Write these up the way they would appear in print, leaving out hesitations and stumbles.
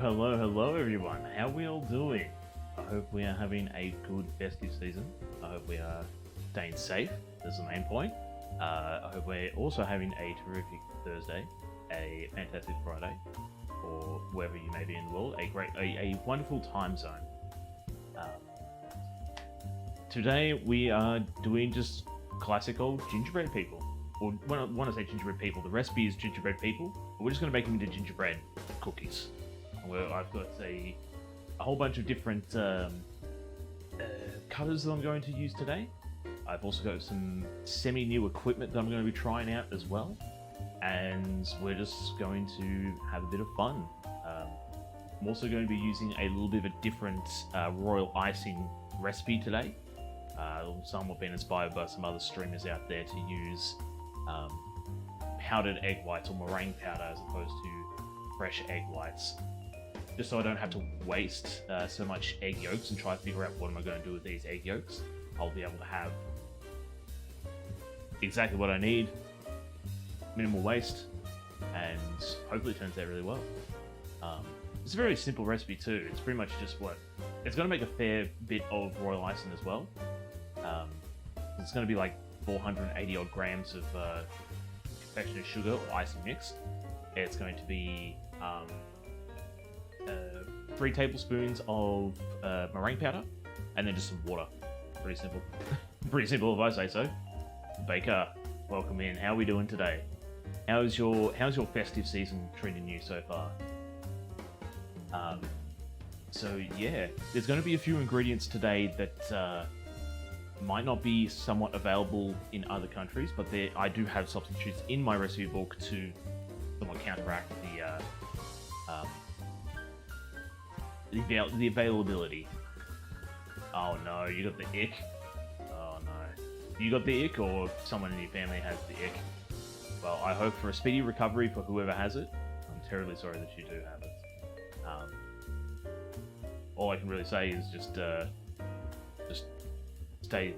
Hello everyone. How we all doing? I hope we are having a good festive season. I hope we are staying safe. That's the main point. I hope we're also having a terrific Thursday, a fantastic Friday, or wherever you may be in the world, a wonderful time zone. Today we are doing just classic old gingerbread people. Or when I say gingerbread people, the recipe is gingerbread people, but we're just going to make them into gingerbread cookies. I've got a whole bunch of different cutters that I'm going to use today. I've also got some semi-new equipment that I'm going to be trying out as well, and we're just going to have a bit of fun. I'm also going to be using a little bit of a different royal icing recipe today. Somewhat been inspired by some other streamers out there to use powdered egg whites or meringue powder as opposed to fresh egg whites, just so I don't have to waste so much egg yolks and try to figure out what am I going to do with these egg yolks. I'll be able to have exactly what I need, minimal waste, and hopefully it turns out really well. It's a very simple recipe too. It's pretty much just it's going to make a fair bit of royal icing as well. It's going to be like 480 odd grams of confectionery sugar or icing mix. It's going to be 3 tablespoons of meringue powder, and then just some water. Pretty simple. Pretty simple if I say so. Baker, welcome in. How are we doing today? How's your festive season treating you so far? So yeah, there's going to be a few ingredients today that might not be somewhat available in other countries, but I do have substitutes in my recipe book to somewhat counteract the availability. Oh no, you got the ick. Oh no, you got the ick, or someone in your family has the ick. Well, I hope for a speedy recovery for whoever has it. I'm terribly sorry that you do have it. All I can really say is just stay,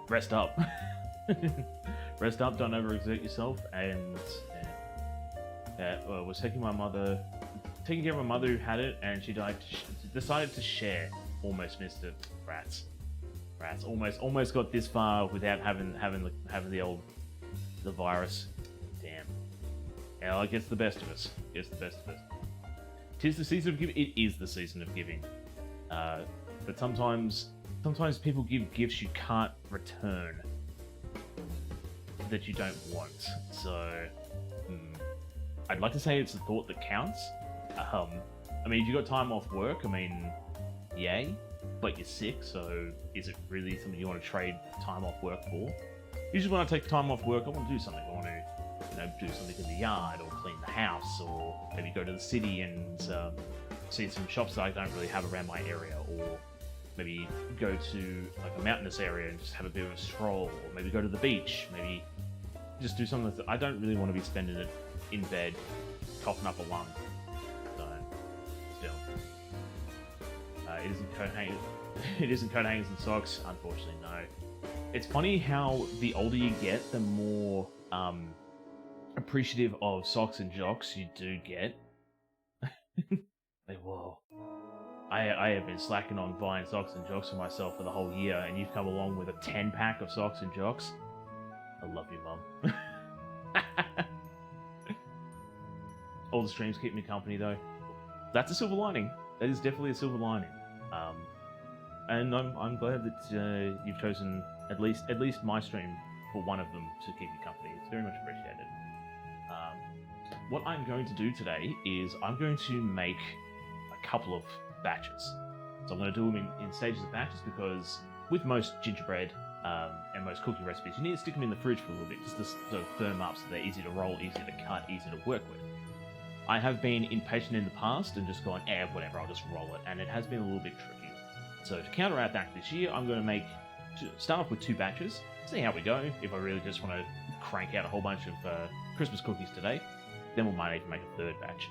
rest up. Rest up, don't overexert yourself, and was taking care of my mother who had it, and she decided to share. Almost missed it. Rats. Almost got this far without having the virus. Damn. Yeah, well, it gets the best of us. Tis the season of giving. It is the season of giving. But sometimes people give gifts you can't return, that you don't want. So, I'd like to say it's the thought that counts. I mean, if you got time off work, I mean, yay, but you're sick, so is it really something you want to trade time off work for? Usually when I take time off work, I want to do something. I want to, do something in the yard, or clean the house, or maybe go to the city and see some shops that I don't really have around my area, or maybe go to like a mountainous area and just have a bit of a stroll, or maybe go to the beach, maybe just do something that I don't really want to be spending it in bed, coughing up a lung. So, still. It isn't coat hangers and socks, unfortunately, no. It's funny how the older you get, the more appreciative of socks and jocks you do get. Like, whoa. I have been slacking on buying socks and jocks for myself for the whole year, and you've come along with a 10-pack of socks and jocks. I love you, Mum. All the streams keep me company, though. That's a silver lining. That is definitely a silver lining. And I'm glad that you've chosen at least my stream for one of them to keep you company. It's very much appreciated. What I'm going to do today is I'm going to make a couple of batches. So I'm going to do them in stages of batches, because with most gingerbread and most cookie recipes, you need to stick them in the fridge for a little bit, just to sort of firm up so they're easy to roll, easy to cut, easy to work with. I have been impatient in the past and just gone, whatever, I'll just roll it, and it has been a little bit tricky. So to counteract that this year, I'm going to start off with 2 batches, see how we go. If I really just want to crank out a whole bunch of Christmas cookies today, then we might even make a 3rd batch.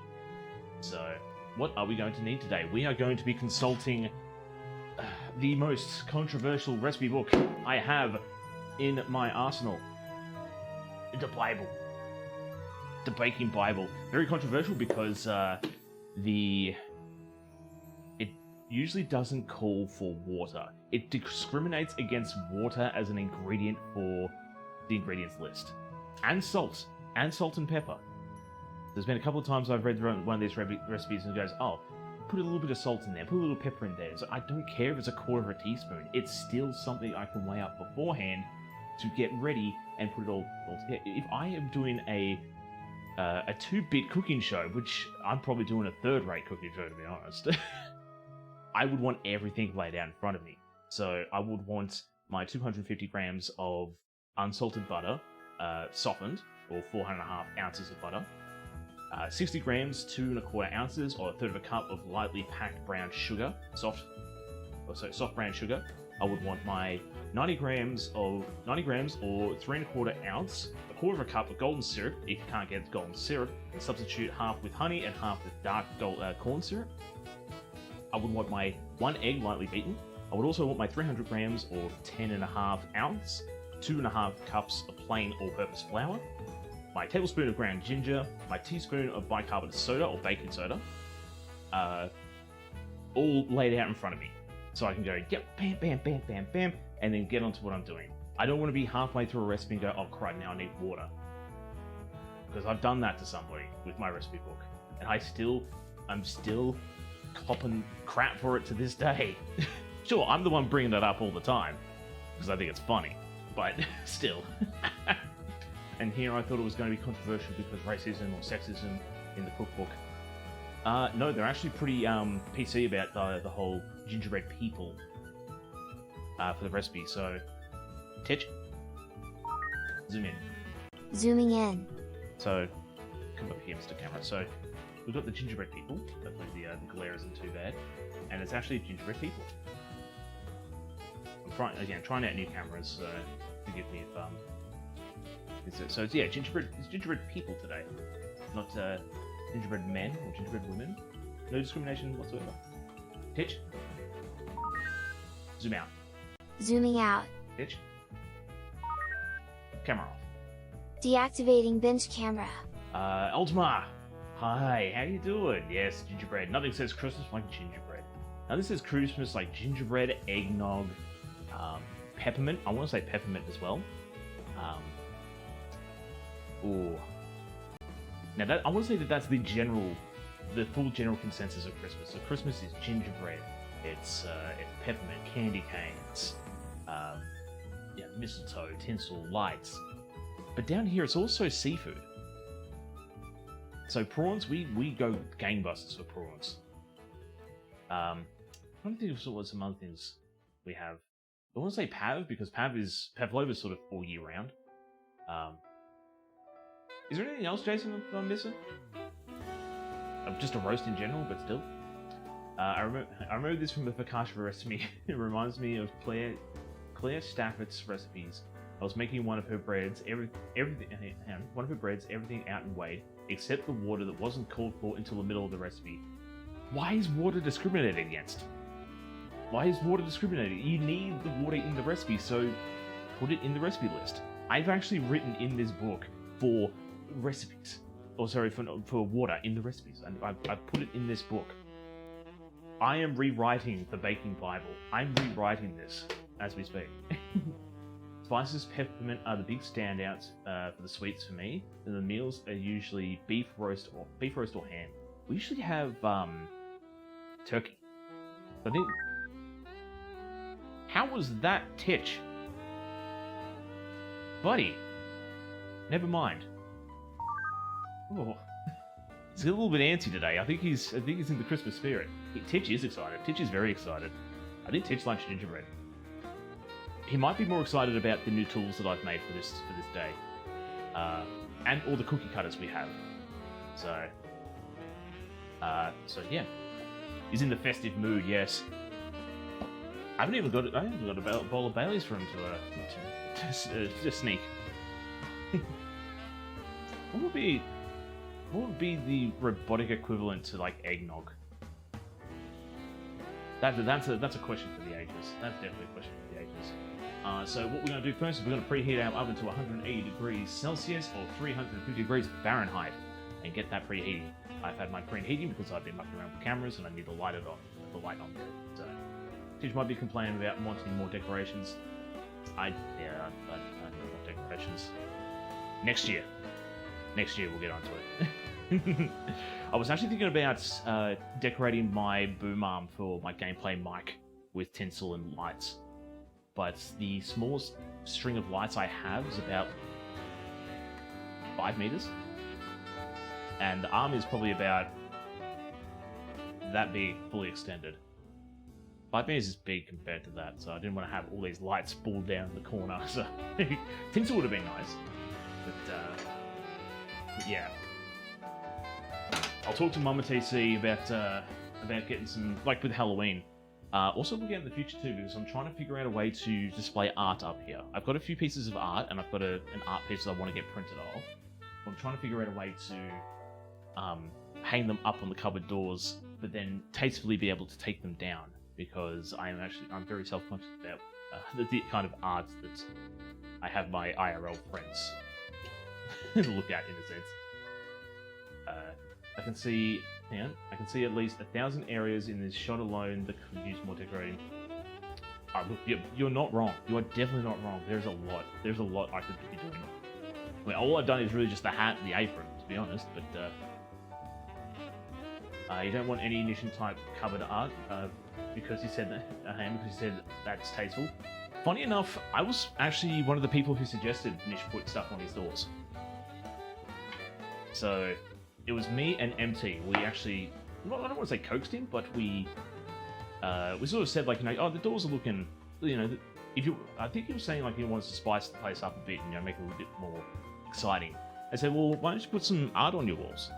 So, what are we going to need today? We are going to be consulting the most controversial recipe book I have in my arsenal. The Bible. The Baking Bible. Very controversial because it usually doesn't call for water. It discriminates against water as an ingredient for the ingredients list. And salt and pepper. There's been a couple of times I've read one of these recipes and it goes, oh, put a little bit of salt in there, put a little pepper in there. So I don't care if it's a quarter of a teaspoon. It's still something I can weigh up beforehand to get ready and put it all together. If I am doing a 2-bit cooking show, which I'm probably doing a third-rate cooking show to be honest, I would want everything laid out in front of me. So I would want my 250 grams of unsalted butter, softened, or 4.5 ounces of butter, 60 grams, 2.25 ounces, or a third of a cup of lightly packed brown sugar, soft brown sugar. I would want my 90 grams or 3.25 ounce, a quarter of a cup of golden syrup. If you can't get golden syrup, then substitute half with honey and half with dark corn syrup. I would want my 1 egg lightly beaten. I would also want my 300 grams or 10.5 ounce, 2.5 cups of plain all-purpose flour, my tablespoon of ground ginger, my teaspoon of bicarbonate soda or baking soda, all laid out in front of me. So I can go, yep, bam, bam, bam, bam, bam, and then get onto what I'm doing. I don't want to be halfway through a recipe and go, oh crap, now I need water. Because I've done that to somebody with my recipe book. And I'm still copping crap for it to this day. Sure, I'm the one bringing that up all the time, because I think it's funny, but still. And here I thought it was going to be controversial because racism or sexism in the cookbook. No, they're actually pretty PC about the whole gingerbread people for the recipe. So, Titch, zoom in. Zooming in. So, come up here, Mr. Camera. So, we've got the gingerbread people. Hopefully the glare isn't too bad. And it's actually gingerbread people. I'm trying out new cameras, so forgive me if so yeah, it's gingerbread people today, not gingerbread men or gingerbread women. No discrimination whatsoever. Titch, zoom out. Zooming out. Titch, camera off. Deactivating binge camera. Ultima, hi, how you doing? Yes, gingerbread. Nothing says Christmas like gingerbread. Now this says Christmas like gingerbread, eggnog, peppermint. I want to say peppermint as well. Ooh. Now I want to say that's the full general consensus of Christmas. So Christmas is gingerbread. It's peppermint, candy canes, mistletoe, tinsel, lights. But down here it's also seafood. So prawns, we go gangbusters for prawns. I'm trying to think of what some other things we have. I want to say pav because pavlova is sort of all year round. Is there anything else, Jason, that I'm missing? Just a roast in general, but still. I remember this from the focaccia recipe. It reminds me of Claire Staffert's recipes. I was making one of her breads, everything out and weighed, except the water that wasn't called for until the middle of the recipe. Why is water discriminated against? Why is water discriminated? You need the water in the recipe, so put it in the recipe list. I've actually written in this book for recipes, for water in the recipes, and I put it in this book. I am rewriting the baking Bible. I'm rewriting this as we speak. Spices, peppermint are the big standouts for the sweets for me. And the meals are usually beef roast or ham. We usually have turkey. I think. How was that Titch? Buddy, never mind. Oh, he's a little bit antsy today. I think he's in the Christmas spirit. Titch is excited. Titch is very excited. I think Titch likes gingerbread. He might be more excited about the new tools that I've made for this day, and all the cookie cutters we have. So yeah, he's in the festive mood. Yes. I haven't even got a bowl of Baileys for him to sneak. What would be the robotic equivalent to like eggnog? That's a question for the ages. That's definitely a question for the ages. So what we're going to do first is we're going to preheat our oven to 180 degrees Celsius or 350 degrees Fahrenheit. and get that preheating. I've had my preheating because I've been mucking around with cameras and I need to light it on, the light on there. So, Tish might be complaining about wanting more decorations. I need more decorations. Next year we'll get onto it. I was actually thinking about decorating my boom arm for my gameplay mic with tinsel and lights, but the smallest string of lights I have is about 5 meters, and the arm is probably about that big, fully extended. 5 meters is big compared to that, so I didn't want to have all these lights spooled down in the corner. So tinsel would have been nice, but yeah. I'll talk to Mama TC about getting some, like with Halloween. Also looking at in the future too, because I'm trying to figure out a way to display art up here. I've got a few pieces of art, and I've got an art piece that I want to get printed off. I'm trying to figure out a way to hang them up on the cupboard doors, but then tastefully be able to take them down, because I'm very self-conscious about the kind of art that I have my IRL friends look at, in a sense. I can see at least 1,000 areas in this shot alone that could use more decorating. Look, you're not wrong. You are definitely not wrong. There's a lot. There's a lot I could be doing. I mean, all I've done is really just the hat and the apron, to be honest. But you don't want any ignition type covered art because he said that. Because he said that's tasteful. Funny enough, I was actually one of the people who suggested Nish put stuff on his doors. So it was me and MT. We actually, I don't want to say coaxed him, but we sort of said, like, oh, the doors are looking, I think he was saying, like, he wants to spice the place up a bit and, make it a little bit more exciting. I said, well, why don't you put some art on your walls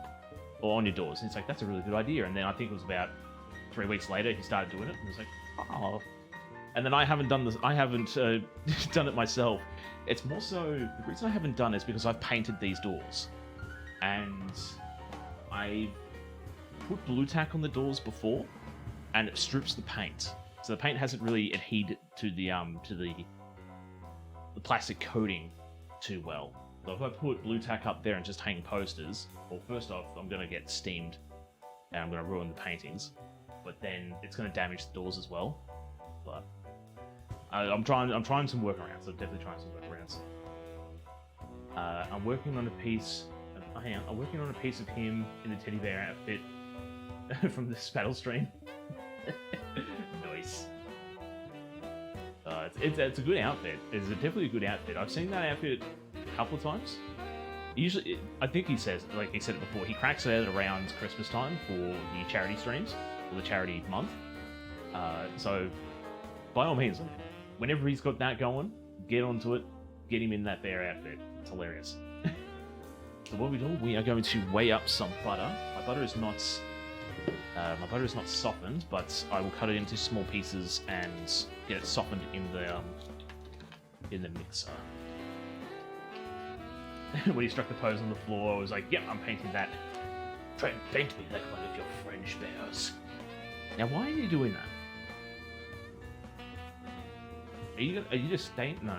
or on your doors? And it's like, that's a really good idea. And then I think it was about 3 weeks later he started doing it, and it was like, oh. And then I haven't done this. I haven't done it myself. It's more so, the reason I haven't done it is because I've painted these doors, and I put blue tack on the doors before, and it strips the paint. So the paint hasn't really adhered to the plastic coating too well. So if I put blue tack up there and just hang posters, well, first off, I'm gonna get steamed, and I'm gonna ruin the paintings. But then it's gonna damage the doors as well. But I'm trying some workarounds. I'm definitely trying some workarounds. I'm working on a piece. I'm working on a piece of him in the teddy bear outfit from the Spattle stream. Nice. It's a good outfit. It's definitely a good outfit. I've seen that outfit a couple of times. Usually, I think he said it before, he cracks it out around Christmas time for the charity streams, or the charity month. So, by all means, whenever he's got that going, get onto it, get him in that bear outfit. It's hilarious. So what we are going to weigh up some butter. My butter is not softened, but I will cut it into small pieces and get it softened in the mixer. When he struck the pose on the floor, I was like, "Yep, I'm painting that. Try and paint me like one of your French bears." Now, why are you doing that? Are you just staying? No.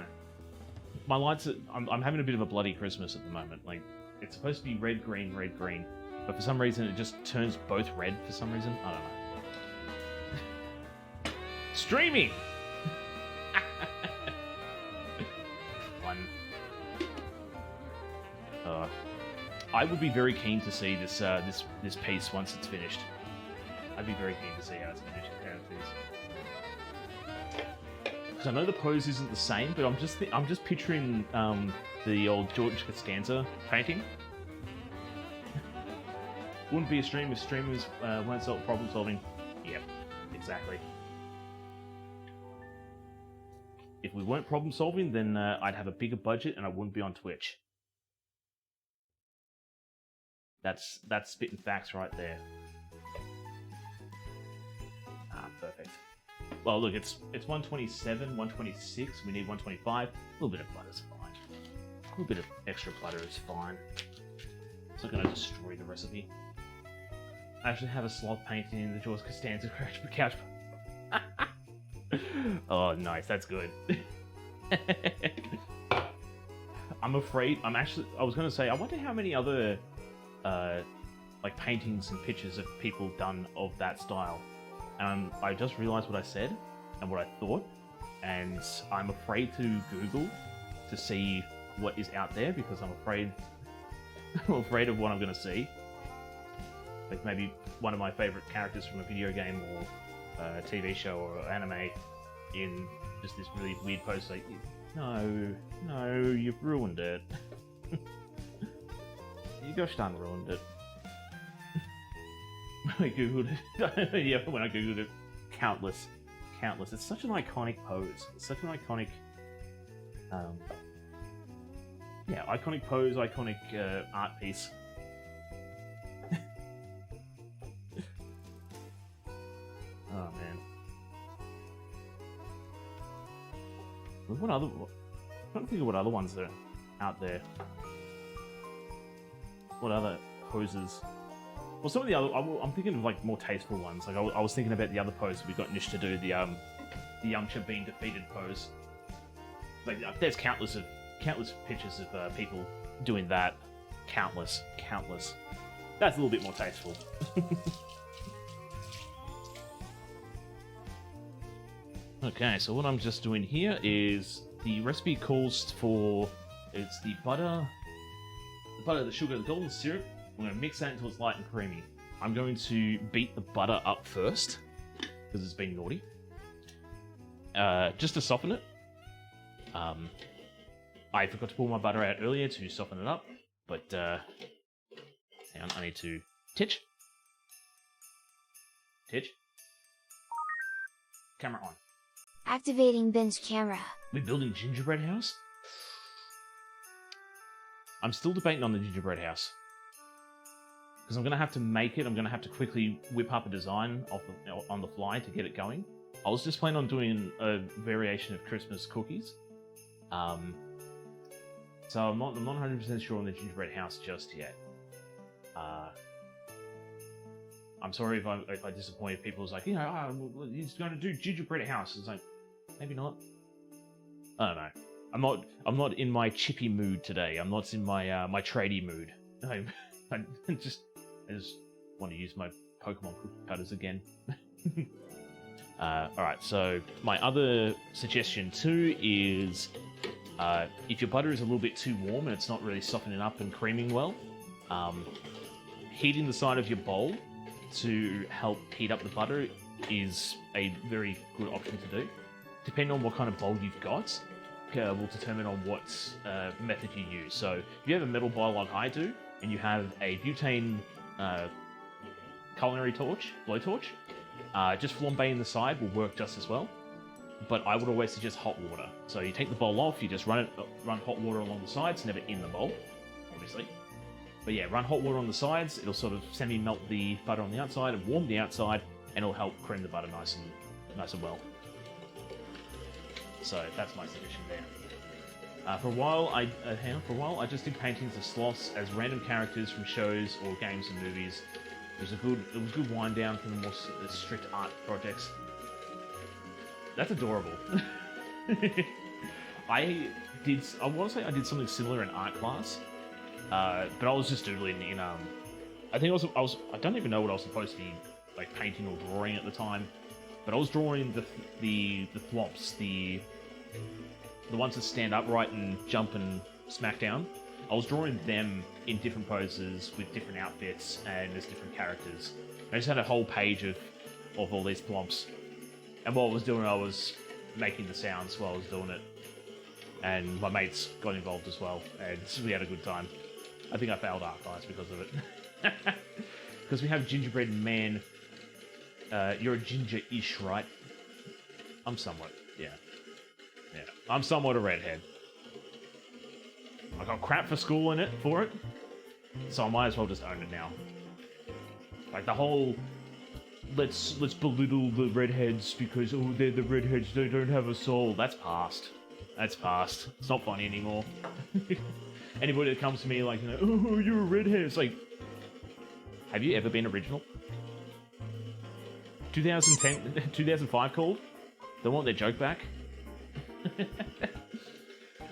My lights. I'm having a bit of a bloody Christmas at the moment. Like, it's supposed to be red, green, but for some reason it just turns both red. For some reason, I don't know. Streaming. Fun. I would be very keen to see this piece once it's finished. I'd be very keen to see how it's finished. Because I know the pose isn't the same, but I'm just picturing the old George Costanza painting. Wouldn't be a stream if streamers weren't problem solving. Yep, exactly. If we weren't problem solving, then I'd have a bigger budget and I wouldn't be on Twitch. That's spitting facts right there. Ah, perfect. Well, look, it's 127, 126. We need 125. A little bit of butter's fine. A little bit of extra butter is fine. It's not going to destroy the recipe. I actually have a sloth painting in the George Costanza couch. Oh, nice. That's good. I'm afraid. I was going to say, I wonder how many other like paintings and pictures of people done of that style. And I just realized what I said and what I thought, and I'm afraid to Google to see what is out there because I'm afraid I'm afraid of what I'm going to see. Like maybe one of my favorite characters from a video game or a TV show or anime in just this really weird post like, no, you've ruined it. You gosh darn ruined it. When I googled it, yeah, when I googled it, countless. It's such an iconic pose. It's such an iconic, iconic pose, iconic art piece. Oh man. What other? I'm trying to think of what other ones are out there. What other poses? Well, some of the other, I'm thinking of like more tasteful ones. Like I was thinking about the other pose we got Nish to do, the Yamcha being defeated pose. Like there's countless pictures of people doing that. Countless. That's a little bit more tasteful. Okay, so what I'm just doing here is the recipe calls for it's the butter, the sugar, the golden syrup. I'm going to mix that until it's light and creamy. I'm going to beat the butter up first, because it's been naughty. Just to soften it. I forgot to pull my butter out earlier to soften it up, but hang on, I need to titch. Camera on. Activating binge camera. We're building gingerbread house? I'm still debating on the gingerbread house. Because I'm going to have to make it, I'm going to have to quickly whip up a design on the fly to get it going. I was just planning on doing a variation of Christmas cookies. So I'm not 100% sure on the gingerbread house just yet. I'm sorry if I disappointed people. It's like, he's going to do gingerbread house. It's like, maybe not. I don't know. I'm not in my chippy mood today. I'm not in my my tradie mood. I just want to use my Pokemon cookie cutters again. Alright, so my other suggestion too is if your butter is a little bit too warm and it's not really softening up and creaming well, heating the side of your bowl to help heat up the butter is a very good option to do. Depending on what kind of bowl you've got, will determine on what method you use. So if you have a metal bowl like I do, and you have a butane culinary blowtorch, just flambeing the side will work just as well. But I would always suggest hot water. So you take the bowl off, you just run hot water along the sides, never in the bowl, obviously. But yeah, run hot water on the sides, it'll sort of semi-melt the butter on the outside and warm the outside, and it'll help cream the butter nice and well. So that's my suggestion there. For a while, I just did paintings of sloths as random characters from shows or games and movies. It was a good wind down from the more strict art projects. That's adorable. I want to say I did something similar in art class, but I was just doodling in I think I don't even know what I was supposed to be like painting or drawing at the time, but I was drawing the flops, the ones that stand upright and jump and smack down. I was drawing them in different poses with different outfits and as different characters. I just had a whole page of all these flomps. And what I was doing, I was making the sounds while I was doing it. And my mates got involved as well, and we had a good time. I think I failed art class because of it. Because we have gingerbread man. You're a ginger-ish, right? I'm somewhat, yeah. Yeah, I'm somewhat a redhead. I got crap for school for it, so I might as well just own it now. Like the whole, let's belittle the redheads because they're the redheads, they don't have a soul. That's past. That's past. It's not funny anymore. Anybody that comes to me like, oh, you're a redhead, it's like, have you ever been original? 2005 called? They want their joke back? I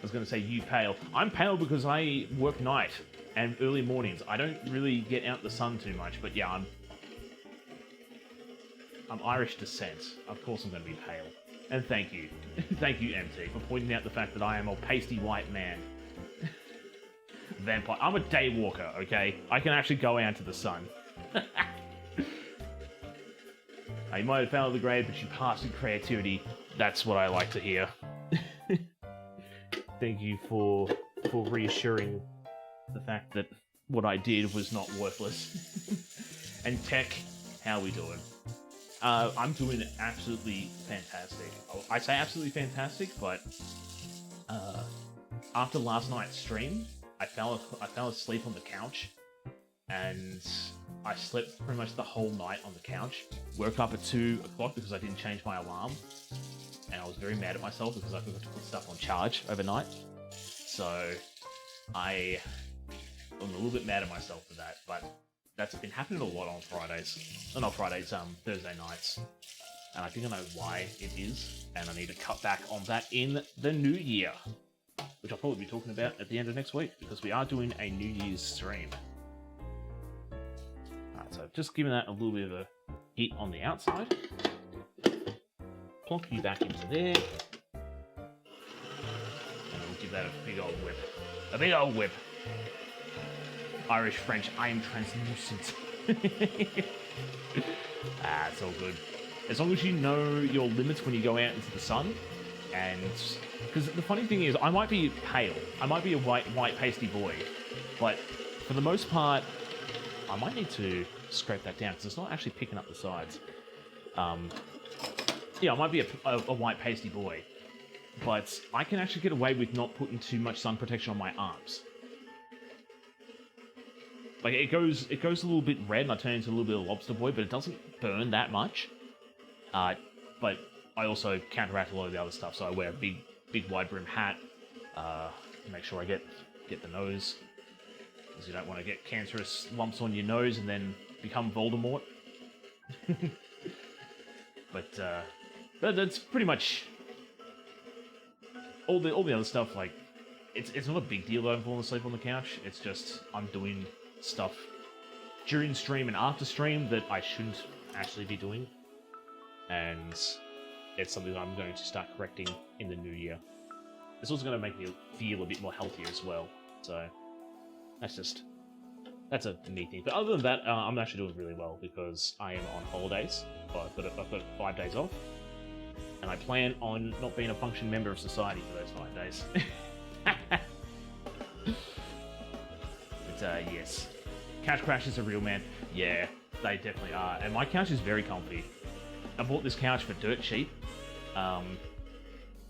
was going to say you pale. I'm pale because I work night. and early mornings. I don't really get out the sun too much, but yeah, I'm Irish descent. Of course I'm going to be pale. And thank you. Thank you, MT, for pointing out the fact that I am a pasty white man. Vampire. I'm a day walker, okay? I can actually go out to the sun. You might have failed the grade, but you passed in creativity. That's what I like to hear. Thank you for reassuring the fact that what I did was not worthless. And Tech, how we doing? I'm doing absolutely fantastic. I say absolutely fantastic, but after last night's stream, I fell asleep on the couch, and I slept pretty much the whole night on the couch. Woke up at 2 o'clock because I didn't change my alarm, and I was very mad at myself because I forgot to put stuff on charge overnight. So I'm a little bit mad at myself for that, but that's been happening a lot on Fridays. Not Fridays, Thursday nights. And I think I know why it is, and I need to cut back on that in the new year, which I'll probably be talking about at the end of next week, because we are doing a New Year's stream. Alright, so just giving that a little bit of a heat on the outside. Plonk you back into there. And we'll give that a big old whip. A big old whip. Irish, French, I am translucent. It's all good. As long as you know your limits when you go out into the sun, and because the funny thing is, I might be pale, I might be a white pasty boy, but for the most part, I might need to scrape that down because it's not actually picking up the sides. Yeah, I might be a white pasty boy, but I can actually get away with not putting too much sun protection on my arms. Like, it goes a little bit red and I turn into a little bit of lobster boy, but it doesn't burn that much. But I also counteract a lot of the other stuff, so I wear a big wide brim hat, to make sure I get the nose, because you don't want to get cancerous lumps on your nose and then become Voldemort. But that's pretty much all the other stuff. Like, it's not a big deal that I'm falling asleep on the couch. It's just I'm doing stuff during stream and after stream that I shouldn't actually be doing, and it's something that I'm going to start correcting in the new year. It's also going to make me feel a bit more healthier as well, so that's a neat thing. But other than that, I'm actually doing really well because I am on holidays. I've got 5 days off, and I plan on not being a functioning member of society for those 5 days. But yes, couch crashes are real, man. Yeah, they definitely are. And my couch is very comfy. I bought this couch for dirt cheap.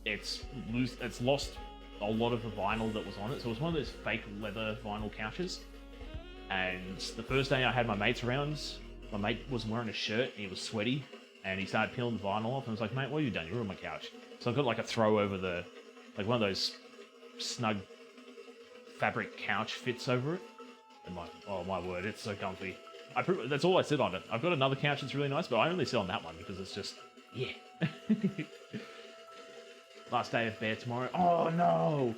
It's lost a lot of the vinyl that was on it. So it was one of those fake leather vinyl couches. And the first day I had my mates around, my mate was wearing a shirt and he was sweaty, and he started peeling the vinyl off, and I was like, mate, what have you done? You ruined my couch. So I've got like a throw over the, like one of those snug fabric couch fits over it. And oh my word, it's so comfy. That's all I sit on it. I've got another couch that's really nice, but I only sit on that one because it's just, yeah. Last day of bear tomorrow. Oh no!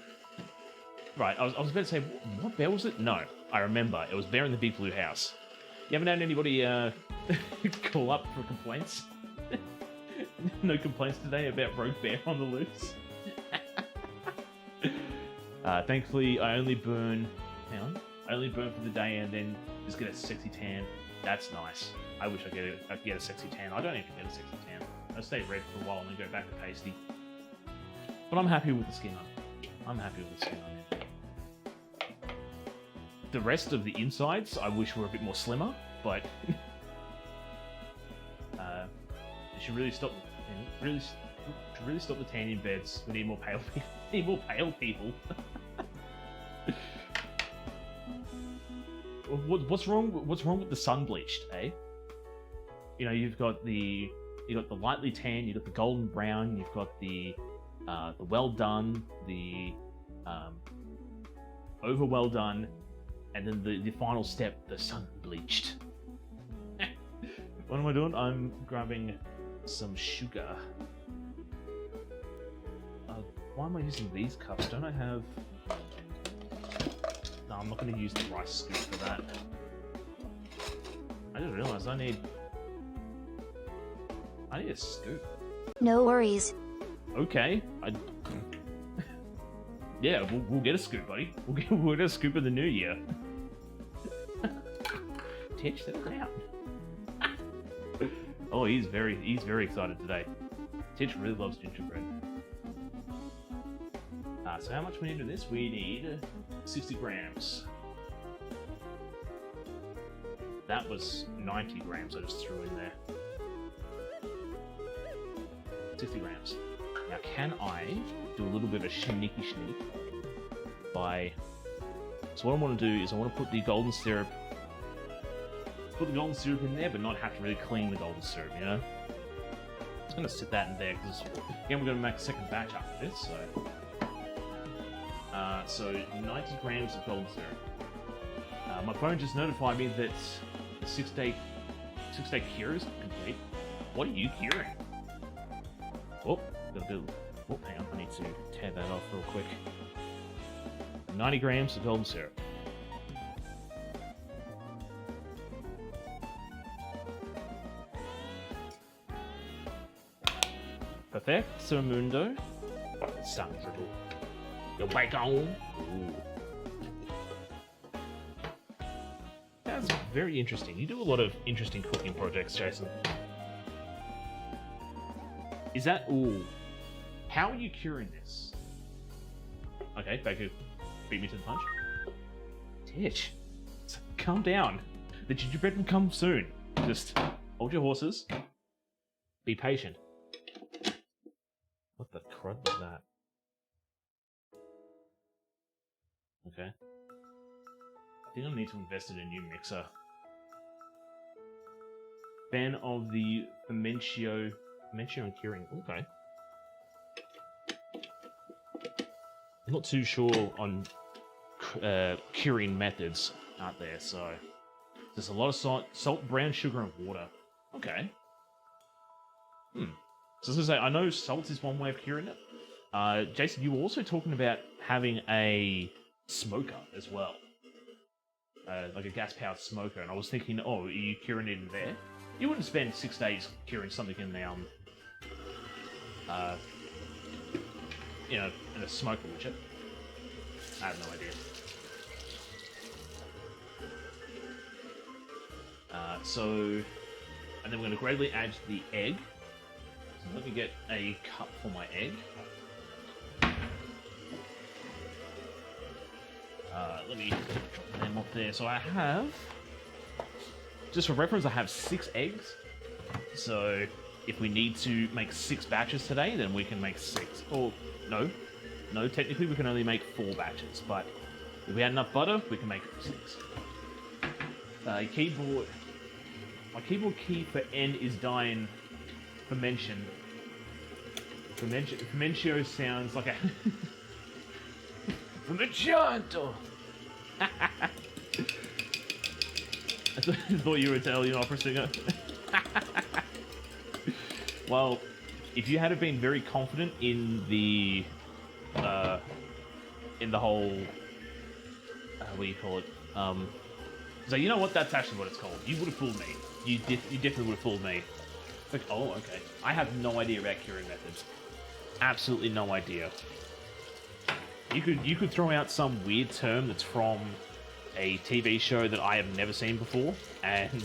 Right, I was about to say, what bear was it? No, I remember. It was Bear in the Big Blue House. You haven't had anybody call up for complaints? No complaints today about Rogue Bear on the loose? Thankfully, I only burn for the day and then just get a sexy tan. That's nice. I wish I could get a sexy tan. I don't even get a sexy tan. I stay red for a while and then go back to pasty. But I'm happy with the skin I'm happy with the skin I'm in. The rest of the insides, I wish were a bit more slimmer, but you should really stop. Really stop the tanning beds. We need more pale people. We need more pale people. What's wrong with the sun bleached, eh? You know, you've got the lightly tan, you've got the golden brown, you've got the well done, the over well done, and then the final step, the sun bleached. What am I doing? I'm grabbing some sugar. Why am I using these cups? Don't I have... No, I'm not going to use the rice scoop for that. I just realized I need a scoop. No worries. Okay. Yeah, we'll get a scoop, buddy. We'll get a scoop in the new year. Titch, settle down. Oh, he's very excited today. Titch really loves gingerbread. So how much we need of this? We need 60 grams. That was 90 grams I just threw in there. 60 grams. Now, can I do a little bit of a sneaky sneak by... So what I want to do is I want to put the golden syrup in there, but not have to really clean the golden syrup, you know? I'm just going to sit that in there, because again, we're going to make a second batch after this, so... So 90 grams of golden syrup. My phone just notified me that the 6-day cure is complete. What are you curing? Oh, hang on, I need to tear that off real quick. 90 grams of golden syrup. Perfecto mundo. Sounds little. Your bacon. Ooh. That's very interesting. You do a lot of interesting cooking projects, Jason. Is that... Ooh. How are you curing this? Okay, back to beat me to the punch. Titch. Calm down. The gingerbread will come soon. Just hold your horses. Be patient. What the crud was that? Okay. I think I need to invest in a new mixer. Fan of the Fermentio and curing. Okay. I'm not too sure on curing methods out there, so there's a lot of salt, brown sugar, and water. Okay. So I was gonna say, I know salt is one way of curing it. Jason, you were also talking about having a smoker as well, like a gas-powered smoker, and I was thinking, oh, are you curing it in there? You wouldn't spend 6 days curing something in the in a smoker, would you? I have no idea. And then we're going to gradually add the egg. So let me get a cup for my egg. Let me drop them off there. So I have, just for reference, I have 6 eggs. So if we need to make 6 batches today, then we can make 6. Or no, technically we can only make 4 batches. But if we had enough butter, we can make 6. My keyboard key for N is dying. Fermentation. Fermentio sounds like a Fermentianto. I thought you were an Italian opera singer. Well, if you had been very confident in the whole what do you call it? So you know what? That's actually what it's called. You would have fooled me. You definitely would have fooled me. Like, oh, okay. I have no idea about curing methods. Absolutely no idea. You could throw out some weird term that's from a TV show that I have never seen before, and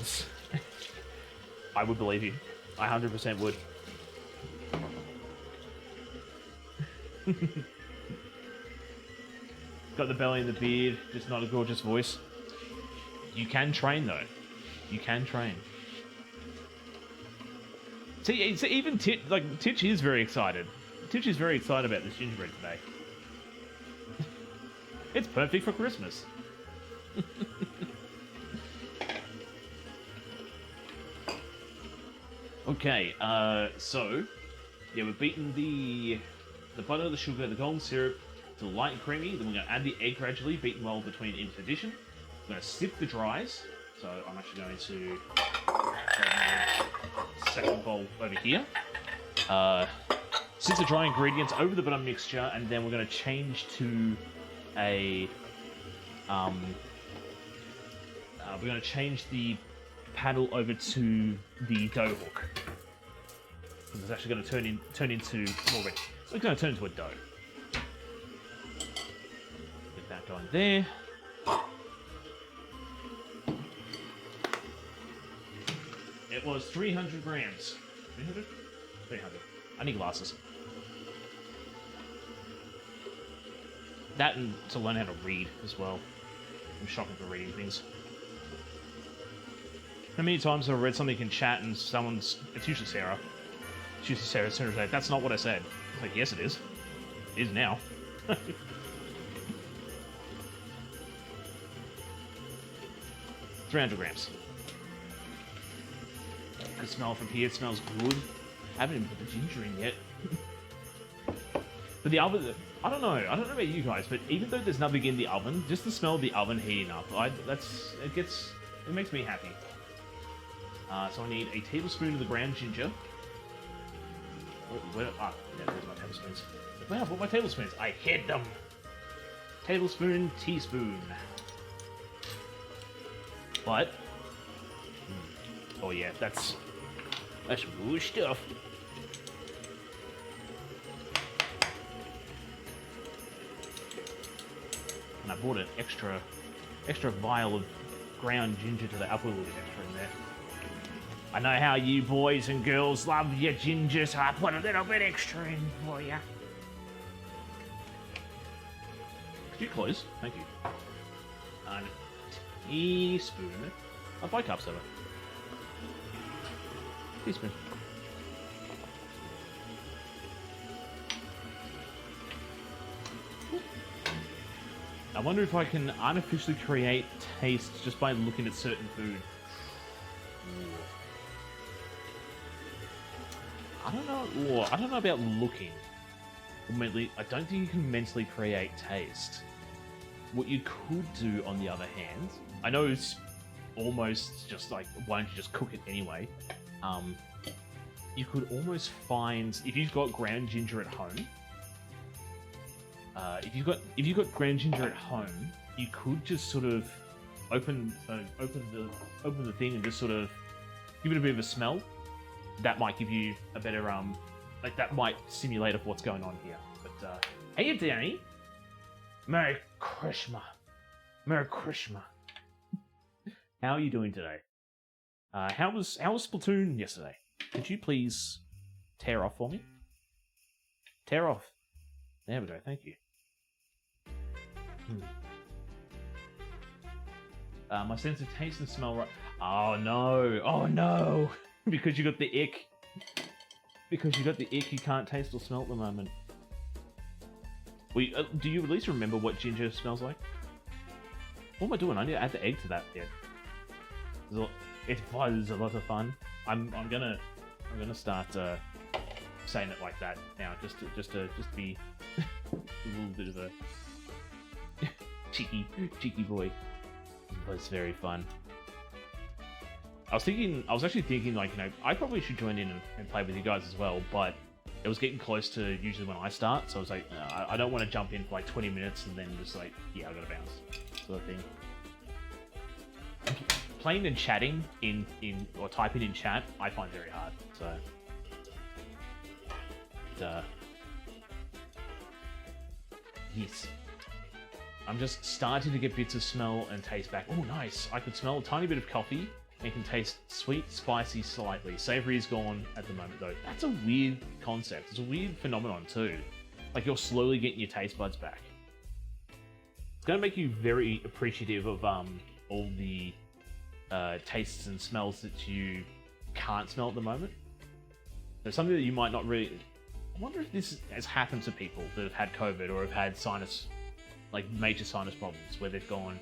I would believe you. I 100% would. Got the belly and the beard, just not a gorgeous voice. You can train, though. You can train. See, even Titch is very excited. Titch is very excited about this gingerbread today. It's perfect for Christmas. Okay, so yeah, we're beating the butter, the sugar, the golden syrup to light and creamy. Then we're going to add the egg gradually, beaten well between each addition. We're going to sift the dries. So I'm actually going to second bowl over here. Sift the dry ingredients over the butter mixture, and then we're going to change to a We're going to change the paddle over to the dough hook. Because it's actually going to turn into more ready. It's going to turn into a dough. Get that going there. It was 300 grams. 300? 300. I need glasses. That and to learn how to read as well. I'm shocking for reading things. How many times have I read something in chat and it's usually Sarah. It's usually Sarah saying, that's not what I said. It's like, yes it is. It is now. 300 grams. I can smell it from here, it smells good. I haven't even put the ginger in yet. But the oven, I don't know about you guys, but even though there's nothing in the oven, just the smell of the oven heating up, it makes me happy. So I need a tablespoon of the ground ginger. There's my tablespoons. Where have I put my tablespoons? I hid them. Tablespoon, teaspoon. But, oh yeah, that's good stuff. And I bought an extra vial of ground ginger to the apple extra in there. I know how you boys and girls love your ginger, so I put a little bit extra in for you. Could you close? Thank you. And a teaspoon of white cup soda. Teaspoon. I wonder if I can artificially create taste just by looking at certain food. I don't know. I don't know about looking. I don't think you can mentally create taste. What you could do, on the other hand, I know it's almost just like, why don't you just cook it anyway? You could almost find, if you've got ground ginger at home. If you've got ground ginger at home, you could just sort of open the thing and just sort of give it a bit of a smell. That might give you a better that might simulate of what's going on here. But hey Danny, Merry Christmas, Merry Christmas. How are you doing today? How was Splatoon yesterday? Could you please tear off for me? Tear off. There we go. Thank you. My sense of taste and smell. Oh no! Oh no! Because you got the ick. Because you got the ick, you can't taste or smell at the moment. Do you at least remember what ginger smells like? What am I doing? I need to add the egg to that yet. It's a lot of fun. I'm gonna start saying it like that now, just to be a little bit of a cheeky boy. But it's very fun. I was actually thinking, like, I probably should join in and play with you guys as well, but it was getting close to usually when I start, so I was like, I don't want to jump in for like 20 minutes and then just like, yeah, I gotta bounce, sort of thing. Playing and chatting or typing in chat, I find very hard, so. Yes. I'm just starting to get bits of smell and taste back. Oh, nice. I could smell a tiny bit of coffee and can taste sweet, spicy slightly. Savory is gone at the moment, though. That's a weird concept. It's a weird phenomenon, too. Like, you're slowly getting your taste buds back. It's going to make you very appreciative of all the tastes and smells that you can't smell at the moment. There's something that you might not really... I wonder if this has happened to people that have had COVID or have had major sinus problems, where they've gone,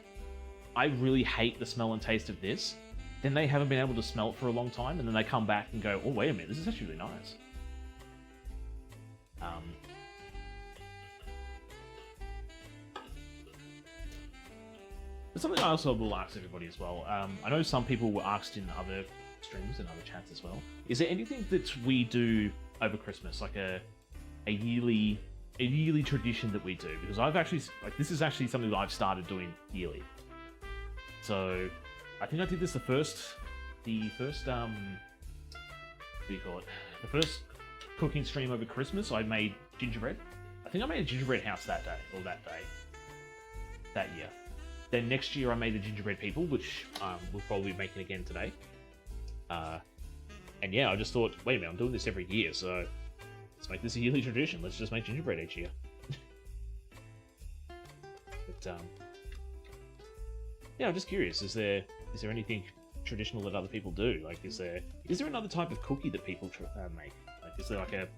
I really hate the smell and taste of this. Then they haven't been able to smell it for a long time, and then they come back and go, oh, wait a minute, this is actually really nice. It's something I also will ask everybody as well. I know some people were asked in other streams and other chats as well. Is there anything that we do over Christmas, like a yearly a yearly tradition that we do, because I've actually, like, this is actually something that I've started doing yearly. So, I think I did this the first, what do you call it? The first cooking stream over Christmas, I made gingerbread. I think I made a gingerbread house that day, or that year. Then next year I made the gingerbread people, which we'll probably be making again today. And yeah, I just thought, wait a minute, I'm doing this every year, so let's make this a yearly tradition. Let's just make gingerbread each year. But yeah, I'm just curious. Is there anything traditional that other people do? Like, is there another type of cookie that people make? Like, is there like a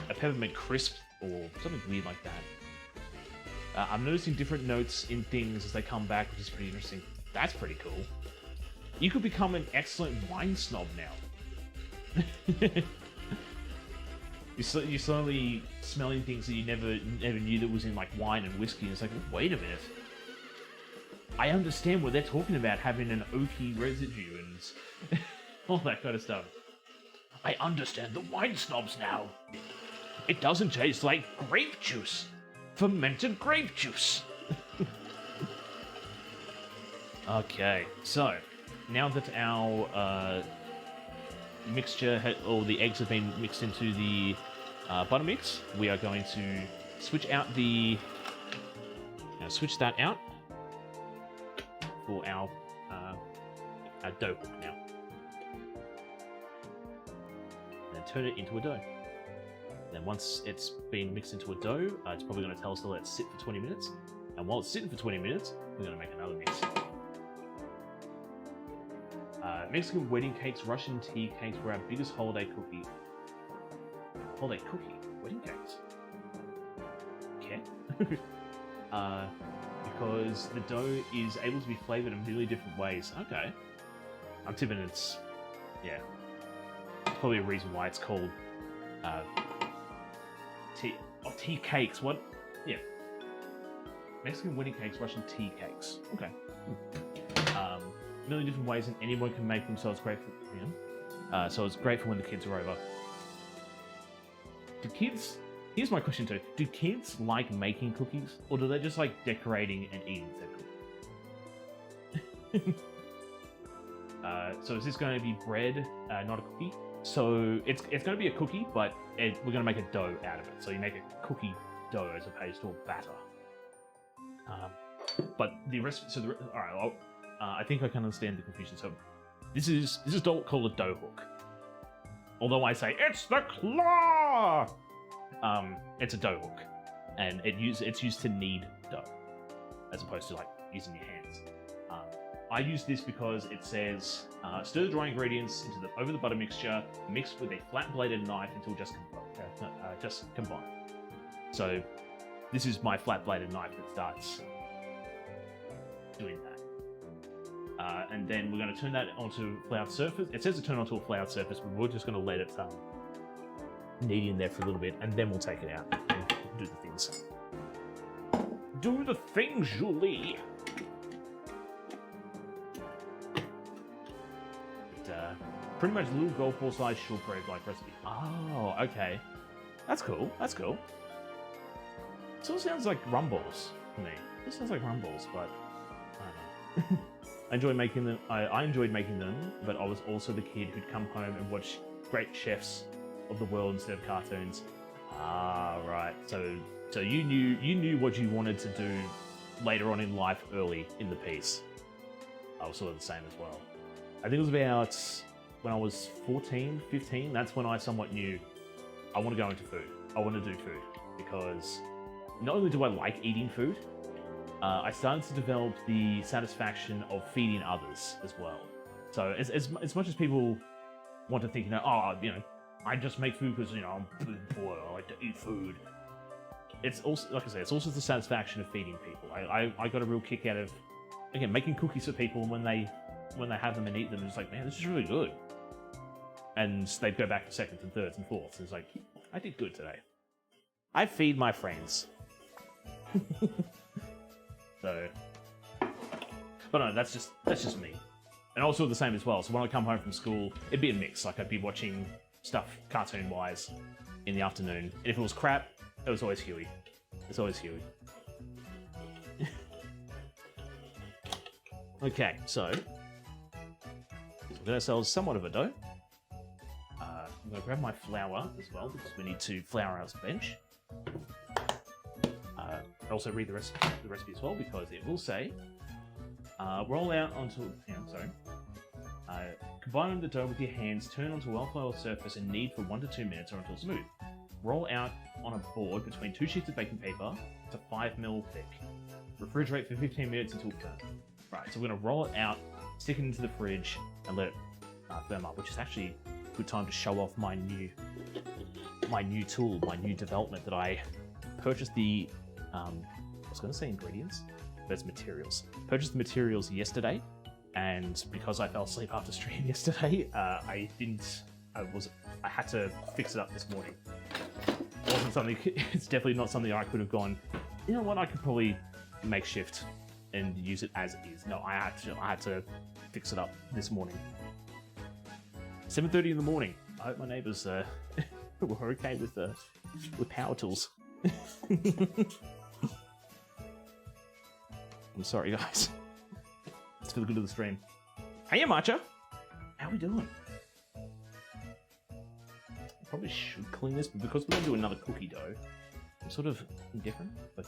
peppermint crisp or something weird like that? I'm noticing different notes in things as they come back, which is pretty interesting. That's pretty cool. You could become an excellent wine snob now. You're slowly smelling things that you never knew that was in, like, wine and whiskey, and it's like, wait a minute. I understand what they're talking about, having an oaky residue and all that kind of stuff. I understand the wine snobs now. It doesn't taste like grape juice. Fermented grape juice. Okay, so now that our mixture, or the eggs have been mixed into the butter mix, we are going to switch out switch that out for our dough hook now, and then turn it into a dough. Then once it's been mixed into a dough, it's probably going to tell us to let it sit for 20 minutes. And while it's sitting for 20 minutes, we're going to make another mix. Mexican wedding cakes, Russian tea cakes were our biggest holiday cookie. Holiday cookie? Wedding cakes? Okay. Because the dough is able to be flavored in really different ways. Okay. I'm tipping it's... yeah. It's probably a reason why it's called... tea cakes. What? Yeah. Mexican wedding cakes, Russian tea cakes. Okay. A million different ways, and anyone can make them, so it's great for so it's great for when the kids are over. Do kids? Here's my question too. Do kids like making cookies, or do they just like decorating and eating their cookies? So is this going to be bread, not a cookie? So it's going to be a cookie, but we're going to make a dough out of it. So you make a cookie dough as opposed to a batter. But the rest. So all right. I think I can understand the confusion. So this is called a dough hook. Although I say it's the claw, it's a dough hook, and it's used to knead dough as opposed to like using your hands. I use this because it says stir the dry ingredients over the butter mixture, mix with a flat-bladed knife until just combine. So this is my flat-bladed knife that starts doing that. And then we're going to turn that onto a floured surface. It says to turn onto a floured surface, but we're just going to let it knead in there for a little bit, and then we'll take it out and do the things. Do the things, Julie! Pretty much a little golf ball sized shortbread-like recipe. Oh, okay. That's cool. That's cool. It sort of sounds like rumballs to me. It sounds like rumballs, but I don't know. I enjoyed making them. I enjoyed making them, but I was also the kid who'd come home and watch great chefs of the world instead of cartoons. Ah, right. So you knew what you wanted to do later on in life, early in the piece. I was sort of the same as well. I think it was about when I was 14, 15, that's when I somewhat knew I want to go into food. I want to do food because not only do I like eating food, I started to develop the satisfaction of feeding others as well. So as much as people want to think, I just make food because, I'm a food boy, I like to eat food. It's also, like I say, it's also the satisfaction of feeding people. I got a real kick out of, again, making cookies for people, and when they have them and eat them, it's like, man, this is really good. And they'd go back to seconds and thirds and fourths. It's like, I did good today. I feed my friends. So, but no, that's just me. And also the same as well. So when I come home from school, it'd be a mix. Like I'd be watching stuff cartoon-wise in the afternoon. And if it was crap, It was always Huey. It's always Huey. Okay, so we've got ourselves somewhat of a dough. I'm going to grab my flour as well because we need to flour our bench. I also read the recipe as well because it will say roll out onto combine the dough with your hands, turn onto a well-floured surface and knead for 1 to 2 minutes or until smooth. Roll out on a board between 2 sheets of baking paper to 5 ml thick. Refrigerate for 15 minutes until firm. Right, so we're going to roll it out, stick it into the fridge, and let it firm up, which is actually a good time to show off my new tool, my new development that I purchased the, I was going to say ingredients, but it's materials. Purchased the materials yesterday, and because I fell asleep after stream yesterday, I had to fix it up this morning. It wasn't something, it's definitely not something I could have gone, you know what, I could probably makeshift and use it as it is. No, I had to fix it up this morning. 7:30 in the morning. I hope my neighbours were okay with power tools. I'm sorry, guys. It's for the good of the stream. Hey, Matcha! How we doing? I probably should clean this, but because we're going to do another cookie dough, I'm sort of indifferent, but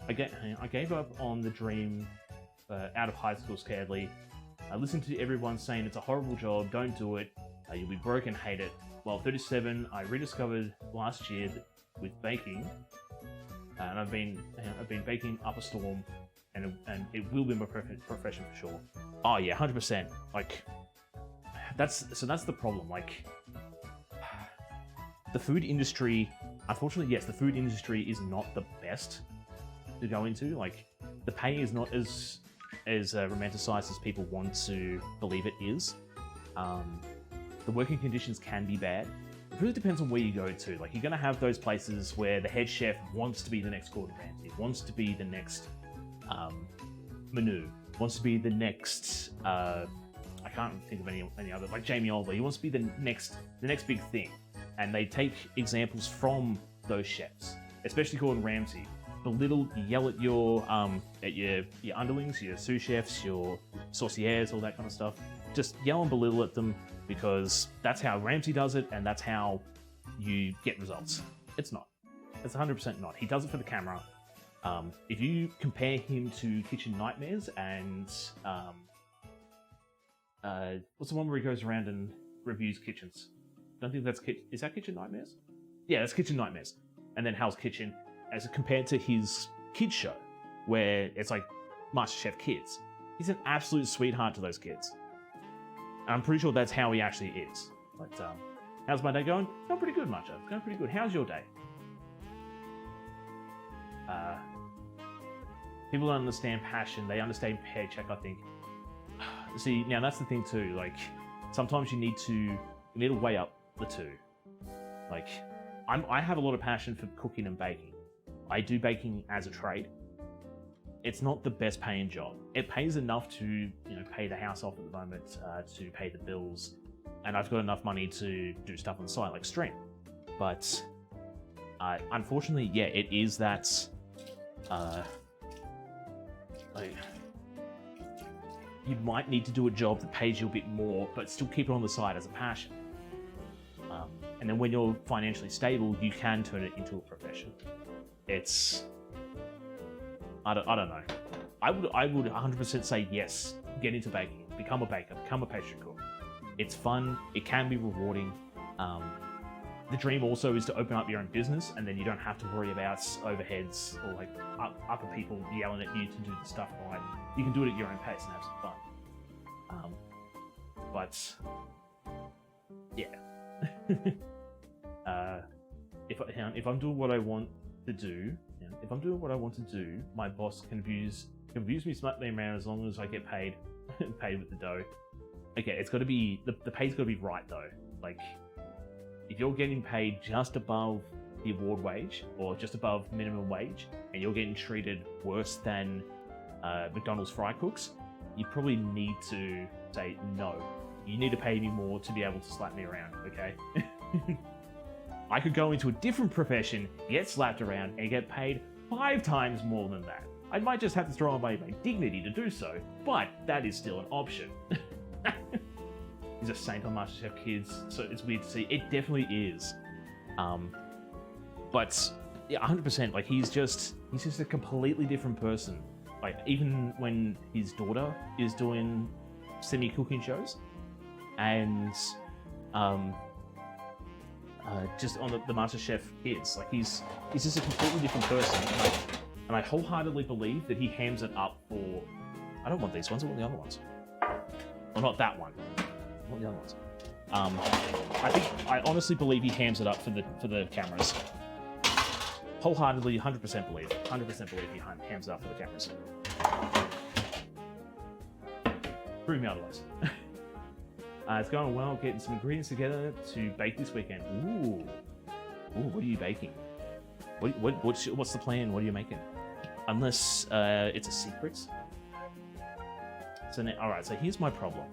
I gave up on the dream out of high school scaredly. I listened to everyone saying it's a horrible job, don't do it, you'll be broke and hate it. While 37, I rediscovered last year with baking, and I've been baking up a storm, and it will be my profession for sure. Oh yeah, 100%. Like that's the problem. Like the food industry, unfortunately, yes, the food industry is not the best to go into. Like the pay is not as romanticized as people want to believe it is. The working conditions can be bad. It really depends on where you go to. Like you're gonna have those places where the head chef wants to be the next Gordon Ramsay, wants to be the next Manu, wants to be the next I can't think of any other, like Jamie Oliver. He wants to be the next big thing, and they take examples from those chefs, especially Gordon Ramsay. Belittle, yell at your underlings, your sous chefs, your sauciers, all that kind of stuff. Just yell and belittle at them because that's how Ramsay does it, and that's how you get results. It's not. It's 100% not. He does it for the camera. If you compare him to Kitchen Nightmares and what's the one where he goes around and reviews kitchens? I don't think that's is that Kitchen Nightmares? Yeah, that's Kitchen Nightmares. And then Hell's Kitchen, as compared to his kids show, where it's like MasterChef Kids. He's an absolute sweetheart to those kids. I'm pretty sure that's how he actually is. But how's my day going? Going pretty good, Matcha. Going pretty good. How's your day? People don't understand passion. They understand paycheck, I think. See, now that's the thing too. Like, sometimes you need to weigh up the two. Like, I have a lot of passion for cooking and baking. I do baking as a trade. It's not the best paying job. It pays enough to pay the house off at the moment, to pay the bills, and I've got enough money to do stuff on the side like stream. But unfortunately, yeah, it is that like, you might need to do a job that pays you a bit more, but still keep it on the side as a passion. And then when you're financially stable, you can turn it into a profession. It's I don't know. I would 100% say yes. Get into baking. Become a baker. Become a pastry cook. It's fun. It can be rewarding. The dream also is to open up your own business, and then you don't have to worry about overheads or like upper people yelling at you to do the stuff right. You can do it at your own pace and have some fun. But yeah, if I'm doing what I want to do, my boss can abuse me smartly around as long as I get paid with the dough. Okay, it's got to be the pay's got to be right though. Like, if you're getting paid just above the award wage or just above minimum wage, and you're getting treated worse than McDonald's fry cooks, you probably need to say no. You need to pay me more to be able to slap me around, okay? I could go into a different profession, get slapped around, and get paid 5 times more than that. I might just have to throw away my dignity to do so, but that is still an option. He's a saint on MasterChef Kids, so it's weird to see. It definitely is. But yeah, 100%. Like he's just a completely different person. Like even when his daughter is doing semi-cooking shows, and just on the MasterChef Kids, like he's just a completely different person. And I wholeheartedly believe that he hams it up for. I don't want these ones. I want the other ones. Well, not that one. I want the other ones. I honestly believe he hams it up for the cameras. Wholeheartedly, 100% believe. 100% believe he hams it up for the cameras. Prove me otherwise. It's going well. Getting some ingredients together to bake this weekend. Ooh, what are you baking? What's the plan? What are you making? Unless it's a secret. So now, all right. So here's my problem.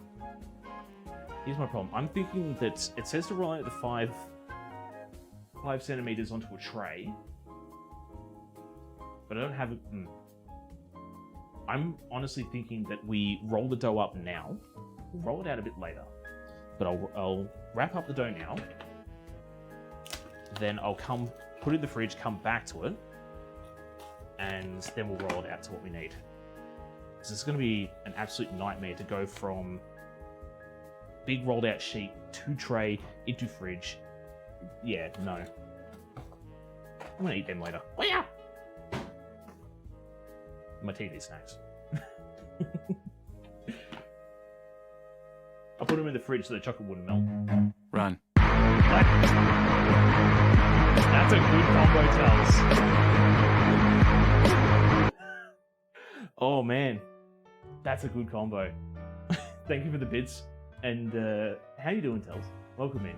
I'm thinking that it says to roll out the 5 centimeters onto a tray, but I don't have it. I'm honestly thinking that we roll the dough up now. We'll roll it out a bit later, but I'll wrap up the dough now. Then I'll put it in the fridge, come back to it, and then we'll roll it out to what we need. So it's going to be an absolute nightmare to go from big rolled out sheet to tray into fridge. Yeah, no. I'm going to eat them later. Oh yeah! My TV snacks. I put them in the fridge so the chocolate wouldn't melt. Run. That's a good combo, Charles. Oh man, that's a good combo. Thank you for the bits. And how you doing, Tels? Welcome in.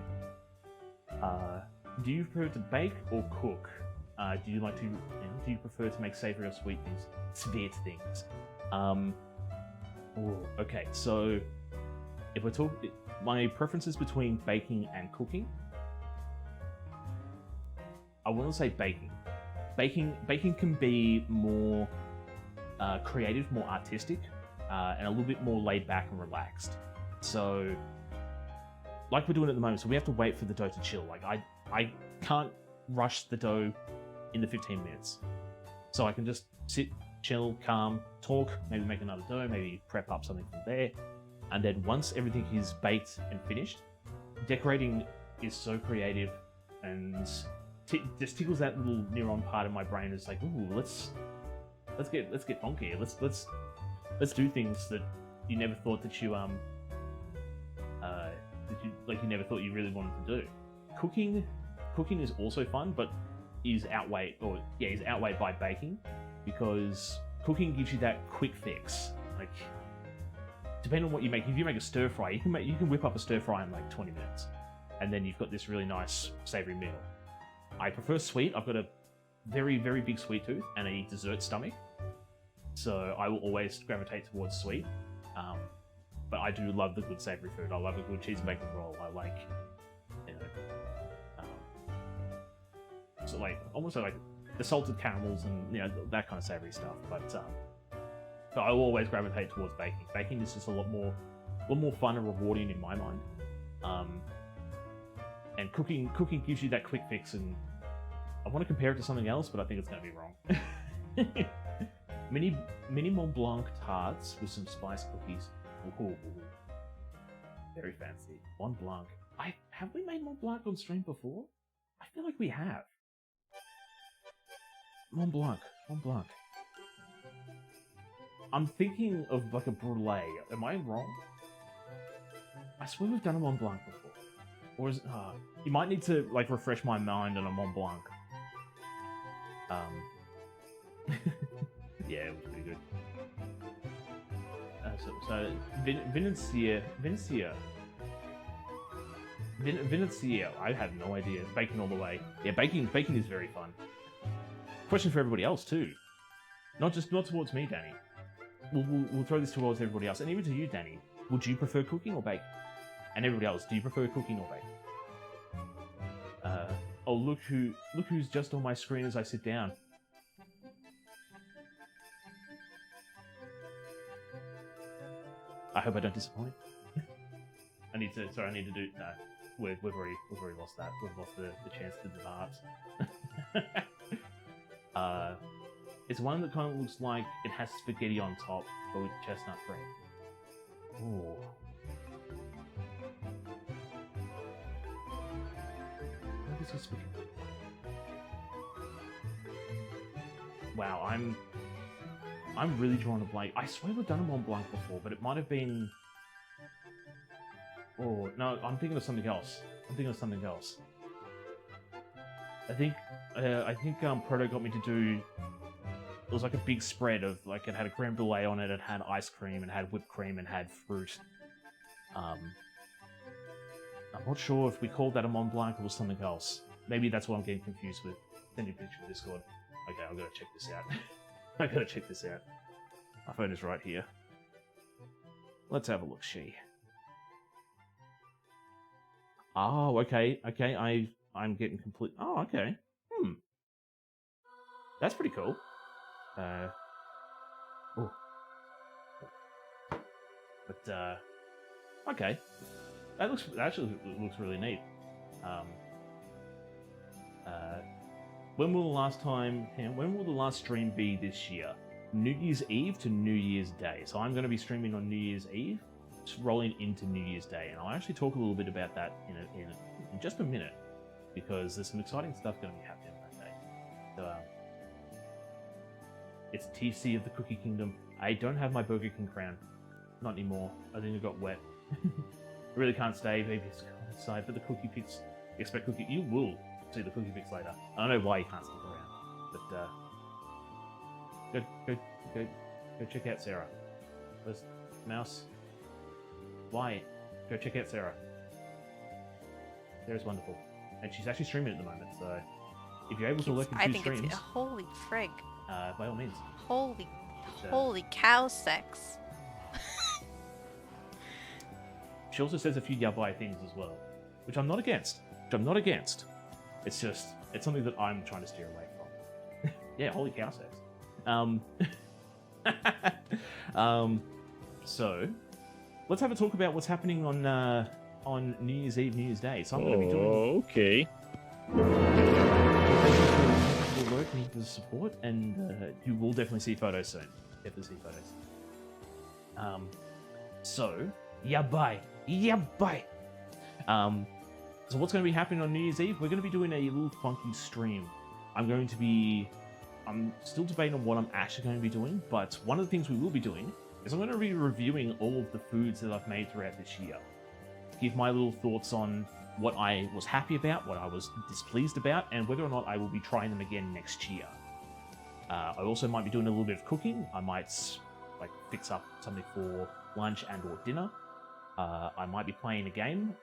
Do you prefer to bake or cook? Do you prefer to make savory or sweet things? Sweet things. Okay, so if we're talking, my preferences between baking and cooking, I want to say baking. Baking can be more creative, more artistic, and a little bit more laid back and relaxed. So, like we're doing at the moment, so we have to wait for the dough to chill. Like I can't rush the dough in the 15 minutes. So I can just sit, chill, calm, talk, maybe make another dough, maybe prep up something from there. And then once everything is baked and finished, decorating is so creative and just tickles that little neuron part of my brain. It's like, ooh, let's get funky. Let's do things that you never thought that you you never thought you really wanted to do. Cooking is also fun, but is outweighed by baking, because cooking gives you that quick fix. Like, depending on what you make, if you make a stir fry, you can whip up a stir fry in like 20 minutes, and then you've got this really nice savory meal. I prefer sweet. I've got a very, very big sweet tooth and a dessert stomach, so I will always gravitate towards sweet. But I do love the good savory food. I love a good cheese and bacon roll. I like, so like almost like the salted caramels and that kind of savory stuff. But I will always gravitate towards baking. Baking is just a lot more fun and rewarding in my mind. And cooking gives you that quick fix, and I want to compare it to something else, but I think it's going to be wrong. Mini Mont Blanc tarts with some spice cookies. Ooh, very fancy. Mont Blanc. Have we made Mont Blanc on stream before? I feel like we have. Mont Blanc. I'm thinking of like a brulee. Am I wrong? I swear we've done a Mont Blanc before. Or is it... you might need to like refresh my mind on a Mont Blanc. Yeah, it was pretty good. So Venetia. I have no idea. Baking all the way. Yeah, baking is very fun. Question for everybody else too. Not towards me, Danny. We'll throw this towards everybody else, and even to you, Danny. Would you prefer cooking or bake? And everybody else, do you prefer cooking or bake? Oh, look who's just on my screen as I sit down. I hope I don't disappoint. I need to do. No, we've already lost that. We've lost the chance to depart. It's one that kind of looks like it has spaghetti on top, but with chestnut bread. Ooh. What is this spaghetti? Wow, I'm really drawing a blank. I swear we've done a Mont Blanc before, but it might have been. Oh no, I'm thinking of something else. I think Proto got me to do. It was like a big spread of like it had a creme brulee on it, it had ice cream, it had whipped cream, and had fruit. I'm not sure if we called that a Mont Blanc or something else. Maybe that's what I'm getting confused with. Send you a picture of Discord. Okay, I've got to check this out. I gotta check this out. My phone is right here. Let's have a look, see. Oh, okay. I'm getting complete. Oh, okay. That's pretty cool. Oh. But okay. That actually looks really neat. When will the last stream be this year? New Year's Eve to New Year's Day. So I'm going to be streaming on New Year's Eve, rolling into New Year's Day, and I'll actually talk a little bit about that in just a minute, because there's some exciting stuff going to be happening on that day. So it's TC of the Cookie Kingdom. I don't have my Burger King crown, not anymore. I think it got wet. I really can't stay. Maybe it's outside, but the Cookie Pics. Expect Cookie. You will see the Cookie Pics later. I don't know why you can't stick around, but go check out Sarah. Where's mouse? Why? Go check out Sarah. Sarah's wonderful, and she's actually streaming at the moment. So if you're able to lurk in 2 streams, it's holy frig. By all means. Holy cow sex. She also says a few yabai things as well, which I'm not against. It's just, it's something that I'm trying to steer away from. Yeah, holy cow sex. So, let's have a talk about what's happening on New Year's Eve, New Year's Day. So I'm going to be doing... Okay. Thank you for working for the support, and you will definitely see photos soon. Definitely see photos. So, yabai. So what's going to be happening on New Year's Eve? We're going to be doing a little funky stream. I'm still debating on what I'm actually going to be doing, but one of the things we will be doing is I'm going to be reviewing all of the foods that I've made throughout this year. Give my little thoughts on what I was happy about, what I was displeased about, and whether or not I will be trying them again next year. I also might be doing a little bit of cooking. I might fix up something for lunch and or dinner. I might be playing a game,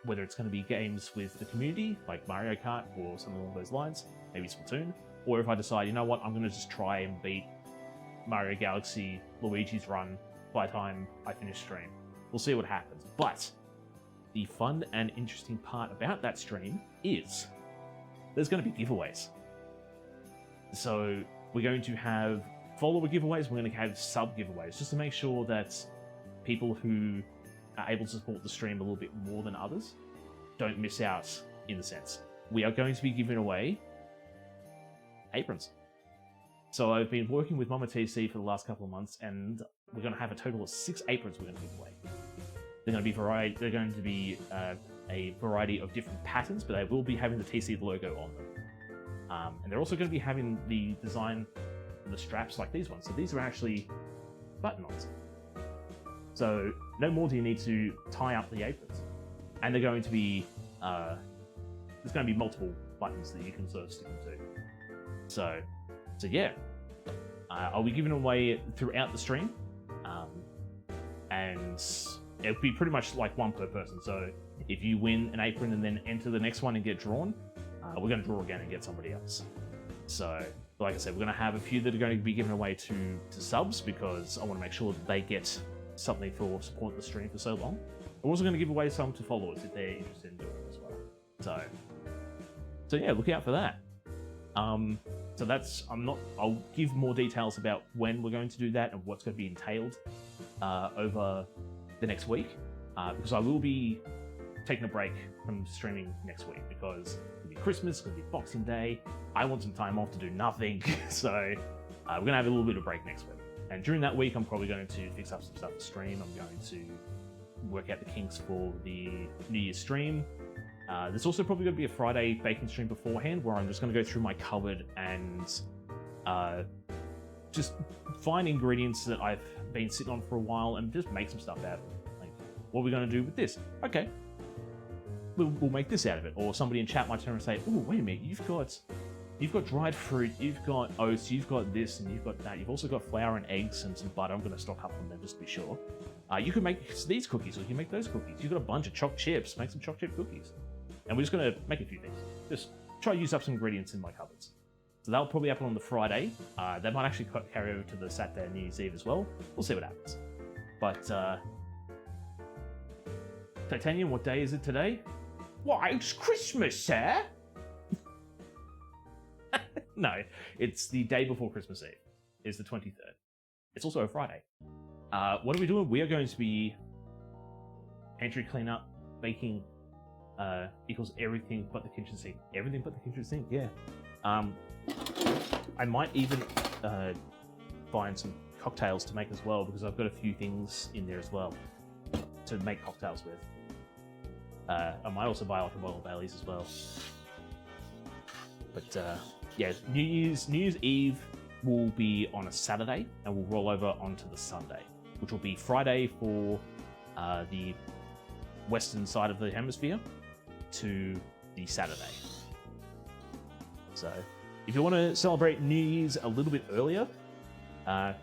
whether it's going to be games with the community, like Mario Kart or something along those lines, maybe Splatoon, or if I decide, you know what, I'm going to just try and beat Mario Galaxy Luigi's Run by the time I finish stream. We'll see what happens. But the fun and interesting part about that stream is there's going to be giveaways. So we're going to have follower giveaways, we're going to have sub giveaways, just to make sure that people who are able to support the stream a little bit more than others don't miss out in the sense. We are going to be giving away aprons. So I've been working with Mama TC for the last couple of months, and we're going to have a total of 6 aprons we're going to give away. They're going to be a variety of different patterns, but they will be having the TC logo on them. And they're also going to be having the design of the straps like these ones. So these are actually button-ons. So no more do you need to tie up the aprons. And they're going to be, there's going to be multiple buttons that you can sort of stick them to. So yeah, I'll be giving away throughout the stream, and it'll be pretty much like one per person. So if you win an apron and then enter the next one and get drawn, we're going to draw again and get somebody else. So like I said, we're going to have a few that are going to be given away to subs, because I want to make sure that they get something for supporting the stream for so long. We're also going to give away some to followers if they're interested in doing it as well. So So yeah, look out for that. So that's I'll give more details about when we're going to do that and what's going to be entailed over the next week, because I will be taking a break from streaming next week because it's going to be Christmas, it's going to be Boxing Day. I want some time off to do nothing, so we're going to have a little bit of break next week. And during that week, I'm probably going to fix up some stuff to stream. I'm going to work out the kinks for the New Year's stream. There's also probably going to be a Friday baking stream beforehand where I'm just going to go through my cupboard and just find ingredients that I've been sitting on for a while and just make some stuff out of it. Like, what are we going to do with this? Okay, we'll make this out of it. Or somebody in chat might turn and say, oh, wait a minute, you've got dried fruit, you've got oats, you've got this, and you've got that. You've also got flour and eggs and some butter. I'm going to stock up on them just to be sure. You can make these cookies, or you can make those cookies. You've got a bunch of chopped chips. Make some chopped chip cookies. And we're just going to make a few things. Just try to use up some ingredients in my cupboards. So that'll probably happen on the Friday. That might actually carry over to the Saturday and New Year's Eve as well. We'll see what happens. But, Titanium, what day is it today? Why, it's Christmas, sir! No, it's the day before Christmas Eve. It's the 23rd. It's also a Friday. What are we doing? We are going to be pantry cleanup, baking, equals everything but the kitchen sink. Everything but the kitchen sink, yeah. I might even find some cocktails to make as well, because I've got a few things in there as well to make cocktails with. I might also buy like a bottle of Baileys as well. But yeah, New Year's Eve will be on a Saturday, and we'll roll over onto the Sunday, which will be Friday for the western side of the hemisphere to the Saturday. So if you want to celebrate New Year's a little bit earlier, and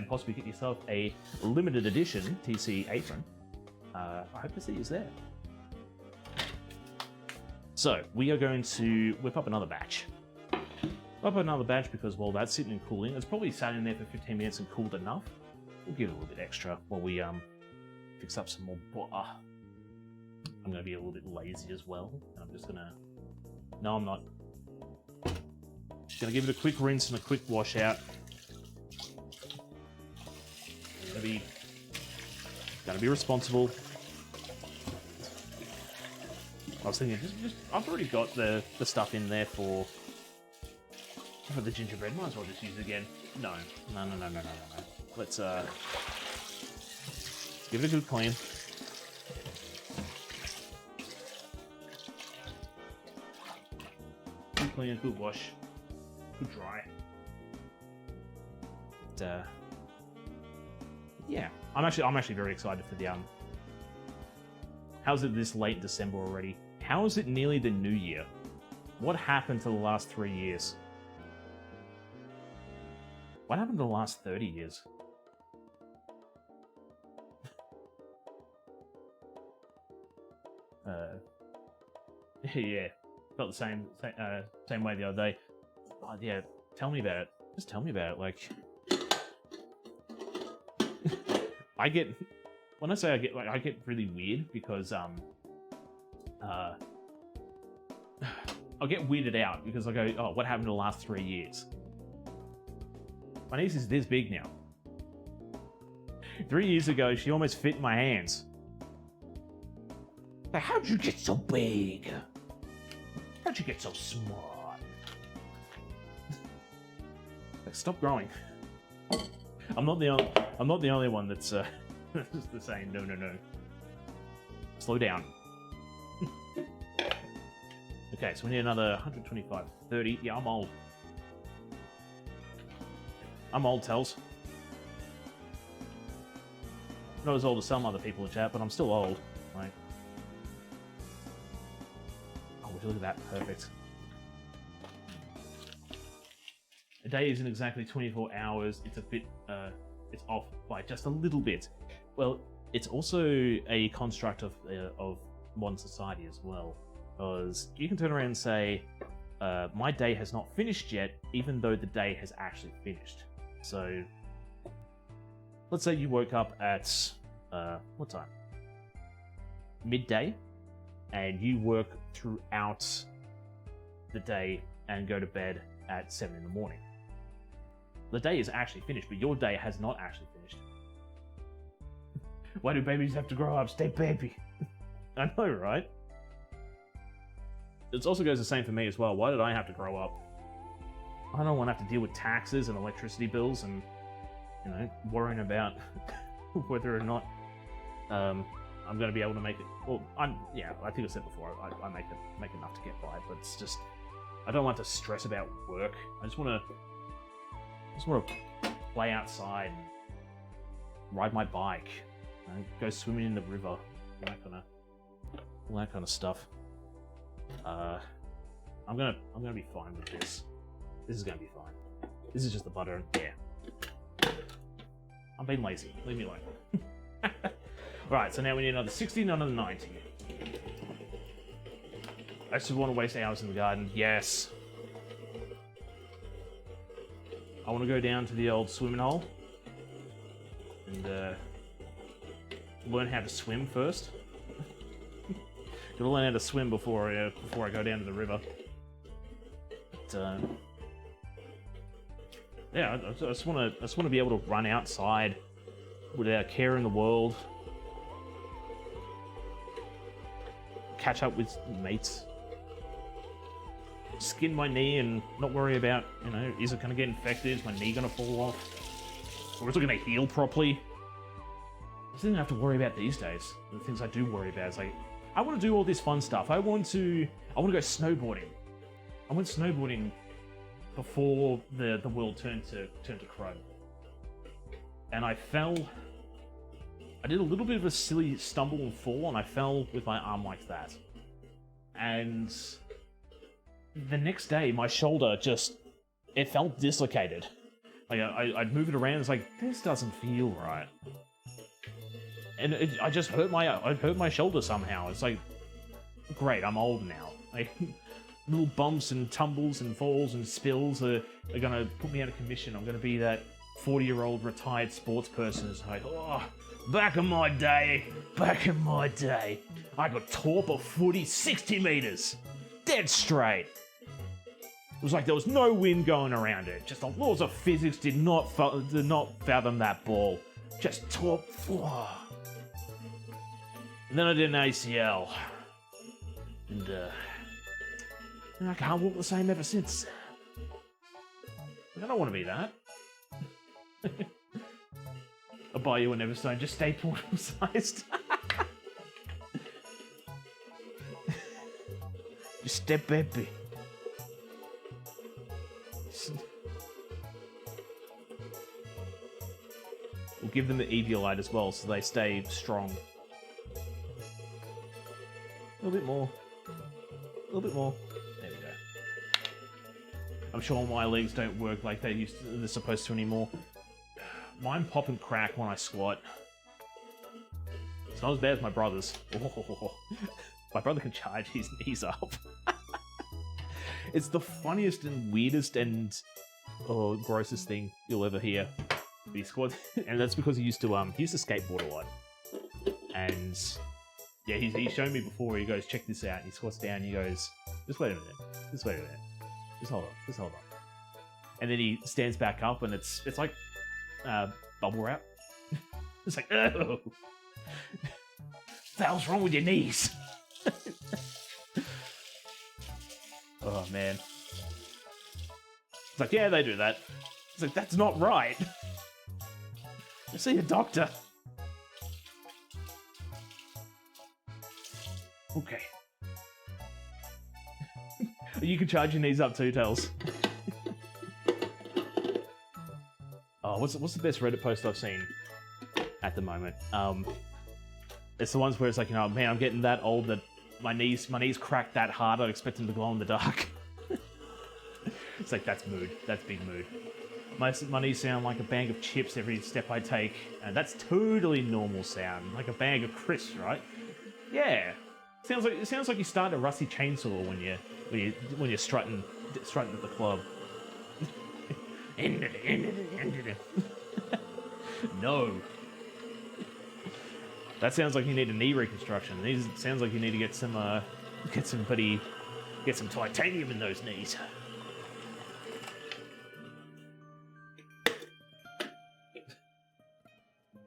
possibly get yourself a limited edition TC apron, I hope to see you there. So we are going to whip up another batch. Because, well, that's sitting and cooling. It's probably sat in there for 15 minutes and cooled enough. We'll give it a little bit extra while we fix up some more butter. I'm going to be a little bit lazy as well. I'm just going to... No, I'm not. Just going to give it a quick rinse and a quick wash out. Going to be responsible. I was thinking, just I've already got the stuff in there for the gingerbread. Might as well just use it again. No. Let's give it a good clean. Good clean, good wash, good dry. But, yeah, I'm actually very excited for the How's it this late December already? How is it nearly the new year? What happened to the last 3 years? What happened to the last 30 years? Yeah, felt the same way the other day. Oh, yeah, tell me about it. Just tell me about it. Like, when I say I get really weird because I'll get weirded out because I go, oh, what happened to the last 3 years? My niece is this big now. 3 years ago, she almost fit in my hands. Like, how'd you get so big? How'd you get so small? Like, stop growing. I'm not the only one that's just saying no. Slow down. Okay, so we need another 125, 30. Yeah, I'm old. I'm old, Tells. Not as old as some other people in chat, but I'm still old. Like, oh, would you look at that? Perfect. A day isn't exactly 24 hours. It's a bit, it's off by just a little bit. Well, it's also a construct of modern society as well, because you can turn around and say, my day has not finished yet, even though the day has actually finished. So, let's say you woke up at, what time? Midday, and you work throughout the day and go to bed at 7 in the morning. The day is actually finished, but your day has not actually finished. Why do babies have to grow up? Stay baby. I know, right? It also goes the same for me as well. Why did I have to grow up? I don't want to have to deal with taxes and electricity bills and, you know, worrying about whether or not I'm going to be able to make it. Well, I think I said before, I make enough to get by, but it's just, I don't want to stress about work. I just want to play outside and ride my bike, you know, go swimming in the river, all that kind of stuff. I'm gonna be fine with this. This is gonna be fine. This is just the butter. Yeah. I'm being lazy. Leave me alone. Alright, so now we need another 60, another 90. I just want to waste hours in the garden. Yes. I want to go down to the old swimming hole and learn how to swim first. Gotta learn how to swim before I go down to the river. But, yeah, I just want to be able to run outside without a care in the world. Catch up with mates. Skin my knee and not worry about, you know, is it going to get infected? Is my knee going to fall off? Or is it going to heal properly? I don't have to worry about these days. The things I do worry about is like, I want to do all this fun stuff. I want to go snowboarding. I went snowboarding before the world turned to chrome. And I fell. I did a little bit of a silly stumble and fall, and I fell with my arm like that. And the next day, my shoulder it felt dislocated. Like I'd move it around. It's like, this doesn't feel right. And I just hurt my shoulder somehow. It's like, great, I'm old now. Like, little bumps and tumbles and falls and spills are gonna put me out of commission. I'm gonna be that 40-year-old retired sports person who's like, oh, back in my day, I could torp a footy 60 meters, dead straight. It was like there was no wind going around it. Just the laws of physics did not fathom that ball. Just torp. Oh. And then I did an ACL. And I can't walk the same ever since. I don't want to be that. I'll buy you an Everstone, just stay portable sized. Just step baby. We'll give them the Eviolite as well, so they stay strong. A little bit more. A little bit more. There we go. I'm sure my legs don't work like they're supposed to anymore. Mine pop and crack when I squat. It's not as bad as my brother's. Oh, my brother can charge his knees up. It's the funniest and weirdest and grossest thing you'll ever hear. But he squats, and that's because he used to skateboard a lot. And yeah, he's shown me before. He goes, check this out. And he squats down. And he goes, just wait a minute. Just wait a minute. Just hold on. Just hold on. And then he stands back up, and it's like bubble wrap. It's like, oh, what the hell's wrong with your knees? Oh man. It's like, yeah, they do that. It's like, that's not right. See a doctor. Okay. You can charge your knees up too, Tails. Oh, what's the best Reddit post I've seen at the moment? It's the ones where it's like, you know, man, I'm getting that old that my knees crack that hard. I expect them to glow in the dark. It's like, that's mood. That's big mood. My knees sound like a bag of chips every step I take, and that's totally normal sound, like a bag of crisps, right? Yeah. It sounds like you start a rusty chainsaw when you're strutting at the club. No. That sounds like you need a knee reconstruction. It sounds like you need to get some pretty Get some titanium in those knees.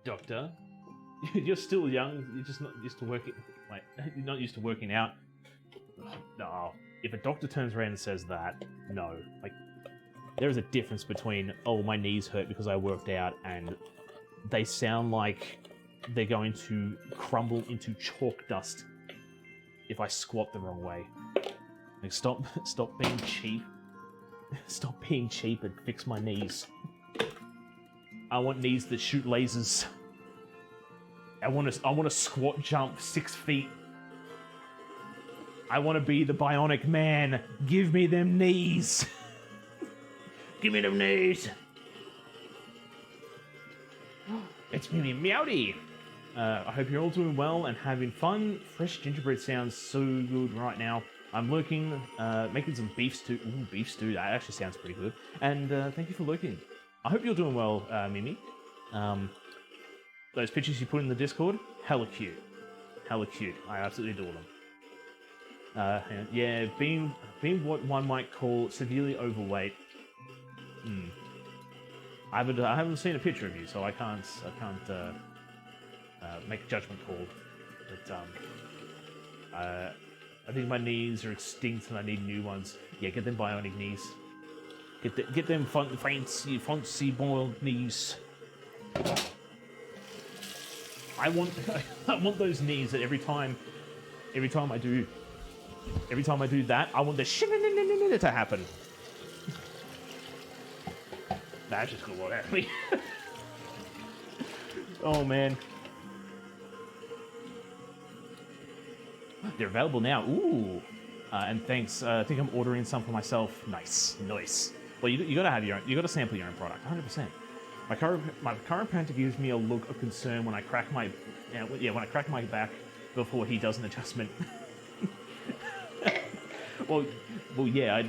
Doctor, you're still young. You're just not used to working. Like, you're not used to working out. No, if a doctor turns around and says that, no. Like, there is a difference between, oh, my knees hurt because I worked out, and they sound like they're going to crumble into chalk dust if I squat the wrong way. Like, stop being cheap. Stop being cheap and fix my knees. I want knees that shoot lasers. I want to squat jump 6 feet. I want to be the bionic man. Give me them knees. Give me them knees. It's me, Meowdy. I hope you're all doing well and having fun. Fresh gingerbread sounds so good right now. I'm lurking, making some beef stew. Ooh, beef stew. That actually sounds pretty good. And thank you for lurking. I hope you're doing well, Mimi. Those pictures you put in the Discord, hella cute. Hella cute. I absolutely adore them. Yeah, being what one might call severely overweight. I haven't seen a picture of you, so I can't make a judgment call. But I think my knees are extinct and I need new ones. Yeah, get them bionic knees. Get them fancy boiled knees. I want those knees that every time I do that, I want the shit to happen. That's just gonna work out me. Oh man. They're available now. Ooh. And thanks. I think I'm ordering some for myself. Nice. Well, you gotta have your own. You gotta sample your own product. 100%. My chiropractor gives me a look of concern when I crack my when I crack my back before he does an adjustment. well, yeah.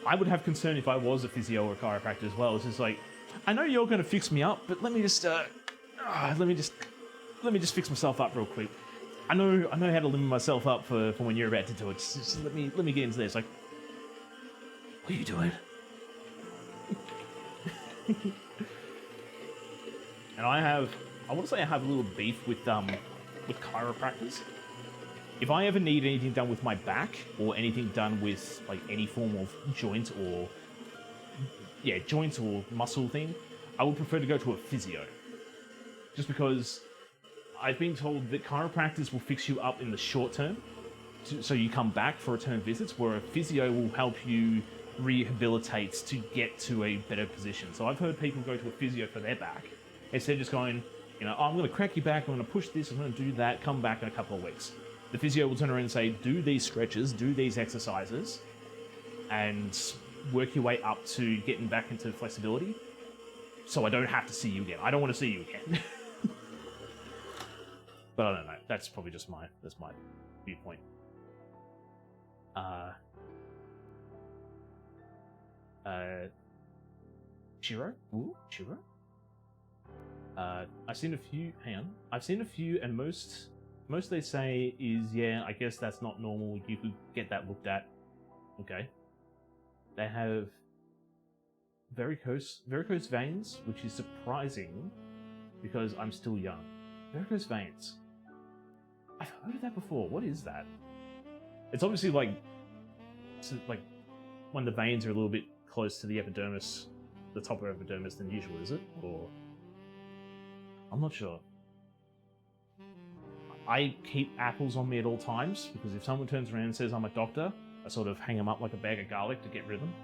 I would have concern if I was a physio or a chiropractor as well. It's just like, I know you're going to fix me up, but let me just fix myself up real quick. I know how to limit myself up for when you're about to do it. Just let me get into this. Like, what are you doing? And I want to say I have a little beef with chiropractors. If I ever need anything done with my back or anything done with like any form of joint or muscle thing, I would prefer to go to a physio. Just because I've been told that chiropractors will fix you up in the short term, so you come back for return visits, where a physio will help you rehabilitate to get to a better position. So I've heard people go to a physio for their back instead of just going, oh, I'm going to crack your back, I'm going to push this, I'm going to do that, come back in a couple of weeks. The physio will turn around and say, do these stretches, do these exercises, and work your way up to getting back into flexibility, so I don't have to see you again. I don't want to see you again. But I don't know. That's probably just my viewpoint. Shiro? Ooh, Shiro? I've seen a few, and most they say is, yeah, I guess that's not normal, you could get that looked at. Okay. They have varicose veins, which is surprising, because I'm still young. Varicose veins. I've heard of that before. What is that? It's obviously like when the veins are a little bit close to the epidermis, the top of epidermis than usual, is it? Or I'm not sure. I keep apples on me at all times, because if someone turns around and says I'm a doctor, I sort of hang them up like a bag of garlic to get rid of them.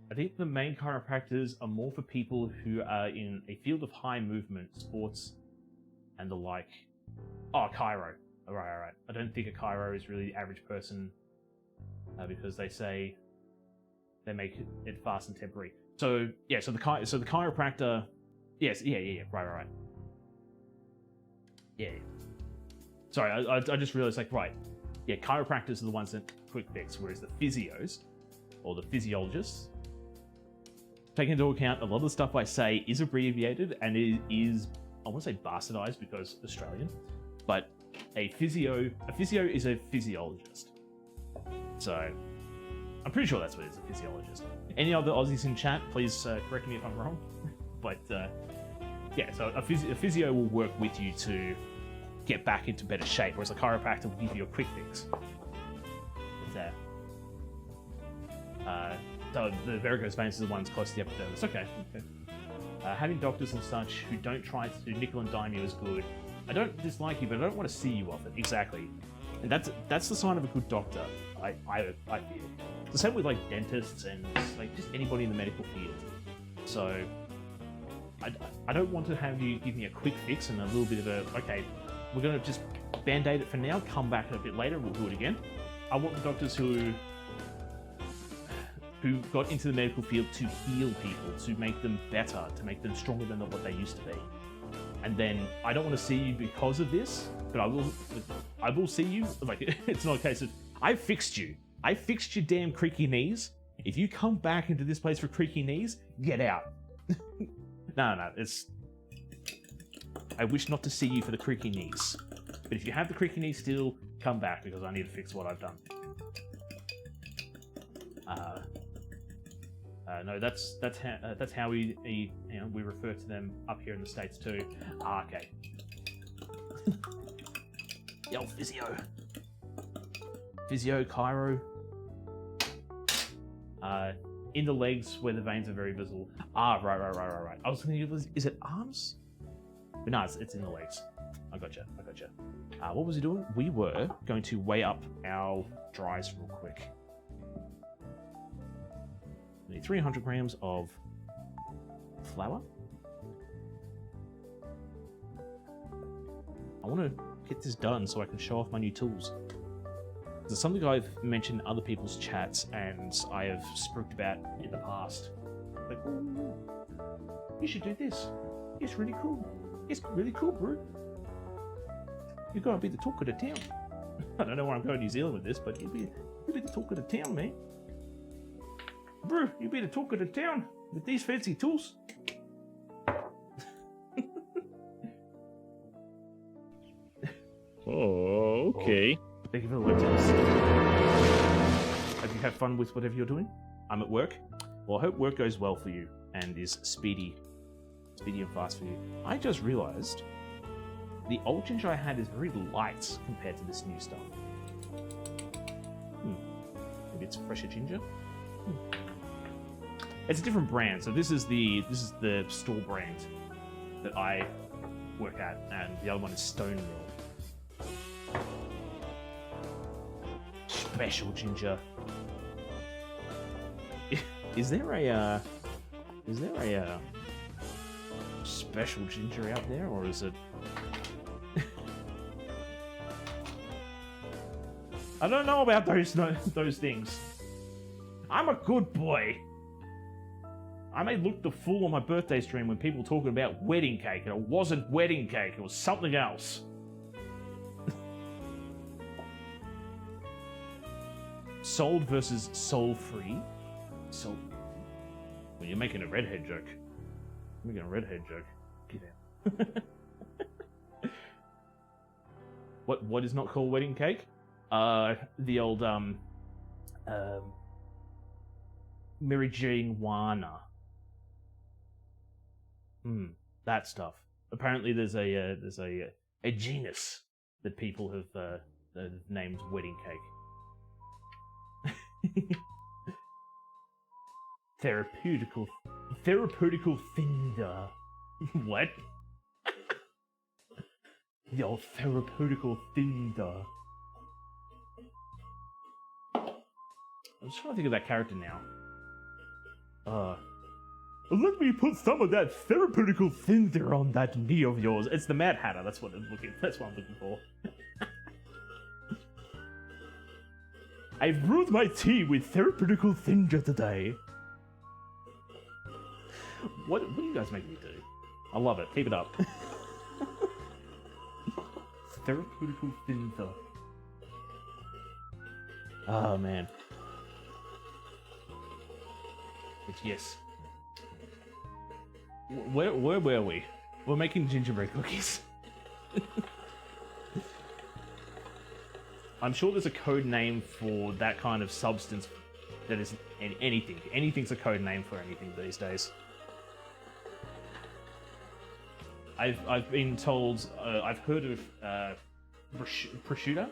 I think the main chiropractors are more for people who are in a field of high movement, sports, and the like. Oh, chiro. Alright. I don't think a chiro is really the average person, because they say they make it fast and temporary. So yeah, so the chiropractor. Yes, yeah. Right. Yeah. Sorry, I just realized, like, right. Yeah, chiropractors are the ones that quick fix, whereas the physios, or the physiologists, take into account a lot of the stuff I say is abbreviated, and it is I want to say bastardized because Australian, but a physio is a physiologist. So I'm pretty sure that's what it is, a physiologist. Any other Aussies in chat, please correct me if I'm wrong. But yeah, so a physio will work with you to get back into better shape, whereas a chiropractor will give you a quick fix. So the varicose veins is the one that's close to the epidermis. Okay. Having doctors and such who don't try to nickel and dime you is good. I don't dislike you, but I don't want to see you off it. Exactly. And that's the sign of a good doctor, I feel. It's the same with like dentists and like just anybody in the medical field. So I don't want to have you give me a quick fix and a little bit of a, okay, we're going to just band-aid it for now, come back a bit later, we'll do it again. I want the doctors who got into the medical field to heal people, to make them better, to make them stronger than what they used to be. And then I don't want to see you because of this, but I will see you. Like, it's not a case of I fixed you. I fixed your damn creaky knees. If you come back into this place for creaky knees, get out. No, it's. I wish not to see you for the creaky knees. But if you have the creaky knees still, come back because I need to fix what I've done. No, that's how we we refer to them up here in the States too. Okay. Yo, physio, chiro. In the legs where the veins are very visible. Right. I was thinking, is it arms? But no, it's in the legs. I gotcha. What was he doing? We were going to weigh up our dries real quick. We need 300 grams of flour. I want to get this done so I can show off my new tools. It's something I've mentioned in other people's chats and I have spooked about in the past. Like, oh, you should do this. It's really cool. It's really cool, bro. You're gonna be the talk of the town. I don't know where I'm going to New Zealand with this, but you'll be the talk of the town, man. Bro, you'll be the talk of the town with these fancy tools. Oh, okay. Thank you for the like tips. Hope you have fun with whatever you're doing. I'm at work. Well, I hope work goes well for you and is speedy and fast for you. I just realized the old ginger I had is very light compared to this new stuff. Maybe it's fresher ginger. It's a different brand. So this is the store brand that I work at, and the other one is Stone Mill. Special ginger. Is there a special ginger out there, or is it? I don't know about those things. I'm a good boy. I may look the fool on my birthday stream when people were talking about wedding cake, and it wasn't wedding cake, it was something else. Sold versus soul-free. Soul. When you're making a redhead joke. Get out. What is not called wedding cake? The old marijuana. That stuff. Apparently, there's a genus that people have named wedding cake. Therapeutical finder. What? The old therapeutical finder. I'm just trying to think of that character now. Let me put some of that therapeutical finder on that knee of yours. It's the Mad Hatter. That's what I'm looking for. I've brewed my tea with therapeutical finger today. What do you guys make me do? I love it. Keep it up. Therapeutical finger. Oh man. But yes. Where were we? We're making gingerbread cookies. I'm sure there's a code name for that kind of substance that is anything. Anything's a code name for anything these days. I've been told, I've heard of prosciutto?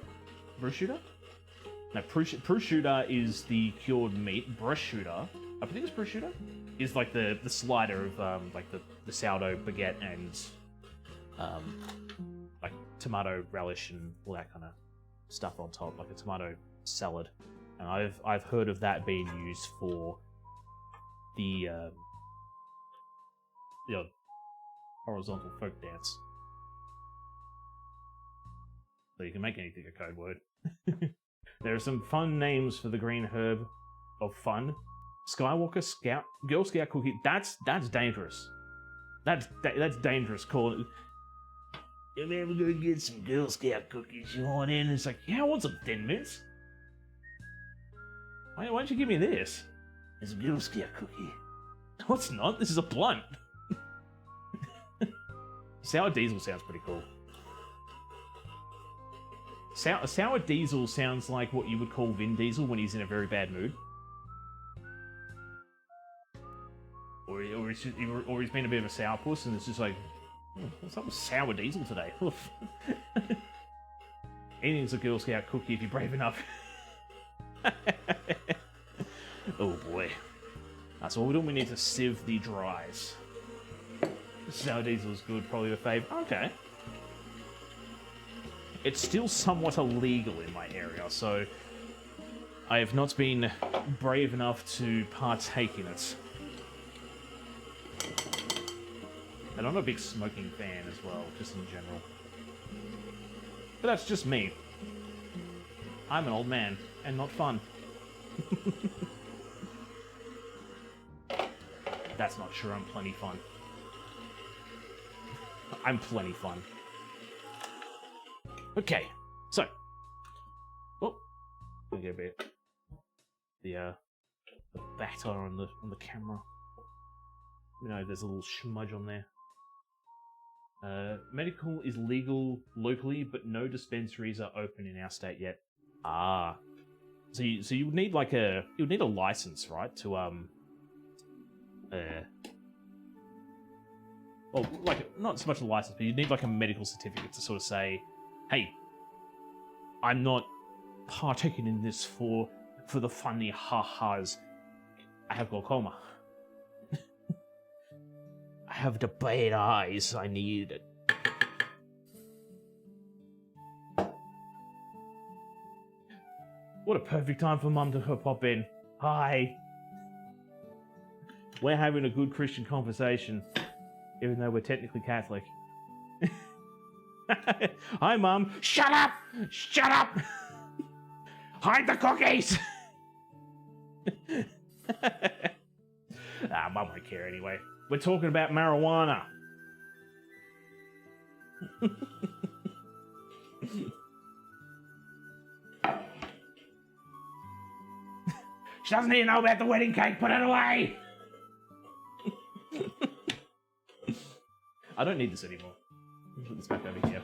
Prosciutto? No, prosciutto is the cured meat. Prosciutto, I think it's prosciutto, is like the slider of like the sourdough baguette and like tomato relish and all that kind of stuff on top, like a tomato salad. And I've heard of that being used for the horizontal folk dance. So you can make anything a code word. There are some fun names for the green herb of fun. Skywalker Scout, Girl Scout cookie. That's dangerous. That's dangerous. Call it. If ever gonna get some Girl Scout cookies, you want in? It's like, yeah, I want some Thin Mints. Why don't you give me this? It's a Girl Scout cookie. No, it's not. This is a blunt. Sour Diesel sounds pretty cool. Sour Diesel sounds like what you would call Vin Diesel when he's in a very bad mood. Or he's been a bit of a sourpuss and it's just like, what's up with Sour Diesel today? Anything's a Girl Scout cookie if you're brave enough. Oh boy. So what we do, we need to sieve the dries. Sour Diesel is good, probably the fave. Okay. It's still somewhat illegal in my area, so I have not been brave enough to partake in it. And I'm a big smoking fan as well, just in general. But that's just me. I'm an old man, and not fun. That's not true, I'm plenty fun. I'm plenty fun. Okay, so... Oh, gonna get a bit... The batter on the camera. You know, there's a little smudge on there. Medical is legal locally, but no dispensaries are open in our state yet. Ah. So you would need like a license, right? To well, like not so much a license, but you need like a medical certificate to sort of say, hey, I'm not partaking in this for the funny ha-has. I have glaucoma. I have the bad eyes. I need it. What a perfect time for Mum to pop in. Hi. We're having a good Christian conversation, even though we're technically Catholic. Hi, Mum. Shut up! Shut up! Hide the cookies! Mum won't care anyway. We're talking about marijuana. She doesn't need to know about the wedding cake. Put it away! I don't need this anymore. Put this back over here.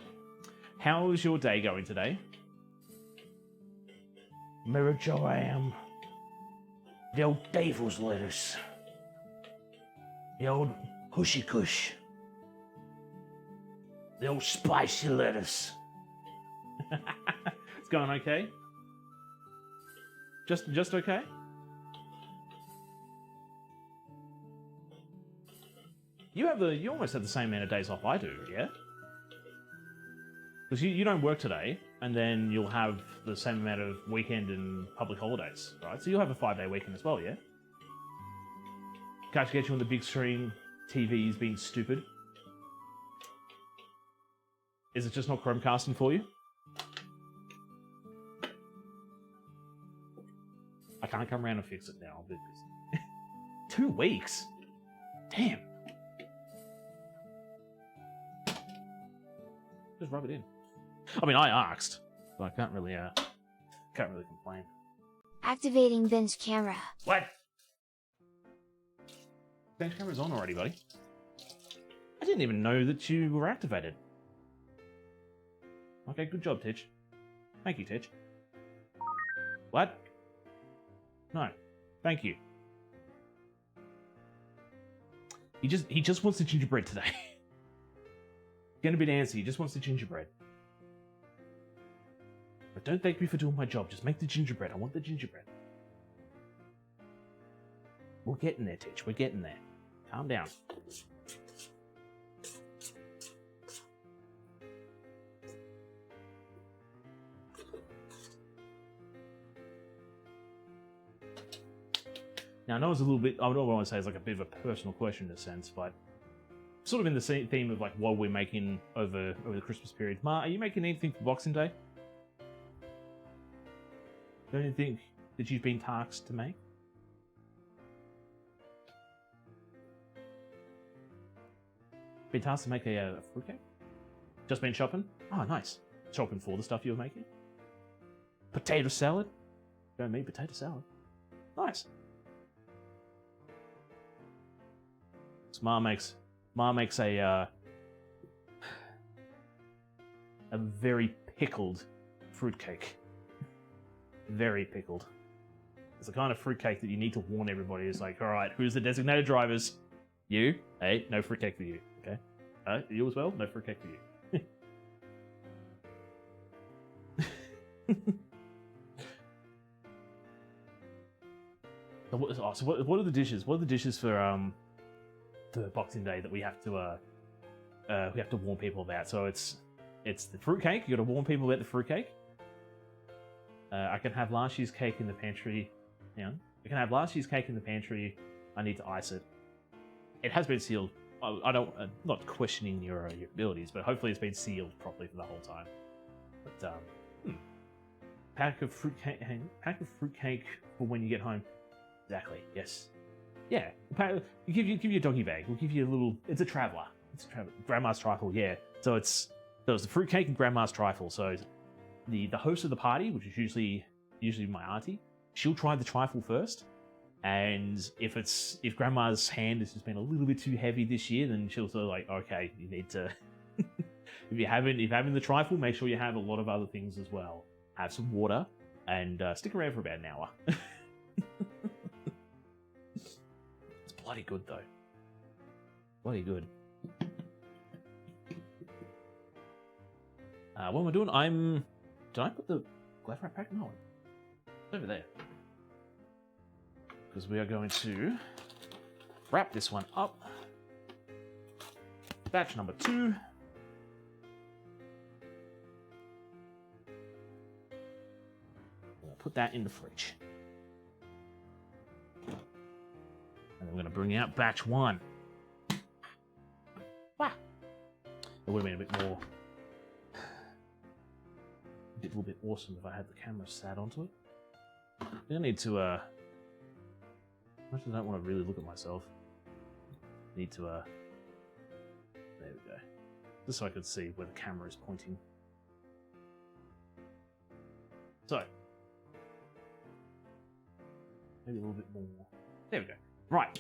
How's your day going today? Mirror I am. The old devil's lettuce. The old hushy kush. The old spicy lettuce. It's going okay? Just okay? You almost have the same amount of days off I do, yeah? Because you don't work today, and then you'll have the same amount of weekend and public holidays, right? So you'll have a 5-day weekend as well, yeah? Can't get you on the big screen, TVs being stupid. Is it just not Chromecasting for you? I can't come around and fix it now because 2 weeks? Damn. Just rub it in. I mean, I asked, but I can't really complain. Activating binge camera. What? Bench camera's on already, buddy. I didn't even know that you were activated. Okay, good job, Titch. Thank you, Titch. What? No. Thank you. He just wants the gingerbread today. Getting a bit antsy, he just wants the gingerbread. But don't thank me for doing my job, just make the gingerbread. I want the gingerbread. We're getting there, Titch. We're getting there. Calm down. Now, I know it's a little bit, I don't want to say it's like a bit of a personal question in a sense, but sort of in the same theme of like what we're making over the Christmas period. Ma, are you making anything for Boxing Day? Anything that you've been tasked to make? Been tasked to make a fruitcake? Just been shopping? Oh, nice. Shopping for the stuff you were making? Potato salad? Don't mean potato salad. Nice. So Ma makes a very pickled fruitcake. Very pickled. It's the kind of fruitcake that you need to warn everybody. It's like, all right, who's the designated drivers? You? Hey, no fruitcake for you. Okay. You as well? No fruitcake for you. So what are the dishes? What are the dishes for Boxing Day that we have to warn people about? So it's the fruitcake. You got to warn people about the fruitcake. I can have last year's cake in the pantry. Hang on. I can have last year's cake in the pantry. I need to ice it. It has been sealed. I don't. Not questioning your abilities, but hopefully it's been sealed properly for the whole time. But pack of fruitcake. Pack of fruitcake for when you get home. Exactly. Yes. Yeah. You give you a doggy bag. We'll give you a little. It's a traveller. It's a traveller. Grandma's trifle. Yeah. So it's the fruitcake and Grandma's trifle. So the host of the party, which is usually my auntie, she'll try the trifle first. And if Grandma's hand has just been a little bit too heavy this year, then she'll sort of like, okay, you need to. if you're having the trifle, make sure you have a lot of other things as well. Have some water and stick around for about an hour. It's bloody good though. Bloody good. What am I doing? Did I put the glove wrap pack? No, it's over there. Because we are going to wrap this one up. Batch number 2. We'll put that in the fridge. And then we're going to bring out batch 1. Wow. It would have been a bit more... a little bit awesome if I had the camera sat onto it. I'm going to need to... I actually don't want to really look at myself. Need to, there we go. Just so I could see where the camera is pointing. So. Maybe a little bit more. There we go. Right.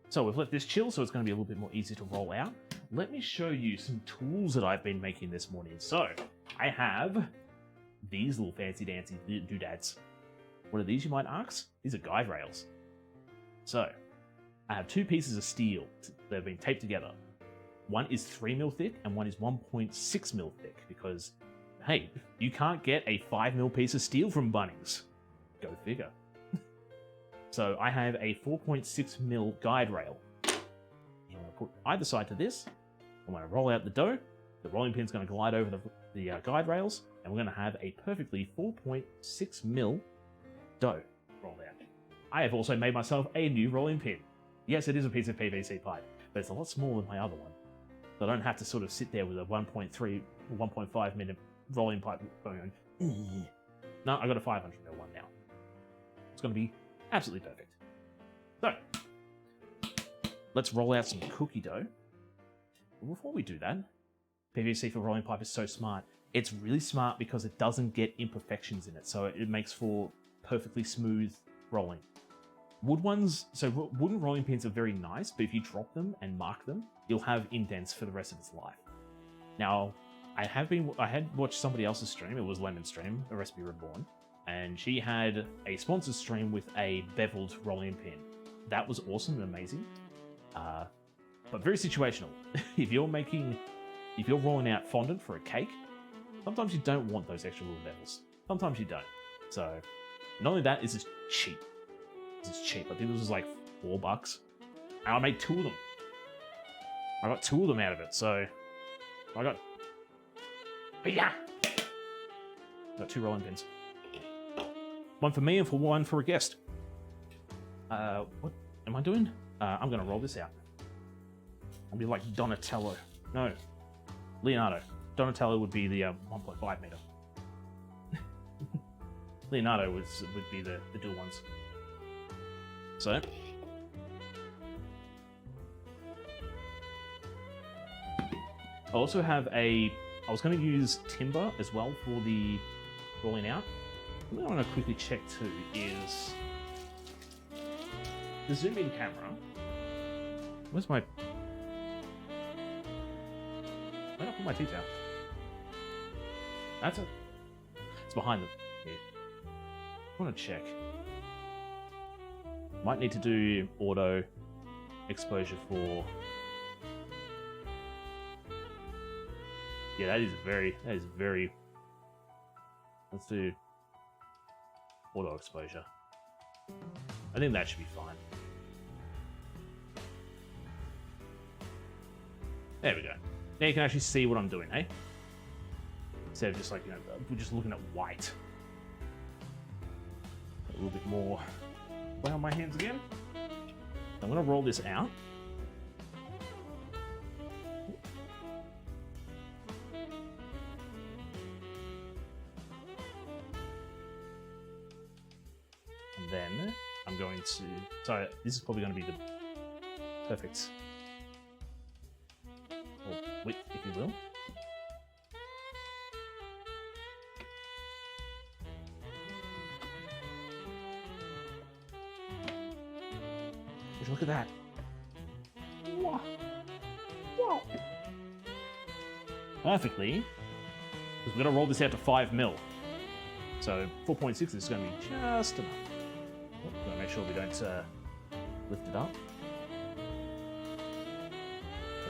So we've let this chill, so it's going to be a little bit more easy to roll out. Let me show you some tools that I've been making this morning. So, I have these little fancy dancy doodads. What are these, you might ask? These are guide rails. So, I have 2 pieces of steel that have been taped together. One is 3mm thick and one is 1.6mm thick because, hey, you can't get a 5mm piece of steel from Bunnings. Go figure. So I have a 4.6mm guide rail. I'm going to put either side to this. I'm going to roll out the dough. The rolling pin's going to glide over the guide rails, and we're going to have a perfectly 4.6mm dough rolled out. I have also made myself a new rolling pin. Yes, it is a piece of PVC pipe, but it's a lot smaller than my other one. So I don't have to sort of sit there with a 1.3 or 1.5 minute rolling pipe going on. No, I got a 500mm one now. It's going to be absolutely perfect. So, let's roll out some cookie dough. But before we do that, PVC for rolling pipe is so smart. It's really smart because it doesn't get imperfections in it, so it makes for perfectly smooth rolling. Wood ones, so wooden rolling pins are very nice, but if you drop them and mark them, you'll have indents for the rest of its life. Now, I had watched somebody else's stream, it was Lemon's stream, A Recipe Reborn, and she had a sponsored stream with a beveled rolling pin. That was awesome and amazing, but very situational. If you're rolling out fondant for a cake, sometimes you don't want those extra little bevels. Sometimes you don't. So, not only that, it's just cheap. It's cheap. I think this was like $4. And I made 2 of them. I got 2 of them out of it, so I got 2 rolling pins. 1 for me and 1 for a guest. What am I doing? I'm gonna roll this out. I'll be like Donatello. No, Leonardo. Donatello would be the 1.5 meter. Leonardo would be the dual ones. So, I also have I was going to use timber as well for the rolling out. What I want to quickly check too is the zoom in camera. Where's my... Where did I put my tea towel? It's behind them. Here. I want to check. Might need to do auto exposure for... Yeah, that is very... Let's do auto exposure. I think that should be fine. There we go. Now you can actually see what I'm doing, eh? Instead of just like, we're just looking at white. A little bit more. Lay on my hands again. I'm going to roll this out. And then I'm going to... Sorry, this is probably going to be the perfect width, if you will. Look at that. Wow. Wow. Perfectly. Because we're going to roll this out to 5 mil. So 4.6 is going to be just enough. We're going to make sure we don't lift it up.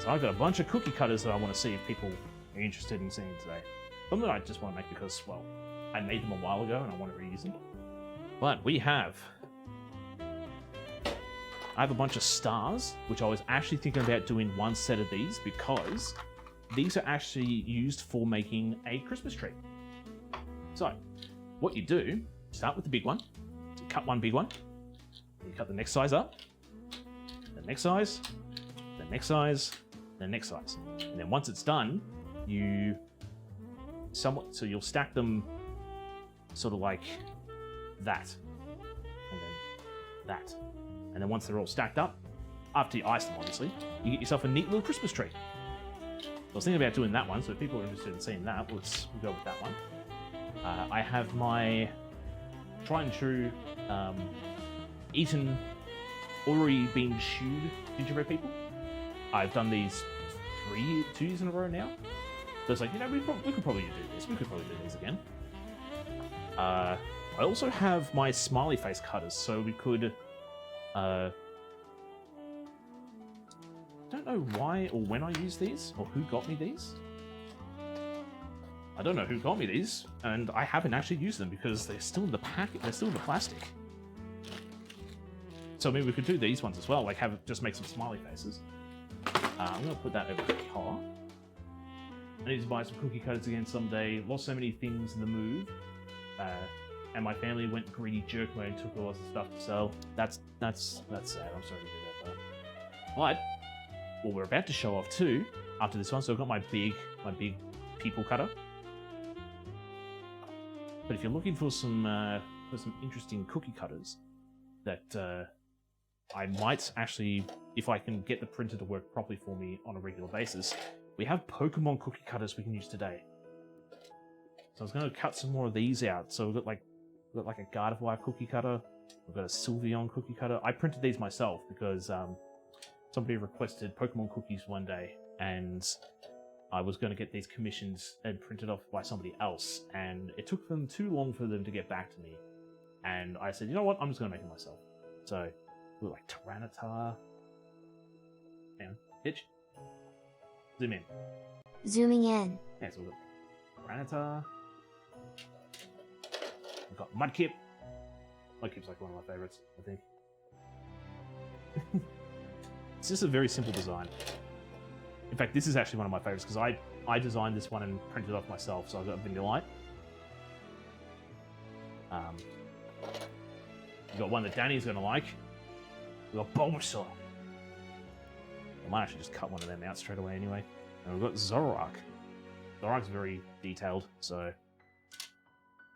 So I've got a bunch of cookie cutters that I want to see if people are interested in seeing today. Some that I just want to make because, well, I made them a while ago and I want to reuse them. But we have... I have a bunch of stars, which I was actually thinking about doing 1 set of these because these are actually used for making a Christmas tree. So, what you do, start with the big one, so cut 1 big one, you cut the next size up, the next size, the next size, the next size. And then once it's done, you'll stack them sort of like that, and then that. And then once they're all stacked up, after you ice them obviously, you get yourself a neat little Christmas tree. So I was thinking about doing that one, so if people are interested in seeing that, we'll go with that one. I have my tried and true eaten, already been chewed gingerbread people. I've done these 2 years in a row now. So it's like, we could probably do this. We could probably do these again. I also have my smiley face cutters, so we could... don't know why or when I use these, or who got me these. I don't know who got me these, and I haven't actually used them because they're still in the packet, they're still in the plastic. So I mean, we could do these ones as well, like just make some smiley faces. I'm gonna put that over the car. I need to buy some cookie cutters again someday. Lost so many things in the move. And my family went greedy jerk mode and took all of the stuff to sell. That's sad. I'm sorry to hear that. But what we're about to show off too after this one. So I've got my big people cutter. But if you're looking for some interesting cookie cutters that I might actually, if I can get the printer to work properly for me on a regular basis, we have Pokemon cookie cutters we can use today. So I was going to cut some more of these out. So we've got like a Gardevoir cookie cutter, We've got a Sylveon cookie cutter. I printed these myself because somebody requested Pokemon cookies one day, and I was going to get these commissioned and printed off by somebody else, and it took them too long for them to get back to me. And I said, you know what, I'm just going to make it myself. So, we like Tyranitar. Hang on, pitch. Zoom in. Zooming in. Yeah, so we've got Tyranitar. We've got Mudkip. Mudkip's like one of my favorites, I think. It's just a very simple design. In fact, this is actually one of my favorites because I designed this one and printed it off myself. So I've got Vanillite. We've got one that Danny's going to like. We've got Bulbasaur. I might actually just cut one of them out straight away anyway. And we've got Zoroark. Zoroark's very detailed, so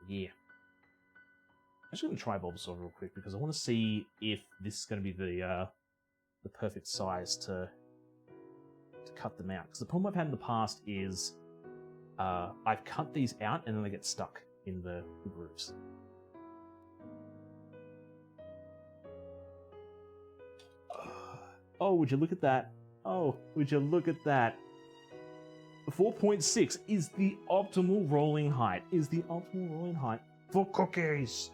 yeah. I'm just going to try Bulbasaur real quick because I want to see if this is going to be the perfect size to cut them out. Because the problem I've had in the past is I've cut these out and then they get stuck in the grooves. Oh, would you look at that? Oh, would you look at that? 4.6 is the optimal rolling height. Is the optimal rolling height for cookies.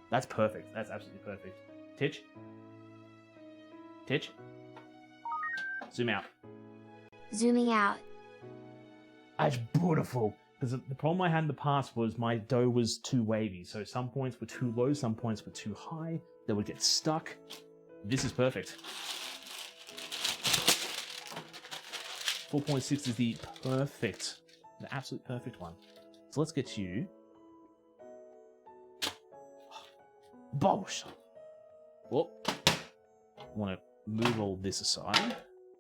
That's perfect. That's absolutely perfect. Titch? Titch? Zoom out. Zooming out. That's beautiful. Because the problem I had in the past was my dough was too wavy. So some points were too low, some points were too high. They would get stuck. This is perfect. 4.6 is the absolute perfect one. So let's get you Bulbasaur. Well, I want to move all this aside.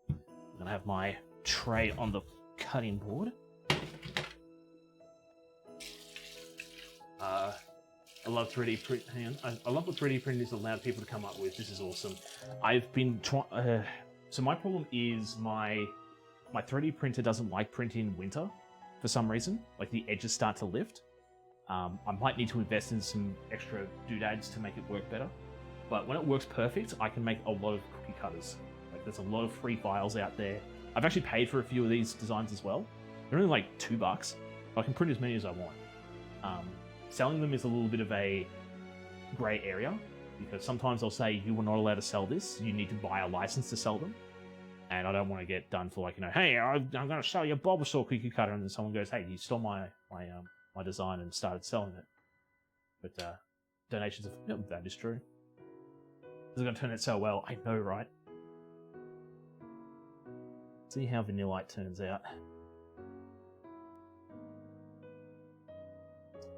I'm going to have my tray on the cutting board. I love 3D print. Hang on. I love what 3D print has allowed people to come up with. This is awesome. I've been trying. So my problem is my 3D printer doesn't like printing in winter for some reason. Like the edges start to lift. I might need to invest in some extra doodads to make it work better. But when it works perfect, I can make a lot of cookie cutters. Like there's a lot of free files out there. I've actually paid for a few of these designs as well. They're only like $2. I can print as many as I want. Selling them is a little bit of a grey area because sometimes they'll say you were not allowed to sell this. You need to buy a license to sell them. And I don't want to get done for like, you know, hey, I'm going to sell you a Bulbasaur cookie cutter. And then someone goes, hey, you stole my design and started selling it. But donations of, yeah, that is true. Is it going to turn out so well? I know, right? See how Vanillite turns out.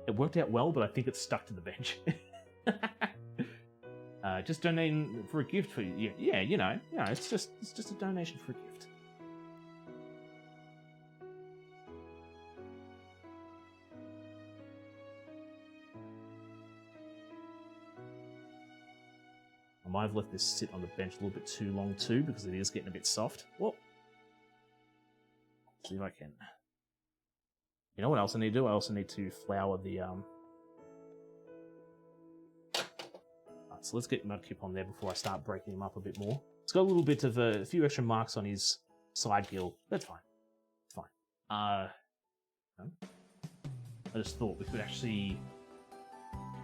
It worked out well, but I think it's stuck to the bench. Just donating for a gift for you. Yeah, you know, it's just a donation for a gift. I might have left this sit on the bench a little bit too long too, because it is getting a bit soft. Well, see if I can. You know what else I need to do? I also need to flour the so let's get Mudkip on there before I start breaking him up a bit more. It's got a little bit of a few extra marks on his side gill. That's fine. It's fine. I just thought we could actually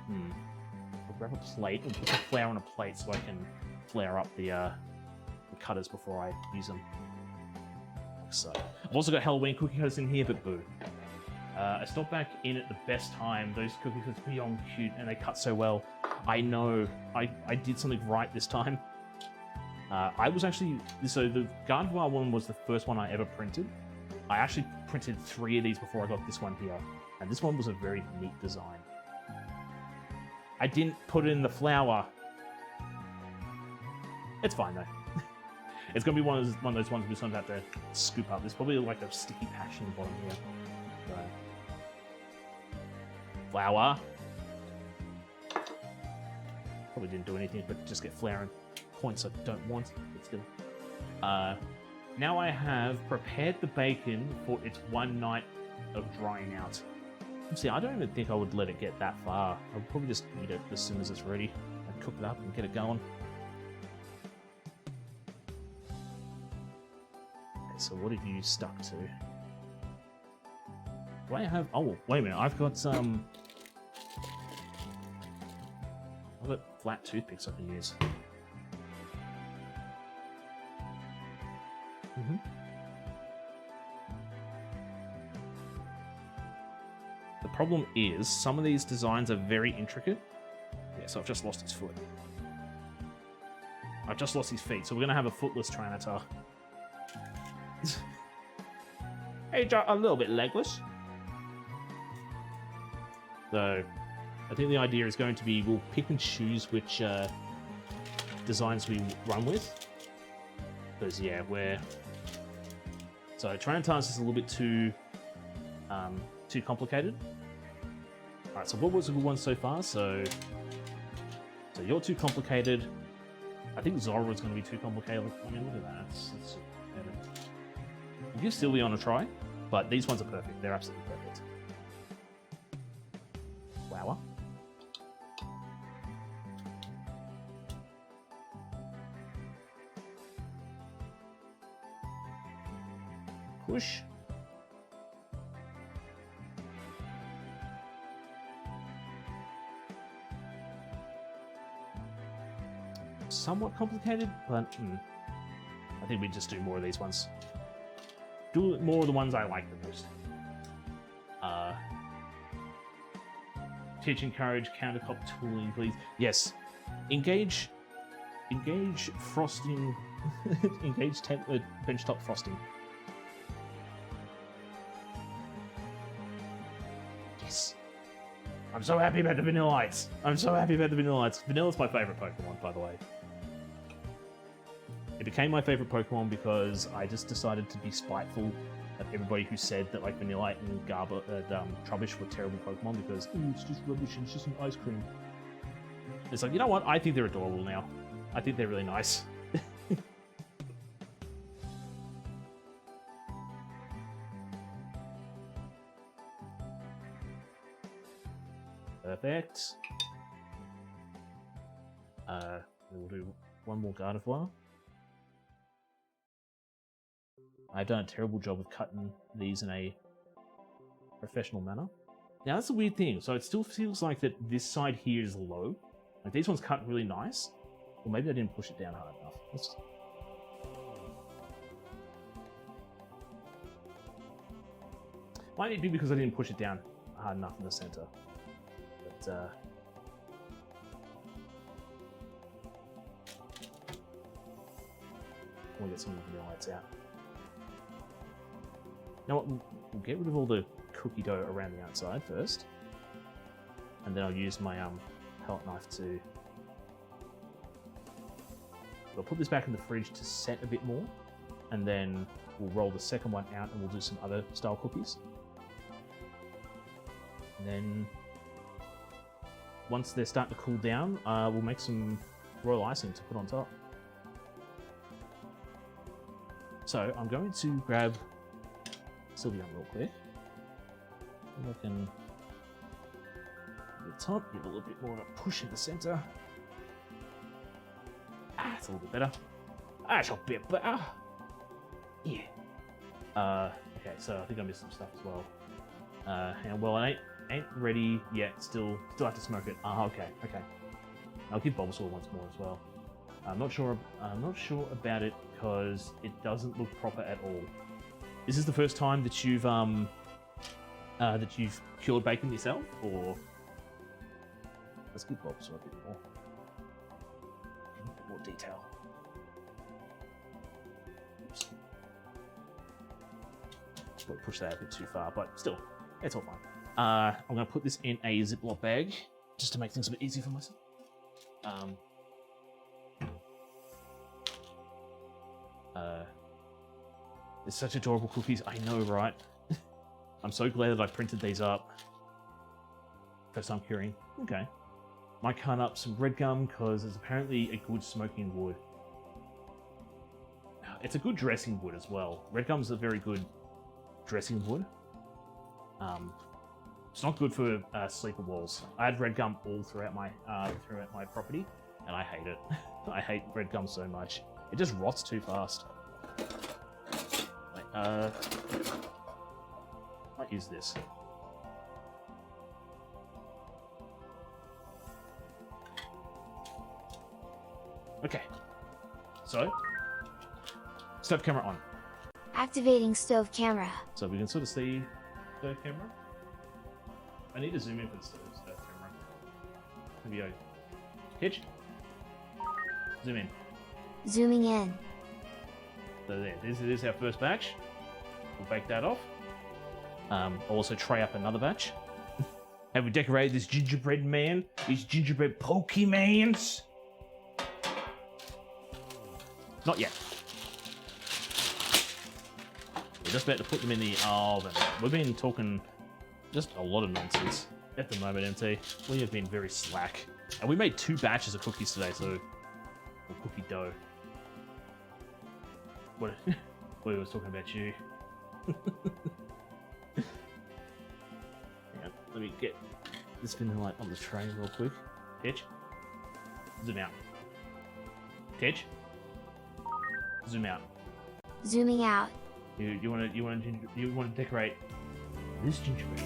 I'll grab a plate and put the flour on a plate so I can flour up the cutters before I use them. So I've also got Halloween cookie cutters in here, but boo. I stopped back in at the best time. Those cookie cutters are beyond cute and they cut so well. I know I did something right this time. I was actually, so the Gardevoir one was the first one I ever printed. I actually printed 3 of these before I got this one here. And this one was a very neat design. I didn't put it in the flour. It's fine though. It's gonna be one of those ones we're just gonna have to scoop up. There's probably like a sticky patch in the bottom here. So. Flour. Probably didn't do anything, but just get flour and points I don't want. But still. Now I have prepared the bacon for its 1 night of drying out. See, I don't even think I would let it get that far. I would probably just eat it as soon as it's ready and cook it up and get it going. Okay, so what have you stuck to? Do I have... Oh, wait a minute. I've got some... I've got flat toothpicks I can use. The problem is, some of these designs are very intricate. Yeah, so I've just lost his foot. I've just lost his feet, so we're going to have a footless Tyranitar. Hey, a little bit legless. So, I think the idea is going to be we'll pick and choose which designs we run with. Because, yeah, we're... So, Tyranitar's is a little bit too complicated. Alright, so what was a good one so far? So you're too complicated. I think Zora's going to be too complicated. I mean, look at that. That's I'll give Sylveon a try, but these ones are perfect. They're absolutely perfect. Flower. Push. Somewhat complicated, but I think we just do more of these ones. Do more of the ones I like the most. Teach, encourage, countertop tooling, please. Yes. Engage frosting. Engage benchtop frosting. Yes. I'm so happy about the Vanillites. I'm so happy about the Vanillites. Vanilla's my favorite Pokemon, by the way. It became my favorite Pokemon because I just decided to be spiteful of everybody who said that like Vanillite and Trubbish were terrible Pokemon because it's just rubbish and it's just an ice cream. It's like, you know what? I think they're adorable now. I think they're really nice. Perfect. We'll do one more Gardevoir. I've done a terrible job of cutting these in a professional manner. Now that's a weird thing. So it still feels like that this side here is low. Like these ones cut really nice. Or maybe I didn't push it down hard enough. Might it be because I didn't push it down hard enough in the center. But we'll get some of the lights out. You know what, we'll get rid of all the cookie dough around the outside first. And then I'll use my pellet knife to... I'll put this back in the fridge to set a bit more. And then we'll roll the second one out and we'll do some other style cookies. And then... once they're starting to cool down, we'll make some royal icing to put on top. So I'm going to grab Sylveon real quick. And I can at the top give a little bit more of a push in the center. It's a little bit better. That's a bit better. Yeah. Okay, so I think I missed some stuff as well. And well, I ain't ready yet. Still have to smoke it. Okay. I'll give Bulbasaur once more as well. I'm not sure about it because it doesn't look proper at all. Is this the first time that you've cured bacon yourself, or let's give Bulbasaur a bit more detail. Oops. We'll push that a bit too far, but still, it's all fine. I'm going to put this in a Ziploc bag just to make things a bit easier for myself. It's such adorable cookies. I know, right? I'm so glad that I printed these up. First time curing. Okay. Might cut up some red gum because it's apparently a good smoking wood. It's a good dressing wood as well. Red gum's a very good dressing wood. It's not good for sleeper walls. I had red gum all throughout my property, and I hate it. I hate red gum so much. It just rots too fast. Like, what is this? Okay. So, stove camera on. Activating stove camera. So we can sort of see stove camera. I need to zoom in for the stove camera. Maybe I hitch. Zoom in. Zooming in. So there, this is our first batch. We'll bake that off. I'll also tray up another batch. Have we decorated this gingerbread man? These gingerbread Pokemans? Not yet. We're just about to put them in the oven. We've been talking just a lot of nonsense at the moment, MT. We have been very slack. And we made 2 batches of cookies today, so... or cookie dough. What we was talking about you. Hang on, let me get this spinning light on the tray real quick. Pitch. Zoom out. Pitch. Zoom out. Zooming out. You want to decorate this gingerbread.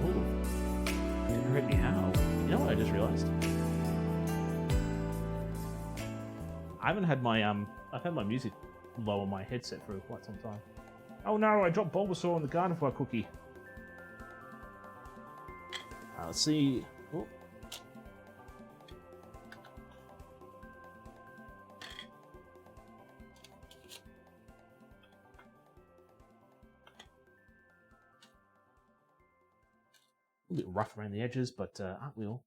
Ooh. Decorate me how? You know what I just realized? I haven't had my I've had my music low on my headset for quite some time. Oh no, I dropped Bulbasaur on the Gardenfire cookie. Let's see. Oh. A bit rough around the edges, but aren't we all?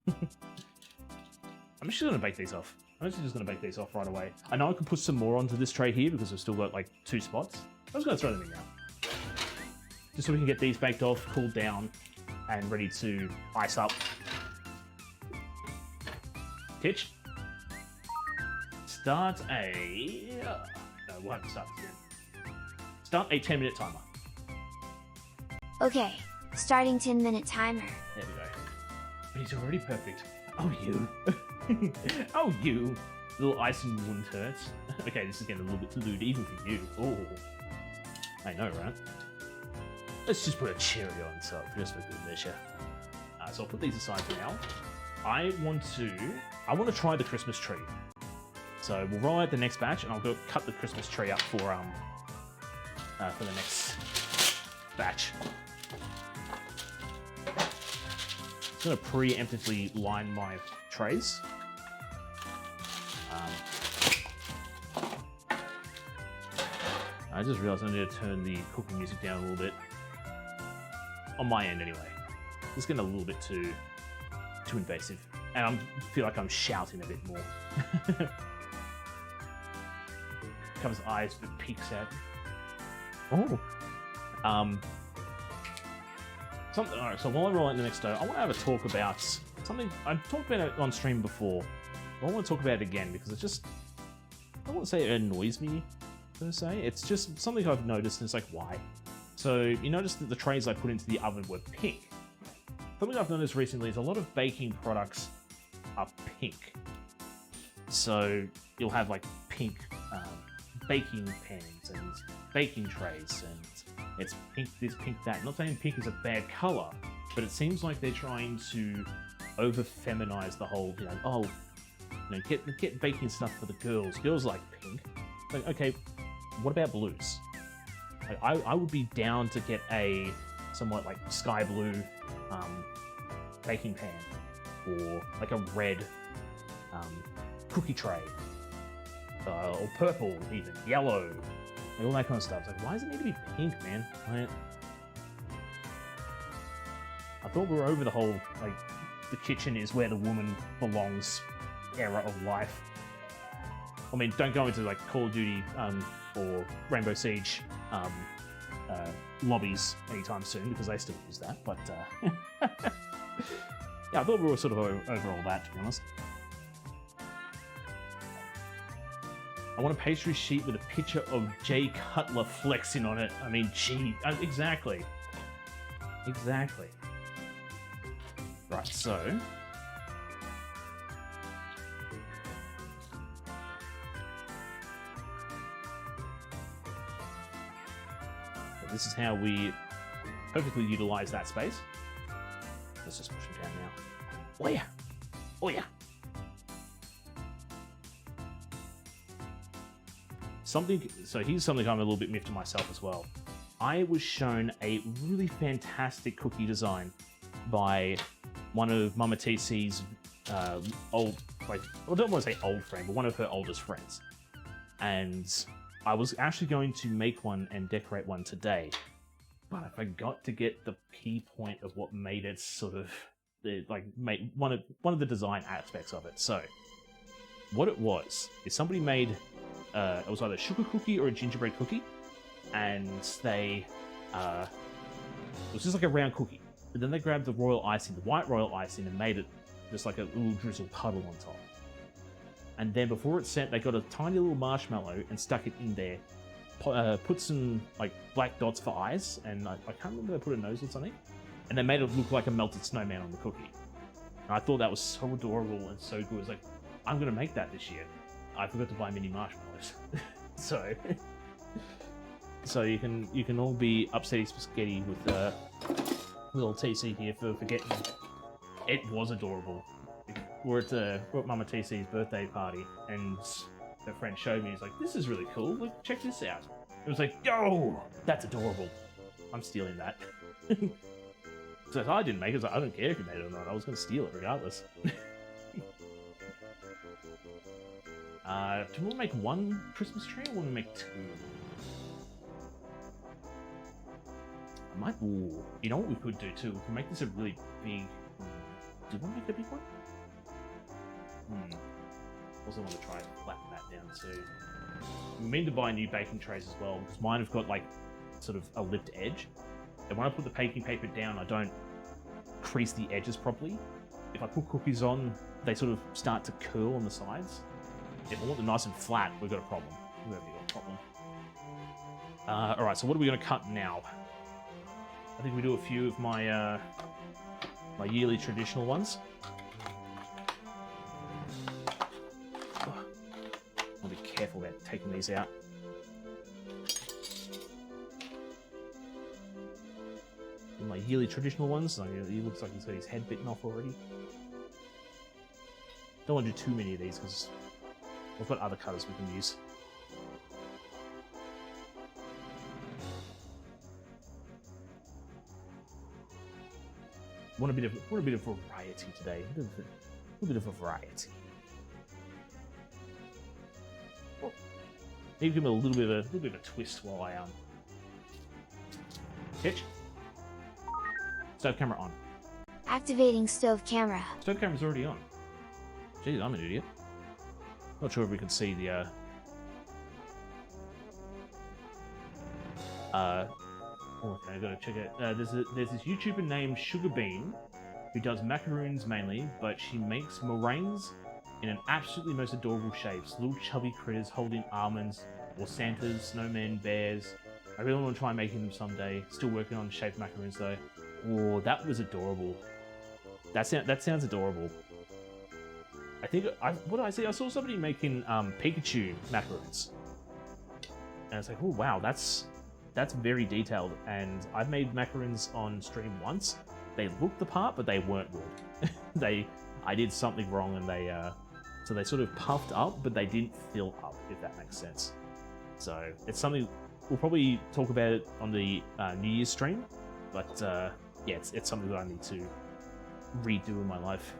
I'm just going to bake these off. I'm actually just going to bake these off right away. I know I could put some more onto this tray here because I've still got like 2 spots. I'm just going to throw them in now. Just so we can get these baked off, cooled down, and ready to ice up. Hitch. Start a... no, we'll have to start this again. Start a 10-minute timer. Okay. Starting 10-minute timer. There we go. But he's already perfect. Oh, you. Oh, you. Little ice and wound hurts. Okay, this is getting a little bit too lewd even for you. Oh. I know, right? Let's just put a cherry on top, just for good measure. So I'll put these aside for now. I want to try the Christmas tree. So we'll roll out the next batch, and I'll go cut the Christmas tree up for the next batch. I'm going to preemptively line my trays. I just realized I need to turn the cooking music down a little bit. On my end, anyway. It's getting a little bit too invasive. And I feel like I'm shouting a bit more. Covers eyes, but peeks out. Oh. Alright, so while I roll out the next dough, I want to have a talk about something. I've talked about it on stream before, but I want to talk about it again because it just, I don't want to say it annoys me, per se. It's just something I've noticed, and it's like, why? So, you notice that the trays I put into the oven were pink. Something I've noticed recently is a lot of baking products are pink. So, you'll have like pink baking pans and baking trays, and it's pink this, pink that. I'm not saying pink is a bad color, but it seems like they're trying to over-feminize the whole, get baking stuff for the girls. Girls like pink. Like, okay, what about blues? Like, I would be down to get a somewhat like sky blue baking pan, or like a red cookie tray, or purple, even yellow, like all that kind of stuff. It's like, why does it need to be pink, man? Like, I thought we were over the whole like the kitchen is where the woman belongs era of life. I mean, don't go into like Call of Duty or Rainbow Siege lobbies anytime soon, because they still use that. But yeah, I thought we were sort of over all that, to be honest. I want a pastry sheet with a picture of Jay Cutler flexing on it. I mean, gee, exactly. Exactly. Right, so... this is how we perfectly utilize that space. Let's just push him down now. Oh yeah! Oh yeah! So here's something I'm a little bit miffed to myself as well. I was shown a really fantastic cookie design by one of Mama TC's old, like, I don't want to say old friend, but one of her oldest friends. And I was actually going to make one and decorate one today, but I forgot to get the key point of what made it sort of, made one of the design aspects of it. So, what it was is somebody made, it was either a sugar cookie or a gingerbread cookie, and they, it was just like a round cookie. But then they grabbed the royal icing, the white royal icing, and made it just like a little drizzle puddle on top. And then before it's sent, they got a tiny little marshmallow and stuck it in there. Put some like black dots for eyes, and I can't remember if they put a nose or something. And they made it look like a melted snowman on the cookie. And I thought that was so adorable and so good. It's like, I'm gonna make that this year. I forgot to buy mini marshmallows, so you can all be upsetty spaghetti with little TC here for forgetting. It was adorable. We're at Mama TC's birthday party, and her friend showed me. He's like, "This is really cool. Look, check this out." It was like, "Yo, that's adorable. I'm stealing that." So if I didn't make it, I was like, I don't care if you made it or not. I was going to steal it regardless. Do we want to make one Christmas tree, or want to make two? I might. Ooh, you know what we could do too? We can make this a really big. Do you want to make a big one? Also want to try and flatten that down too. I mean to buy new baking trays as well, because mine have got like sort of a lipped edge. And when I put the baking paper down, I don't crease the edges properly. If I put cookies on, they sort of start to curl on the sides. If I want them nice and flat, we've got a problem. We've got a problem. Alright, so what are we going to cut now? I think we do a few of my my yearly traditional ones. I'll be careful about taking these out. My yearly traditional ones. Like, he looks like he's got his head bitten off already. Don't want to do too many of these because we've got other cutters we can use. Want a bit of variety today. A little bit of a variety. Maybe give him a little bit of a twist while I pitch. Stove camera on. Activating stove camera. Stove camera's already on. Jeez, I'm an idiot. Not sure if we can see the okay, I gotta check it. There's this YouTuber named Sugar Bean who does macaroons mainly, but she makes meringues in an absolutely most adorable shapes. Little chubby critters holding almonds, or Santas, snowmen, bears. I really want to try making them someday. Still working on shaped macaroons though. Oh, that was adorable. That sounds adorable. I think what did I see? I saw somebody making Pikachu macaroons, and it's like, oh wow, that's very detailed. And I've made macaroons on stream once. They looked the part, but they weren't good. I did something wrong, and so they sort of puffed up, but they didn't fill up, if that makes sense. So it's something we'll probably talk about it on the New Year's stream, but yeah, it's something that I need to redo in my life.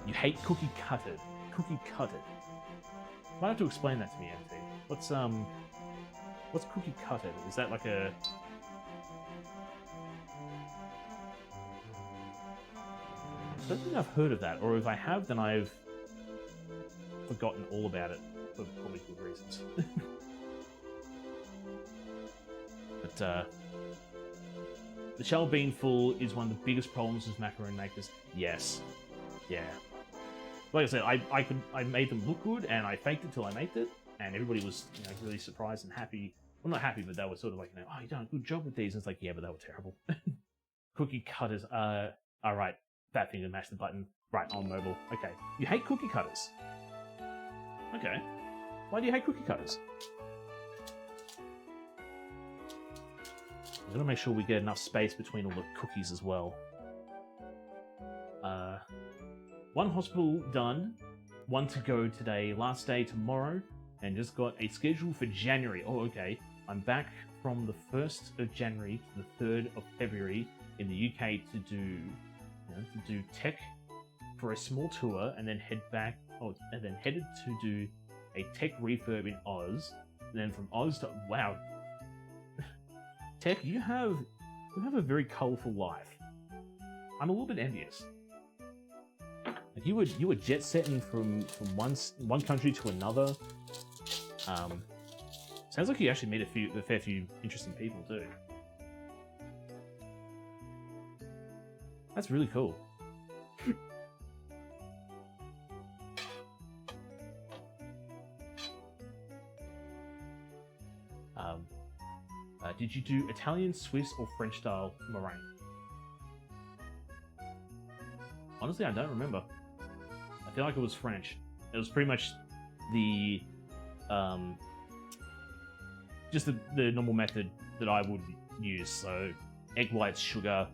You hate cookie cutted. Cookie cutted. Might have to explain that to me, MT. What's cookie cutted? Is that like a... I don't think I've heard of that, or if I have, then I've forgotten all about it for probably good reasons. But the shell being full is one of the biggest problems with macaroon makers. Yes. Yeah. Like I said, I made them look good, and I faked it till I made it, and everybody was, you know, really surprised and happy. Well, not happy, but they were sort of like, you know, oh, you've done a good job with these. And it's like, yeah, but they were terrible. Cookie cutters. Alright. Fat finger, mash the button. Right, on mobile. Okay. You hate cookie cutters. Okay. Why do you hate cookie cutters? I'm gonna make sure we get enough space between all the cookies as well. One hospital done. One to go today. Last day tomorrow. And just got a schedule for January. Oh, okay. I'm back from the 1st of January to the 3rd of February in the UK to do tech for a small tour, and then head back. Oh, and then headed to do a tech refurb in Oz. And then from Oz to wow, Tech, you have a very colourful life. I'm a little bit envious. Like you were jet setting from one country to another. Sounds like you actually meet a fair few interesting people too. That's really cool. Did you do Italian, Swiss, or French style meringue? Honestly, I don't remember. I feel like it was French. It was pretty much the just the normal method that I would use. So egg whites, sugar,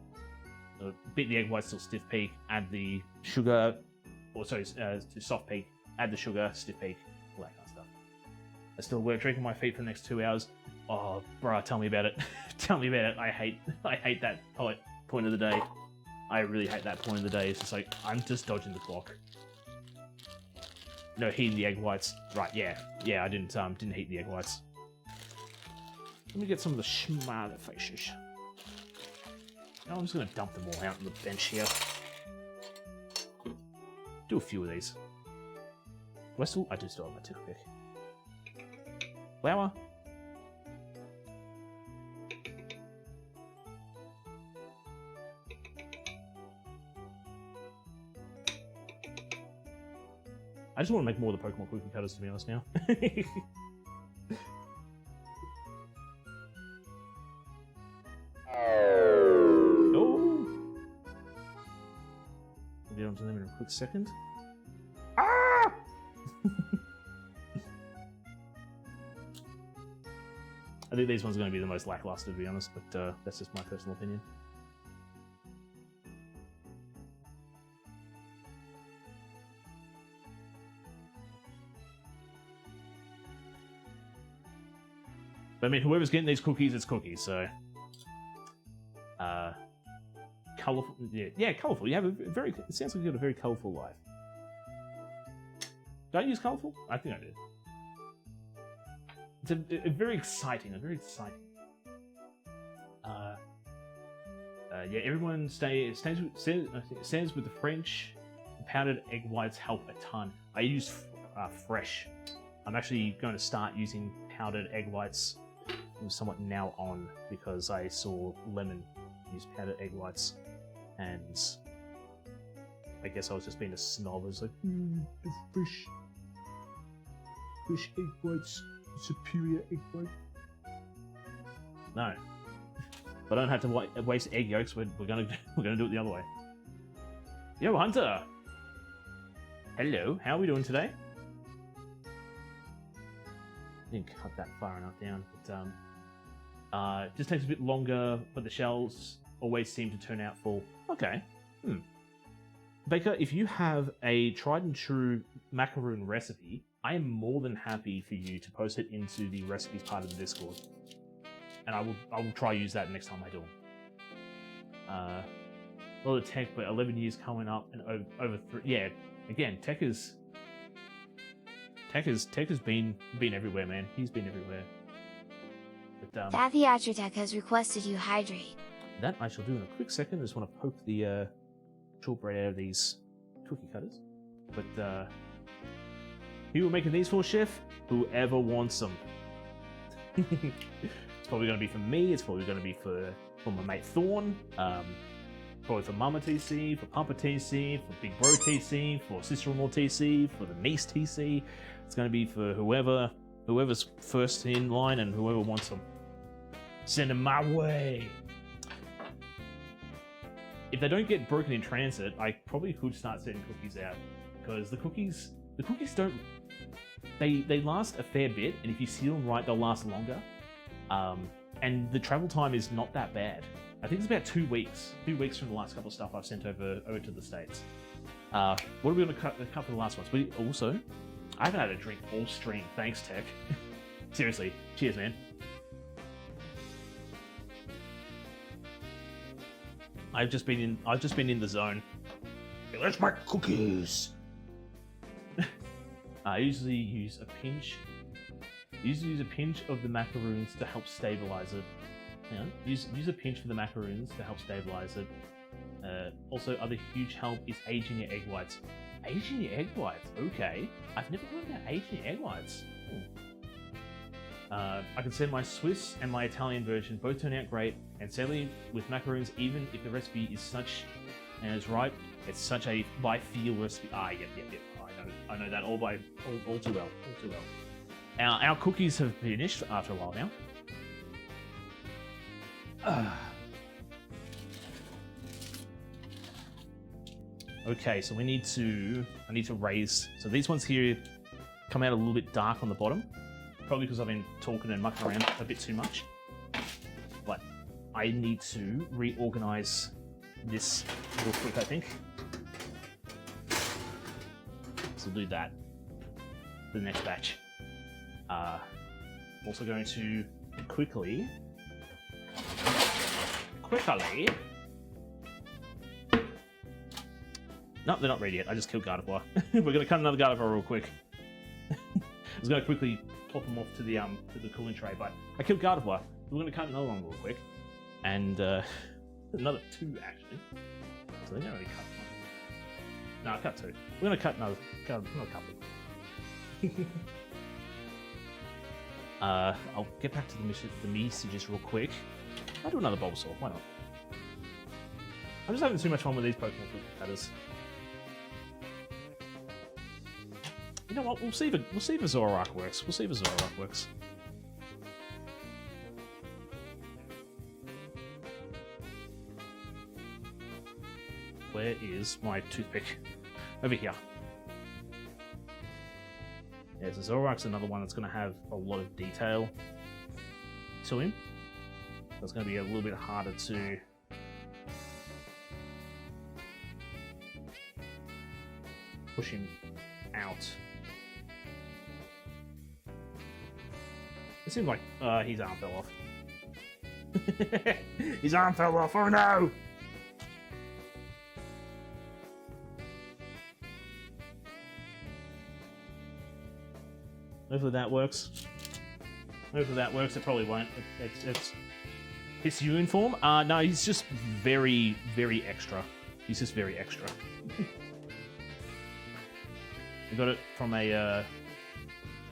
beat the egg whites till stiff peak, add the sugar, or sorry, to soft peak, add the sugar, stiff peak, all that kind of stuff. I still work drinking my feet for the next 2 hours. Oh, bruh, tell me about it. Tell me about it. I hate that point of the day. I really hate that point of the day. It's just like, I'm just dodging the clock. No, heating the egg whites. Right, yeah. Yeah, I didn't heat the egg whites. Let me get some of the smaller faces. Now I'm just gonna dump them all out on the bench here. Do a few of these. I do still have my toothpick. Flour. I just want to make more of the Pokemon cookie cutters, to be honest, now. Oh! We'll get onto them in a quick second. Ah! I think these ones are going to be the most lackluster, to be honest, but that's just my personal opinion. But I mean, whoever's getting these cookies, it's cookies, so... Colourful... Yeah, colourful. You have it sounds like you got a very colourful life. Did I use colourful? I think I did. It's a very exciting, yeah, everyone says with the French, powdered egg whites help a ton. I use fresh. I'm actually going to start using powdered egg whites from somewhat now on because I saw Lemon use powdered egg whites, and I guess I was just being a snob. I was like, the fresh egg whites, superior egg white. No, if I don't have to waste egg yolks, we're gonna do it the other way. Yo, Hunter. Hello, how are we doing today? Didn't cut that far enough down, but just takes a bit longer, but the shells always seem to turn out full. Okay. Baker, if you have a tried and true macaroon recipe, I am more than happy for you to post it into the recipes part of the Discord, and I will try use that next time I do them. A lot of tech, but 11 years coming up, and over 3. Yeah, again, tech has been everywhere, man. He's been everywhere. But Thathiatrotech has requested you hydrate. that I shall do in a quick second. I just want to poke the shortbread out of these cookie cutters. But who are making these for, Chef? Whoever wants them. It's probably going to be for me. It's probably going to be for my mate Thorn. Probably for Mama TC, for Papa TC, for Big Bro TC, for Sister-in-law TC, for the niece TC. It's going to be for whoever's first in line and whoever wants them. Send them my way. if they don't get broken in transit, I probably could start sending cookies out, because the cookies don't, they last a fair bit, and if you seal them right, they'll last longer. And the travel time is not that bad. I think it's about 2 weeks. 2 weeks from the last couple of stuff I've sent over to the States. What are we going to cut for the last ones? We also, I haven't had a drink all stream. Thanks, Tech. Seriously, cheers, man. I've just been in the zone. Okay, let's make cookies. I usually use a pinch. Of the macaroons to help stabilize it. Use a pinch for the macaroons to help stabilize it. Also, other huge help is aging your egg whites. Aging your egg whites? Okay. I've never heard about aging your egg whites. I can send my Swiss and my Italian version. Both turn out great. And sadly, with macaroons, even if the recipe is such and is right, it's such a by feel recipe. Yep. I know that all too well. Our cookies have finished after a while now. Okay, so I need to raise. So these ones here come out a little bit dark on the bottom, probably because I've been talking and mucking around a bit too much. But I need to reorganize this real quick, I think. So do that for the next batch. Also going to quickly. No, they're not ready yet. I just killed Gardevoir. We're gonna cut another Gardevoir real quick. I was gonna quickly plop them off to the cooling tray, but I killed Gardevoir. We're gonna cut another one real quick, and another 2 actually. So they're gonna already cut one. No, I cut 2. We're gonna cut another couple. I'll get back to the messages real quick. I'll do another Bulbasaur. Why not? I'm just having too much fun with these Pokemon cutters. You know what? We'll see if a Zoroark works. Where is my toothpick? Over here. Yeah, so Zoroark's another one that's going to have a lot of detail to him. So it's going to be a little bit harder to push him out. It seems like his arm fell off. His arm fell off, oh no! Hopefully that works. It probably won't. It's Hisuian form? No, he's just very, very extra. He's just very extra. I got it from a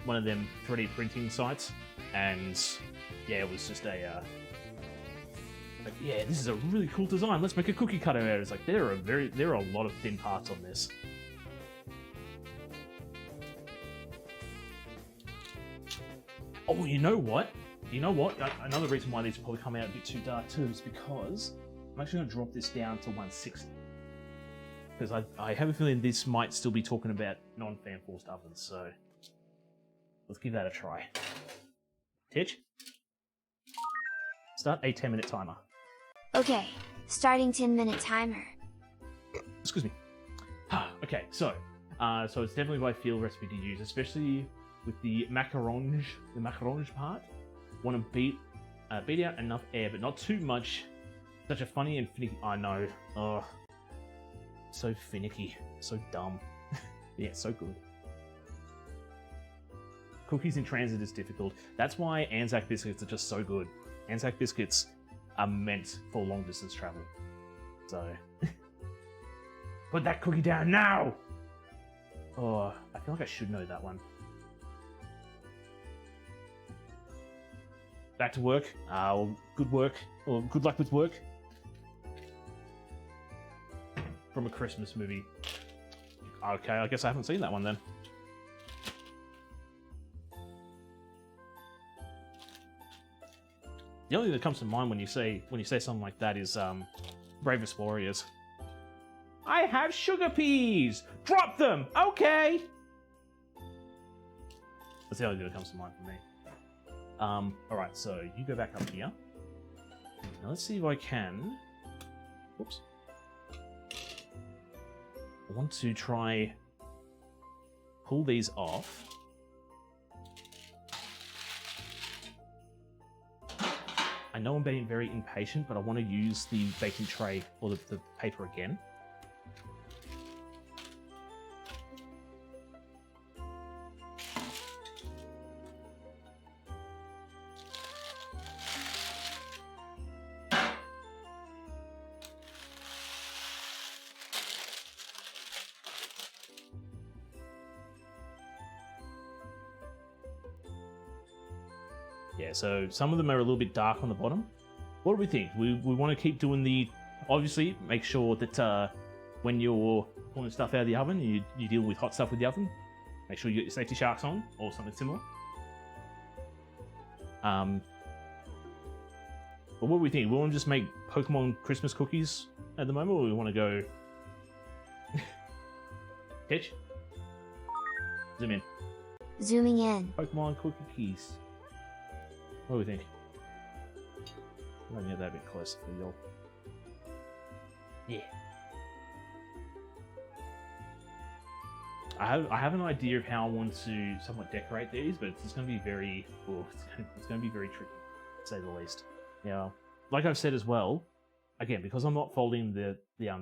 one of them 3D printing sites, and yeah, it was just a like, yeah, this is a really cool design. Let's make a cookie cutter out of it. It's like there are a lot of thin parts on this. Oh, you know what? Another reason why these probably come out a bit too dark too is because I'm actually going to drop this down to 160. Because I have a feeling this might still be talking about non-fan forced ovens, so let's give that a try. Titch? Start a 10-minute timer. Okay, starting 10-minute timer. Excuse me. Okay, so it's definitely by feel recipe to use, especially with the macaronge part. Want to beat out enough air, but not too much. Such a funny and finicky. I know. Oh, so finicky, so dumb. Yeah, so good. Cookies in transit is difficult. That's why Anzac biscuits are just so good. Anzac biscuits are meant for long distance travel. So, put that cookie down now. Oh, I feel like I should know that one. Back to work. Well, good work, or good luck with work. From a Christmas movie. Okay, I guess I haven't seen that one then. The only thing that comes to mind when you say something like that is Bravest warriors. I have sugar peas! Drop them! Okay! That's the only thing that comes to mind for me. Alright, so you go back up here. Now let's see if I can... Whoops. I want to try... pull these off. I know I'm being very impatient, but I want to use the baking tray or the paper again. Yeah, so some of them are a little bit dark on the bottom. What do we think? We want to keep doing the... Obviously, make sure that when you're pulling stuff out of the oven, you deal with hot stuff with the oven. Make sure you get your safety sharks on, or something similar. But what do we think? We want to just make Pokemon Christmas cookies at the moment, or we want to go... Hitch? Zoom in. Zooming in. Pokemon cookies. What do we think? I'm gonna get that a bit closer for y'all. Yeah. I have an idea of how I want to somewhat decorate these, but it's going to be very... Oh, it's going to be very tricky, to say the least. Now, like I've said as well, again, because I'm not folding the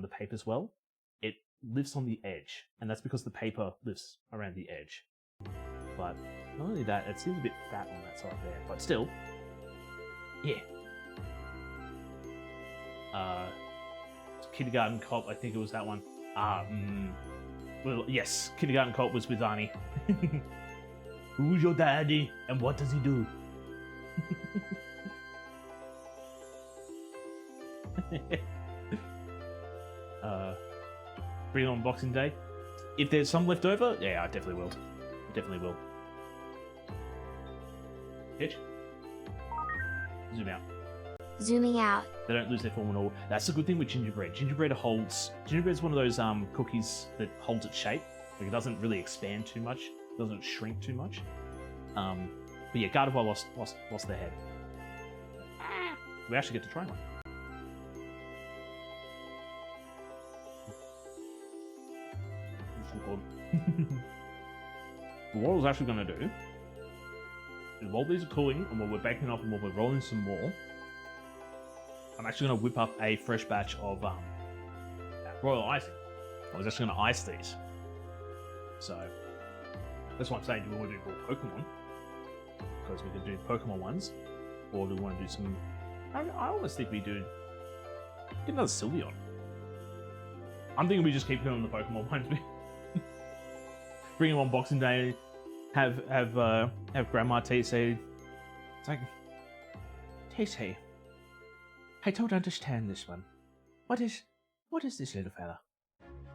papers well, it lifts on the edge, and that's because the paper lifts around the edge. But not only that, it seems a bit fat on that side there, but still, yeah. Kindergarten Cop, I think it was that one. Well, yes, Kindergarten Cop was with Arnie. Who's your daddy, and what does he do? Bring it on Boxing Day. If there's some left over, yeah, I definitely will. Definitely will. Hitch? Zoom out. Zooming out. They don't lose their form at all. That's the good thing with gingerbread. Gingerbread's one of those cookies that holds its shape. Like it doesn't really expand too much. It doesn't shrink too much. But yeah, Gardevoir lost their head. We actually get to try one. What I was actually going to do is while these are cooling and while we're baking up and while we're rolling some more, I'm actually going to whip up a fresh batch of royal icing. I was actually going to ice these. So that's why I'm saying, do we want to do more Pokemon? Because we could do Pokemon ones, or do we want to do some... I almost think we do... Get another Sylveon. I'm thinking we just keep doing the Pokemon ones. Bring them on Boxing Day, have Grandma T say, it's like, T, I don't understand this one. What is this little fella?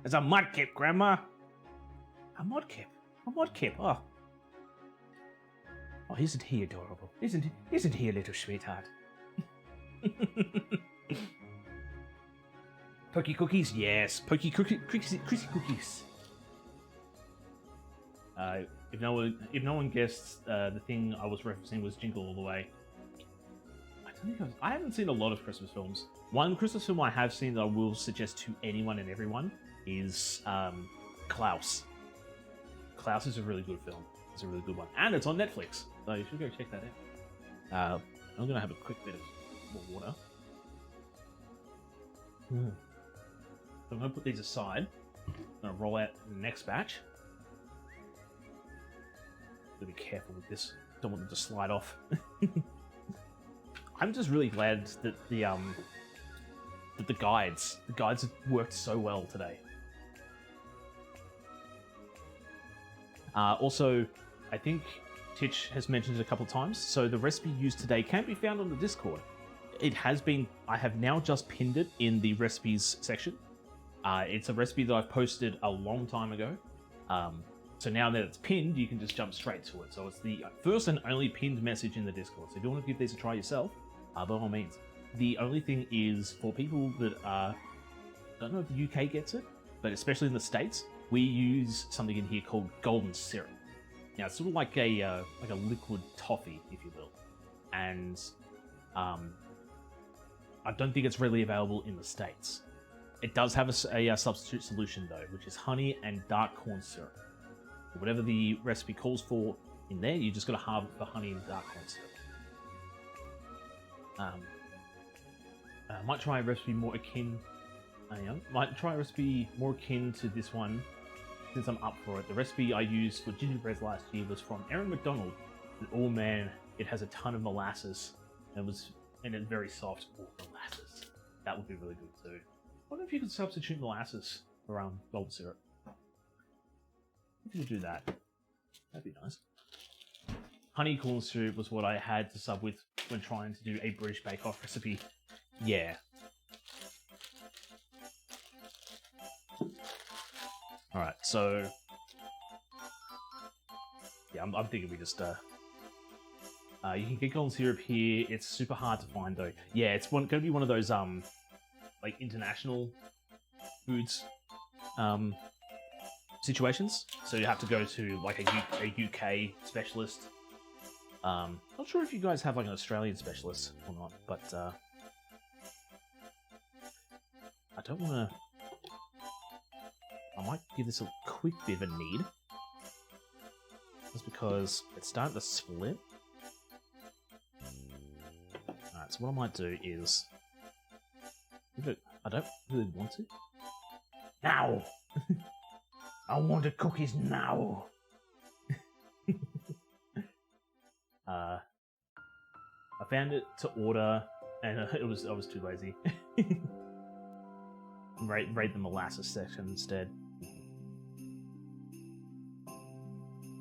It's a Mudkip, Grandma. A Mudkip. Oh, isn't he adorable? Isn't he a little sweetheart? Pokey cookies, yes. Pokey cookies. If no one guessed, the thing I was referencing was Jingle All the Way. I haven't seen a lot of Christmas films. One Christmas film I have seen that I will suggest to anyone and everyone is Klaus. Klaus is a really good film. It's a really good one, and it's on Netflix, so you should go check that out. I'm gonna have a quick bit of more water. So I'm gonna put these aside. I'm gonna roll out the next batch. Be careful with this. Don't want them to slide off. I'm just really glad that the guides have worked so well today. Also, I think Titch has mentioned it a couple of times. So the recipe used today can be found on the Discord. It has been. I have now just pinned it in the recipes section. It's a recipe that I've posted a long time ago. So now that it's pinned, you can just jump straight to it. So it's the first and only pinned message in the Discord. So if you want to give these a try yourself, by all means, The only thing is, for people that are, I don't know if the UK gets it, but especially in the States, we use something in here called golden syrup. Now, it's sort of like a liquid toffee, if you will, and I don't think it's readily available in the States. It does have a substitute solution though, which is honey and dark corn syrup. Whatever the recipe calls for in there, you just got to halve it for honey and dark corn syrup. Might try a recipe more akin. Might try a recipe more akin to this one, since I'm up for it. The recipe I used for GingerBread last year was from Aaron McDonald. And oh man, it has a ton of molasses, and it's very soft. Oh, molasses. That would be really good too. I wonder if you could substitute molasses for golden syrup. If you could do that, that'd be nice. Honey corn syrup was what I had to sub with when trying to do a British Bake Off recipe. Yeah. Alright, so... yeah, I'm thinking we just, you can get golden syrup here. It's super hard to find, though. Yeah, it's going to be one of those, like, international foods, situations. So you have to go to, like, a UK specialist. Not sure if you guys have, like, an Australian specialist or not, but, I don't want to... I might give this a quick bit of a knead. Just because it's starting to split. Alright, so what I might do is... I don't really want to. Now! I want the cookies now! I found it to order, and I was too lazy. Rate the molasses section instead.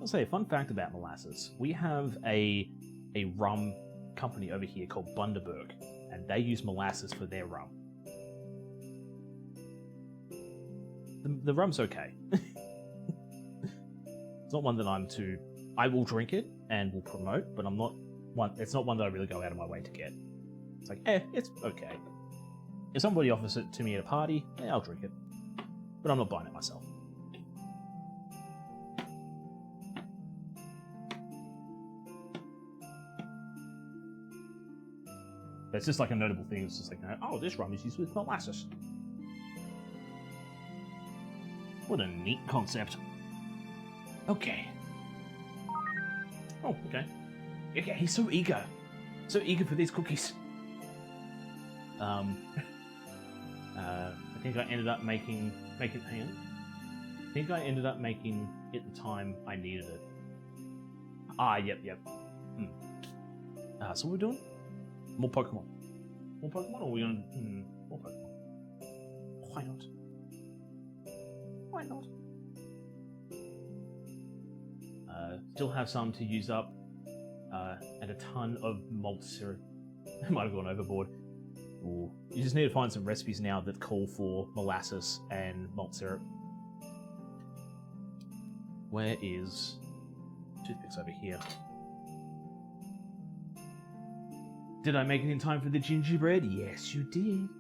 I'll say a fun fact about molasses. We have a rum company over here called Bundaberg, and they use molasses for their rum. The rum's okay. It's not one that I will drink it and will promote, but it's not one that I really go out of my way to get. It's like, it's okay. If somebody offers it to me at a party, I'll drink it. But I'm not buying it myself. But it's just like a notable thing. It's just like, oh, this rum is used with molasses. What a neat concept. Okay. Oh, okay. Okay, he's so eager. So eager for these cookies. I think I ended up making hang on. I think I ended up making it the time I needed it. Yep. So what we're doing? More Pokemon. More Pokemon, or are we gonna more Pokemon? Why not? Why not? Still have some to use up, and a ton of malt syrup. I might have gone overboard. Ooh. You just need to find some recipes now that call for molasses and malt syrup. Where is toothpicks over here? Did I make it in time for the gingerbread? Yes, you did.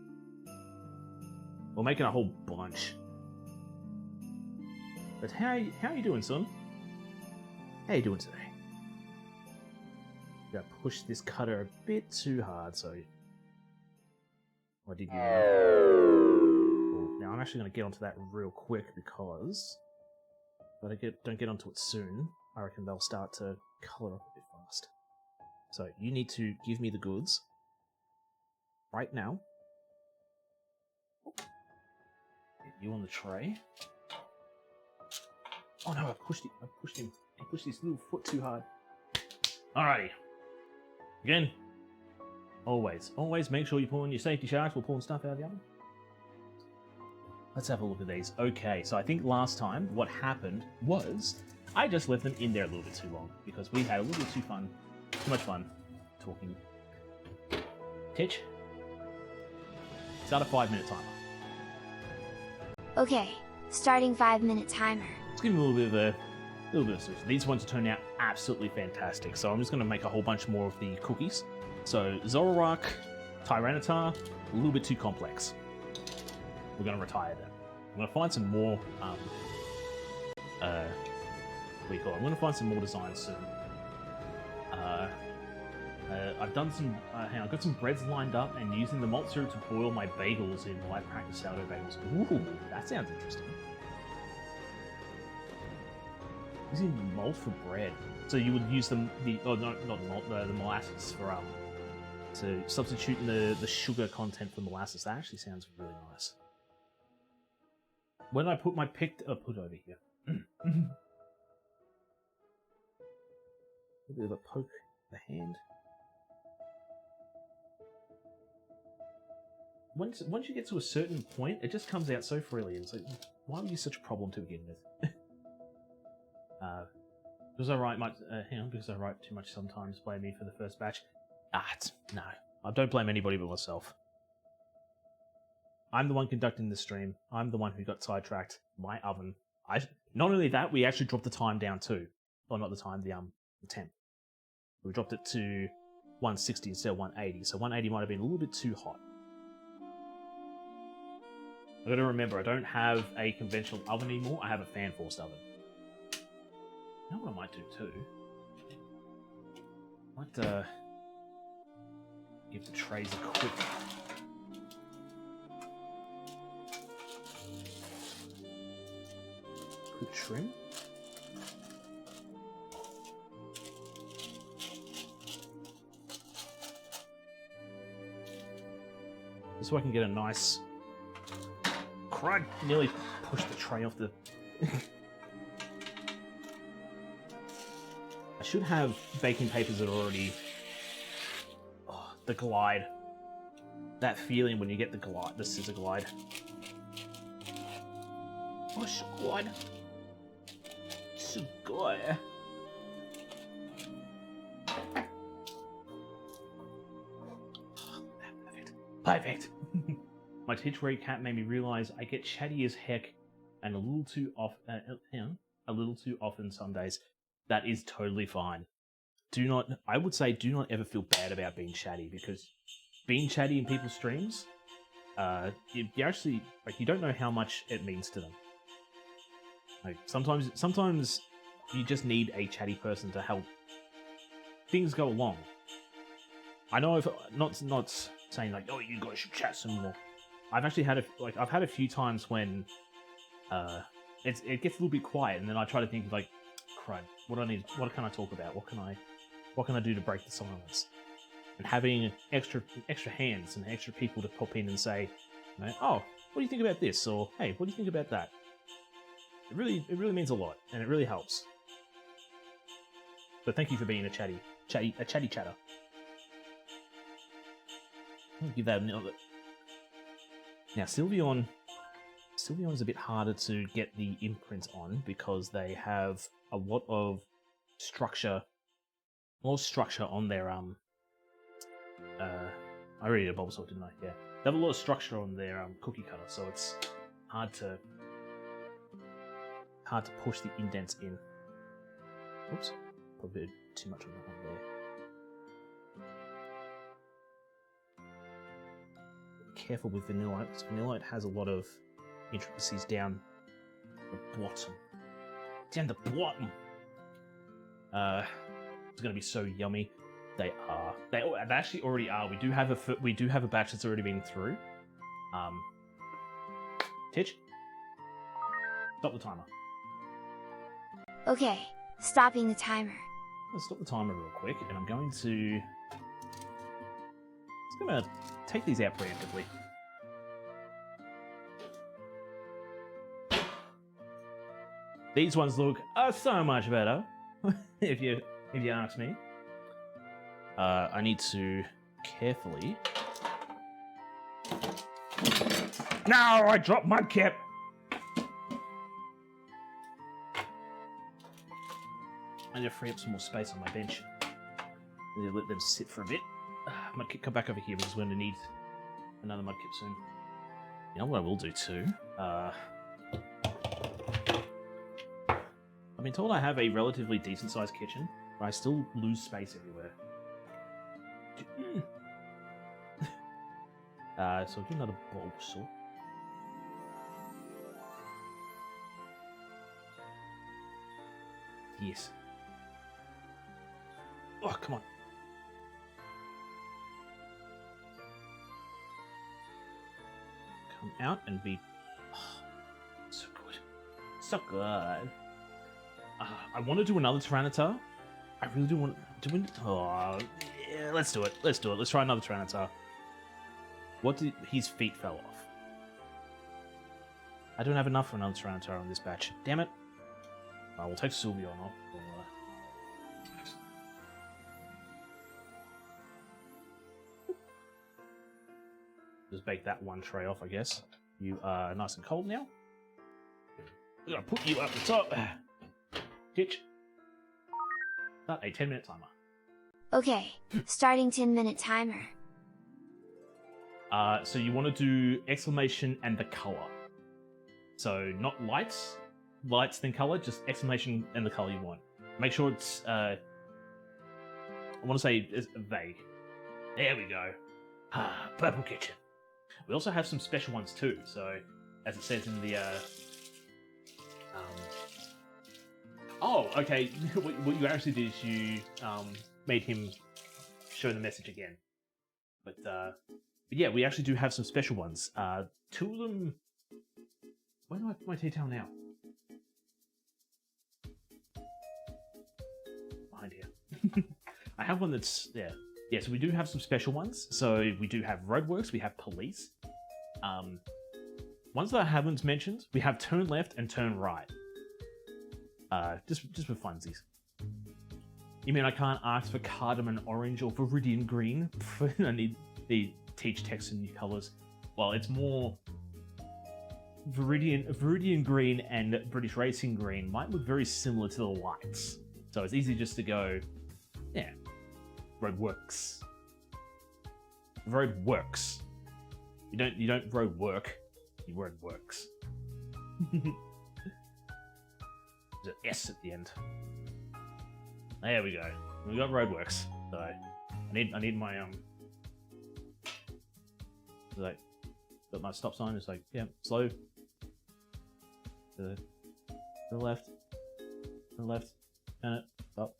We're making a whole bunch. But how are you doing, son? How you doing today? Gotta push this cutter a bit too hard, so... What did you... Now I'm actually going to get onto that real quick because if I don't get onto it soon, I reckon they'll start to colour up a bit fast. So you need to give me the goods right now. Get you on the tray. Oh no, I pushed him. I pushed his little foot too hard. Alrighty. Again. Always make sure you pull in your safety sharks. We're pulling stuff out of the oven. Let's have a look at these. Okay, so I think last time what happened was I just left them in there a little bit too long because we had a little bit too much fun talking. Titch, start a 5-minute timer. Okay, starting 5-minute timer. Let's give them a little bit of switch. These ones turn out absolutely fantastic. So I'm just going to make a whole bunch more of the cookies. So Zoroark, Tyranitar, a little bit too complex. We're going to retire them. I'm going to find some more, what do you call it? I'm going to find some more designs soon. I've done some, I've got some breads lined up and using the malt syrup to boil my bagels in light practice sourdough bagels. Ooh, that sounds interesting. Using malt for bread. So you would use the molasses for, to substitute the sugar content for molasses. That actually sounds really nice. When I put my put over here. A bit of a poke the hand. Once you get to a certain point, it just comes out so freely. And so, why were you such a problem to begin with? Because I write much, because I write too much sometimes. Blame me for the first batch. No, I don't blame anybody but myself. I'm the one conducting the stream. I'm the one who got sidetracked. My oven. Not only that, we actually dropped the time down too. Well, not the time, the temp. We dropped it to 160 instead of 180. So 180 might have been a little bit too hot. I gotta remember, I don't have a conventional oven anymore. I have a fan-forced oven. You know what I might do too? I might give the trays a quick trim. Just so I can get a nice... Crud! Nearly pushed the tray off the... I should have baking papers that are already... Oh, the glide. That feeling when you get the scissor glide. Oh, so good. So good. Perfect. My teach recap made me realize I get chatty as heck and a little too often some days. That is totally fine. I would say do not ever feel bad about being chatty, because being chatty in people's streams, you actually, you don't know how much it means to them. Sometimes you just need a chatty person to help things go along. I know I've not saying like, oh, you guys should chat some more. I've actually had I've had a few times when it gets a little bit quiet, and then I try to think like, crud, what can I talk about? What can I do to break the silence? And having extra hands and extra people to pop in and say, oh, what do you think about this? Or hey, what do you think about that? It really means a lot, and it really helps. So thank you for being a chatty chatter. I'll give that a minute. Now Sylveon is a bit harder to get the imprint on because they have a lot of structure on their I already did a Bulbasaur, didn't I? Yeah, they have a lot of structure on their cookie cutter, so it's hard to push the indents in. Oops, probably did too much on that one there. Careful with Vanillite, because Vanillite has a lot of intricacies down the bottom. Down the bottom! It's going to be so yummy. They are. They actually already are. We do have a batch that's already been through. Titch, stop the timer. Okay, stopping the timer. Let's stop the timer real quick, and I'm going to... I'm going to take these out preemptively. These ones look so much better, if you ask me. I need to carefully... No, I dropped my cap! I need to free up some more space on my bench. I need to let them sit for a bit. Mudkip, come back over here because we're going to need another Mudkip soon. You know what I will do too? I've been told I have a relatively decent sized kitchen, but I still lose space everywhere. So I'll do another Bulbasaur. Yes. Oh, come on. Come out and be... Oh, so good. So good. I want to do another Tyranitar. I really do want... Oh, yeah, let's do it. Let's do it. Let's try another Tyranitar. What did... His feet fell off. I don't have enough for another Tyranitar on this batch. Damn it. We'll take Sylveon off. Just bake that one tray off, I guess. You are nice and cold now. I'm gonna put you up the top. Ditch. Start a 10-minute timer. Okay, starting 10-minute timer. So you want to do exclamation and the color. So not lights then color, just exclamation and the color you want. Make sure it's, I want to say it's vague. There we go. Purple kitchen. We also have some special ones too, so as it says in the, oh, okay, what you actually did is you made him show the message again. But yeah, we actually do have some special ones. Two of them... Where do I put my tea towel now? Behind here. I have one that's... Yeah. Yeah, so we do have some special ones. So we do have roadworks, we have police. Ones that I haven't mentioned, we have turn left and turn right. Just for funsies. You mean I can't ask for cardamom orange or viridian green? I need the teach text in new colors. Well, it's more Viridian green and British Racing green might look very similar to the lights. So it's easy just to go, yeah, road works. Road works. You don't road work, you road works. There's an S at the end. There we go. We got roadworks. So I need my like got my stop sign. It's like, yeah, slow. To the left. To the left. Turn it. Stop.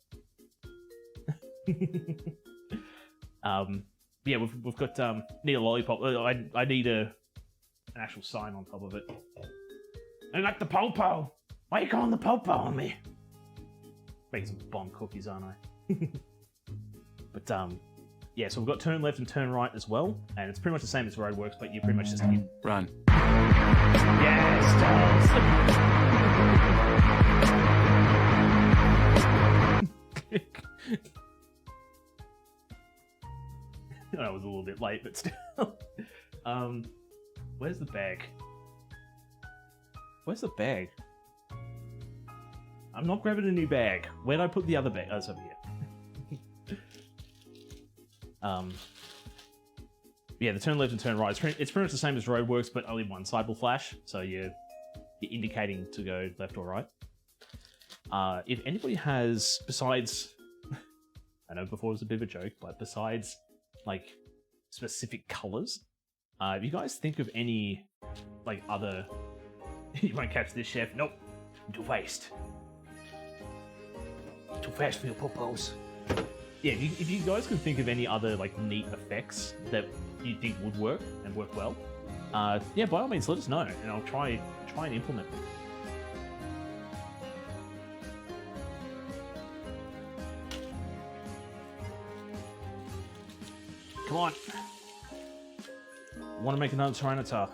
Yeah, we've got need a lollipop. I need an actual sign on top of it. I got the popo. Why are you calling the popo on me? Making some bomb cookies, aren't I? But yeah, so we've got turn left and turn right as well, and it's pretty much the same as roadworks, but you pretty much just need... Run. Yes, I was a little bit late, but still. Where's the bag? Where's the bag? I'm not grabbing a new bag. Where'd I put the other bag? Oh, it's over here. Yeah, the turn left and turn right. It's pretty much the same as roadworks, but only one side will flash, so you're indicating to go left or right. If anybody has, besides, I know before it was a bit of a joke, but besides like specific colors, if you guys think of any like other, you won't catch this, chef. Nope, I'm too fast. Too fast for your popos. Yeah, if you guys can think of any other like neat effects that you think would work and work well, yeah, by all means, let us know, and I'll try and implement them. Come on. I want to make another Tyranitar.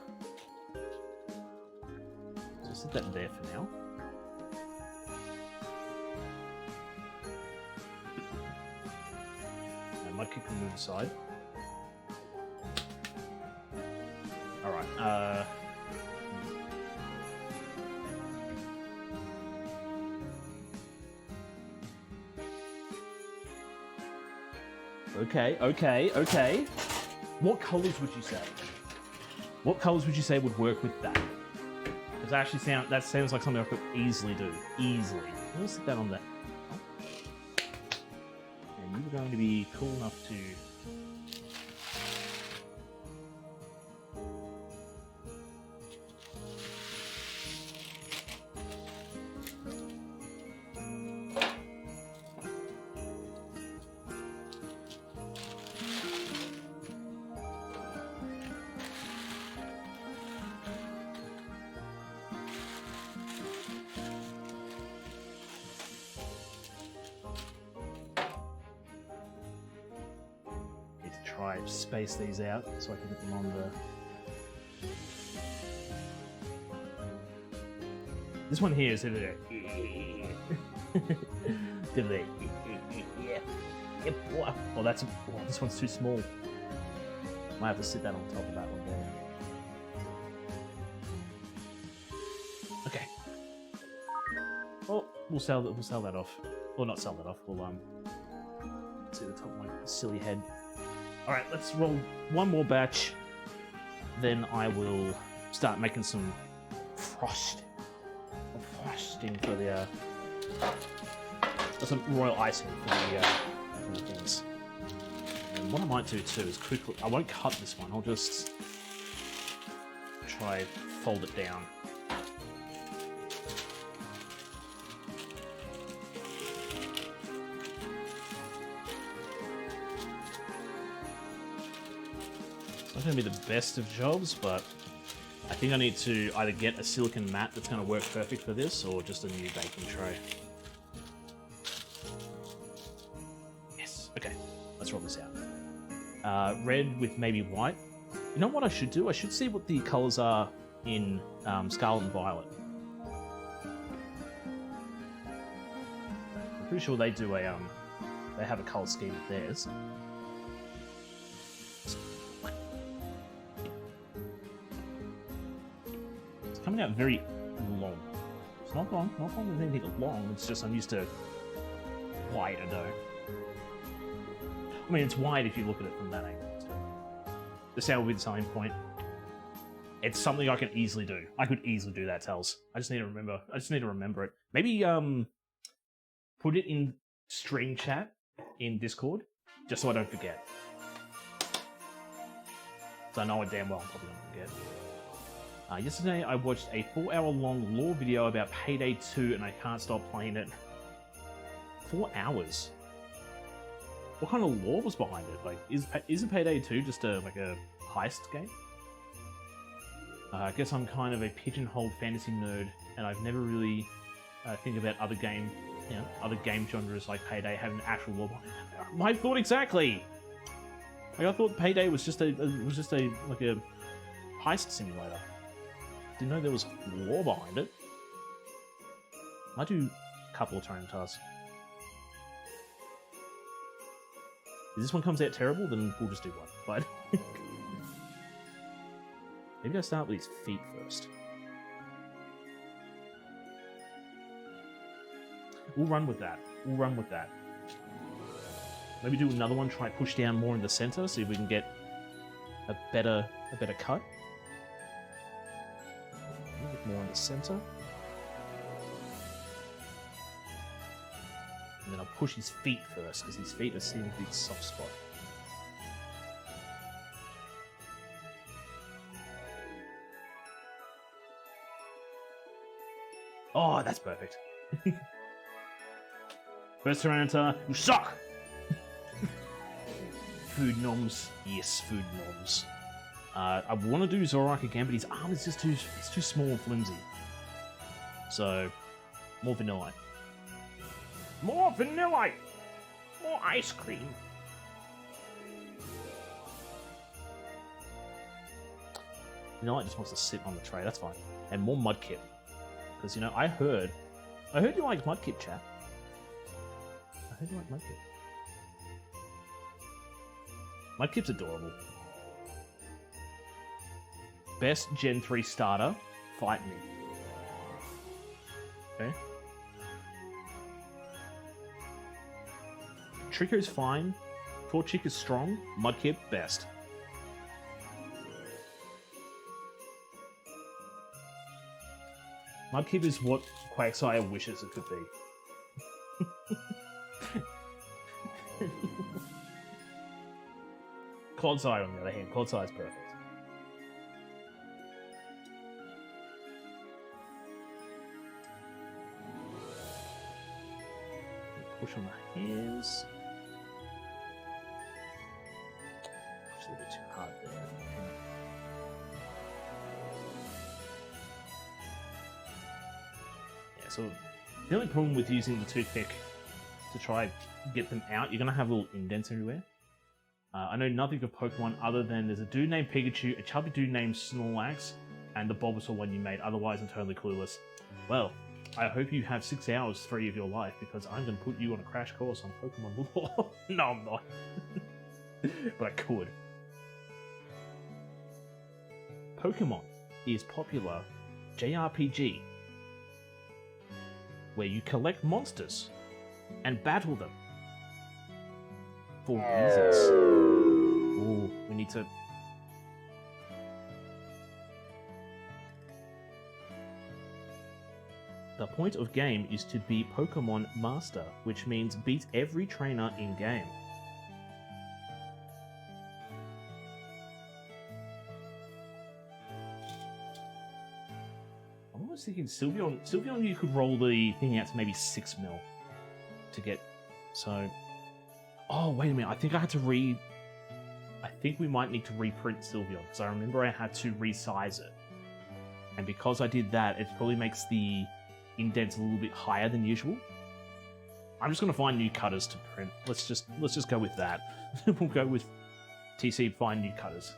Just set that there for now. I might kick them to the side. Alright, Okay. What colours would you say? What colours would you say would work with that? Because that sounds like something I could easily do. Easily. Let me sit that on that. And you're going to be cool enough to try to space these out so I can get them on the... This one here is did it. Oh, that's this one's too small. Might have to sit that on top of that one there. Okay. Well, we'll sell that off. Or not sell that off. We'll see the top of my silly head. All right, let's roll one more batch. Then I will start making some frosting for the some royal icing for the things. And what I might do too is quickly, I won't cut this one, I'll just try fold it down. It's not going to be the best of jobs, but I think I need to either get a silicon mat that's going to work perfect for this, or just a new baking tray. Yes, okay, let's roll this out. Red with maybe white. You know what I should do? I should see what the colours are in Scarlet and Violet. I'm pretty sure they do they have a colour scheme with theirs. It's coming out very long. It's not long as anything long, it's just I'm used to wider dough. I mean, it's wide if you look at it from that angle. The sound will be the selling point. It's something I can easily do. I could easily do that, Tells. I just need to remember it. Maybe put it in stream chat in Discord, just so I don't forget. So I know it damn well I'm probably not going to forget. Yesterday I watched a 4-hour-long lore video about Payday 2 and I can't stop playing it. 4 hours? What kind of lore was behind it? Like, isn't Payday 2 just like a heist game? I guess I'm kind of a pigeonholed fantasy nerd, and I've never really think about other game genres like Payday having an actual lore. My thought exactly. Like, I thought Payday was just a heist simulator. Didn't know there was lore behind it. I do a couple of training tasks. If this one comes out terrible, then we'll just do one. But maybe I start with his feet first. We'll run with that. Maybe do another one. Try push down more in the center, see if we can get a better cut. A bit more in the center. And then I'll push his feet first, because his feet are seeming to be the soft spot. Oh, that's perfect. First Tyranitar, you suck! Food noms. Yes, food noms. I want to do Zorak again, but his arm is just too small and flimsy. So, more vanilla. More vanilla! More ice cream! Vanilla just wants to sit on the tray, that's fine. And more Mudkip. Because, you know, I heard you liked Mudkip, chat. I heard you like Mudkip. Mudkip's adorable. Best Gen 3 starter, fight me. Okay. Trico's fine. Torchic is strong. Mudkip, best. Mudkip is what Quagsire wishes it could be. Clodsire, on the other hand, Clodsire is perfect. Push on the hands. Push a little bit too hard there. Yeah, so the only problem with using the toothpick to try and get them out, you're going to have little indents everywhere. I know nothing of Pokemon other than there's a dude named Pikachu, a chubby dude named Snorlax, and the Bulbasaur one you made. Otherwise, I'm totally clueless. Well, I hope you have 6 hours free of your life, because I'm going to put you on a crash course on Pokemon lore. No, I'm not. But I could. Pokemon is popular JRPG where you collect monsters and battle them for reasons. Ooh, we need to... The point of game is to be Pokemon Master, which means beat every trainer in game. I'm almost thinking Sylveon you could roll the thing out to maybe 6 mil to get... So... Oh, wait a minute, I think I had to I think we might need to reprint Sylveon, because I remember I had to resize it. And because I did that, it probably makes the indents a little bit higher than usual. I'm just going to find new cutters to print. Let's just go with that. We'll go with TC find new cutters.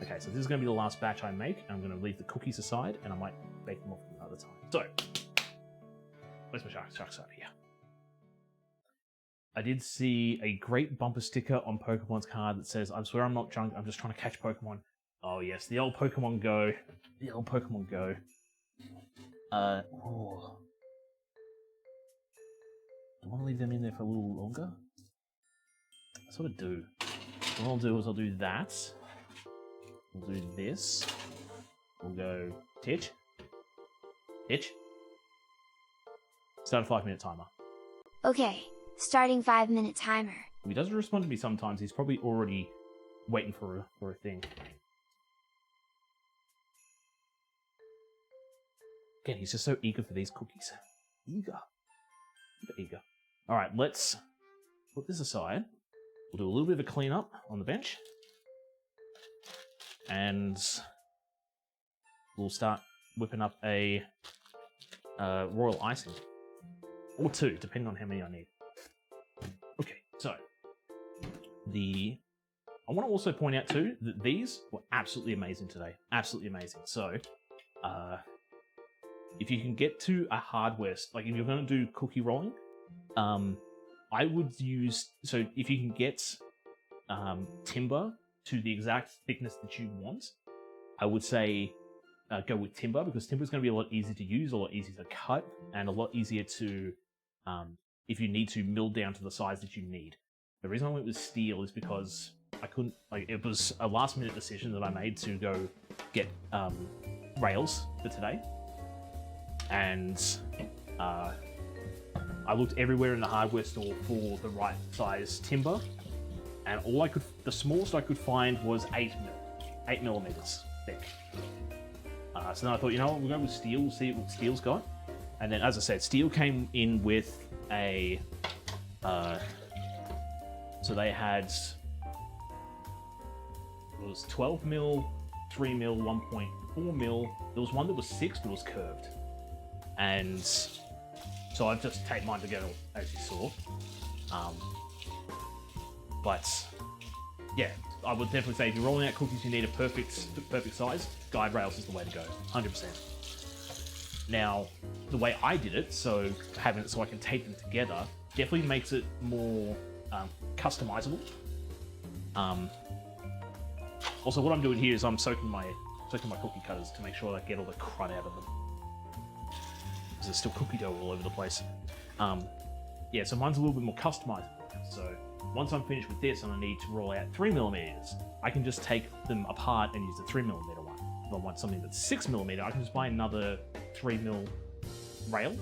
Okay, so this is going to be the last batch I make. I'm going to leave the cookies aside, and I might bake them off another time. So, where's my shark out here? I did see a great bumper sticker on Pokemon's card that says, "I swear I'm not drunk, I'm just trying to catch Pokemon." Oh yes, the old Pokemon Go. The old Pokemon Go. Oh. Do I want to leave them in there for a little longer? I sort of do. What I'll do is I'll do that. We'll do this. We'll go Titch. Titch. Start a 5-minute timer. Okay, starting 5-minute timer. If he doesn't respond to me sometimes, he's probably already waiting for a thing. Again, he's just so eager for these cookies. Eager. Eager. Alright, let's put this aside. We'll do a little bit of a cleanup on the bench. And we'll start whipping up a royal icing. Or 2, depending on how many I need. Okay, so I want to also point out too that these were absolutely amazing today. Absolutely amazing. So, if you can get to a hardware, like if you're going to do cookie rolling, I would use, so if you can get timber to the exact thickness that you want, I would say go with timber, because timber is going to be a lot easier to use, a lot easier to cut, and a lot easier to, if you need to, mill down to the size that you need. The reason I went with steel is because I couldn't, like, it was a last minute decision that I made to go get rails for today. And I looked everywhere in the hardware store for the right size timber, and the smallest I could find was 8 millimeters thick. So then I thought, you know what, we'll go with steel, we'll see what steel's got. And then, as I said, steel came in with a, so they had, it was 12 mil, 3 mil, 1.4 mil. There was one that was 6, but it was curved. And so I've just taped mine together, as you saw. But yeah, I would definitely say if you're rolling out cookies, you need a perfect size. Guide rails is the way to go, 100%. Now, the way I did it, so having it so I can tape them together, definitely makes it more customizable. Also, what I'm doing here is I'm soaking my cookie cutters to make sure I get all the crud out of them. There's still cookie dough all over the place. Yeah, so mine's a little bit more customizable. So once I'm finished with this and I need to roll out 3 millimeters, I can just take them apart and use the 3 millimeter one. If I want something that's 6 millimeter, I can just buy another 3 mil rail,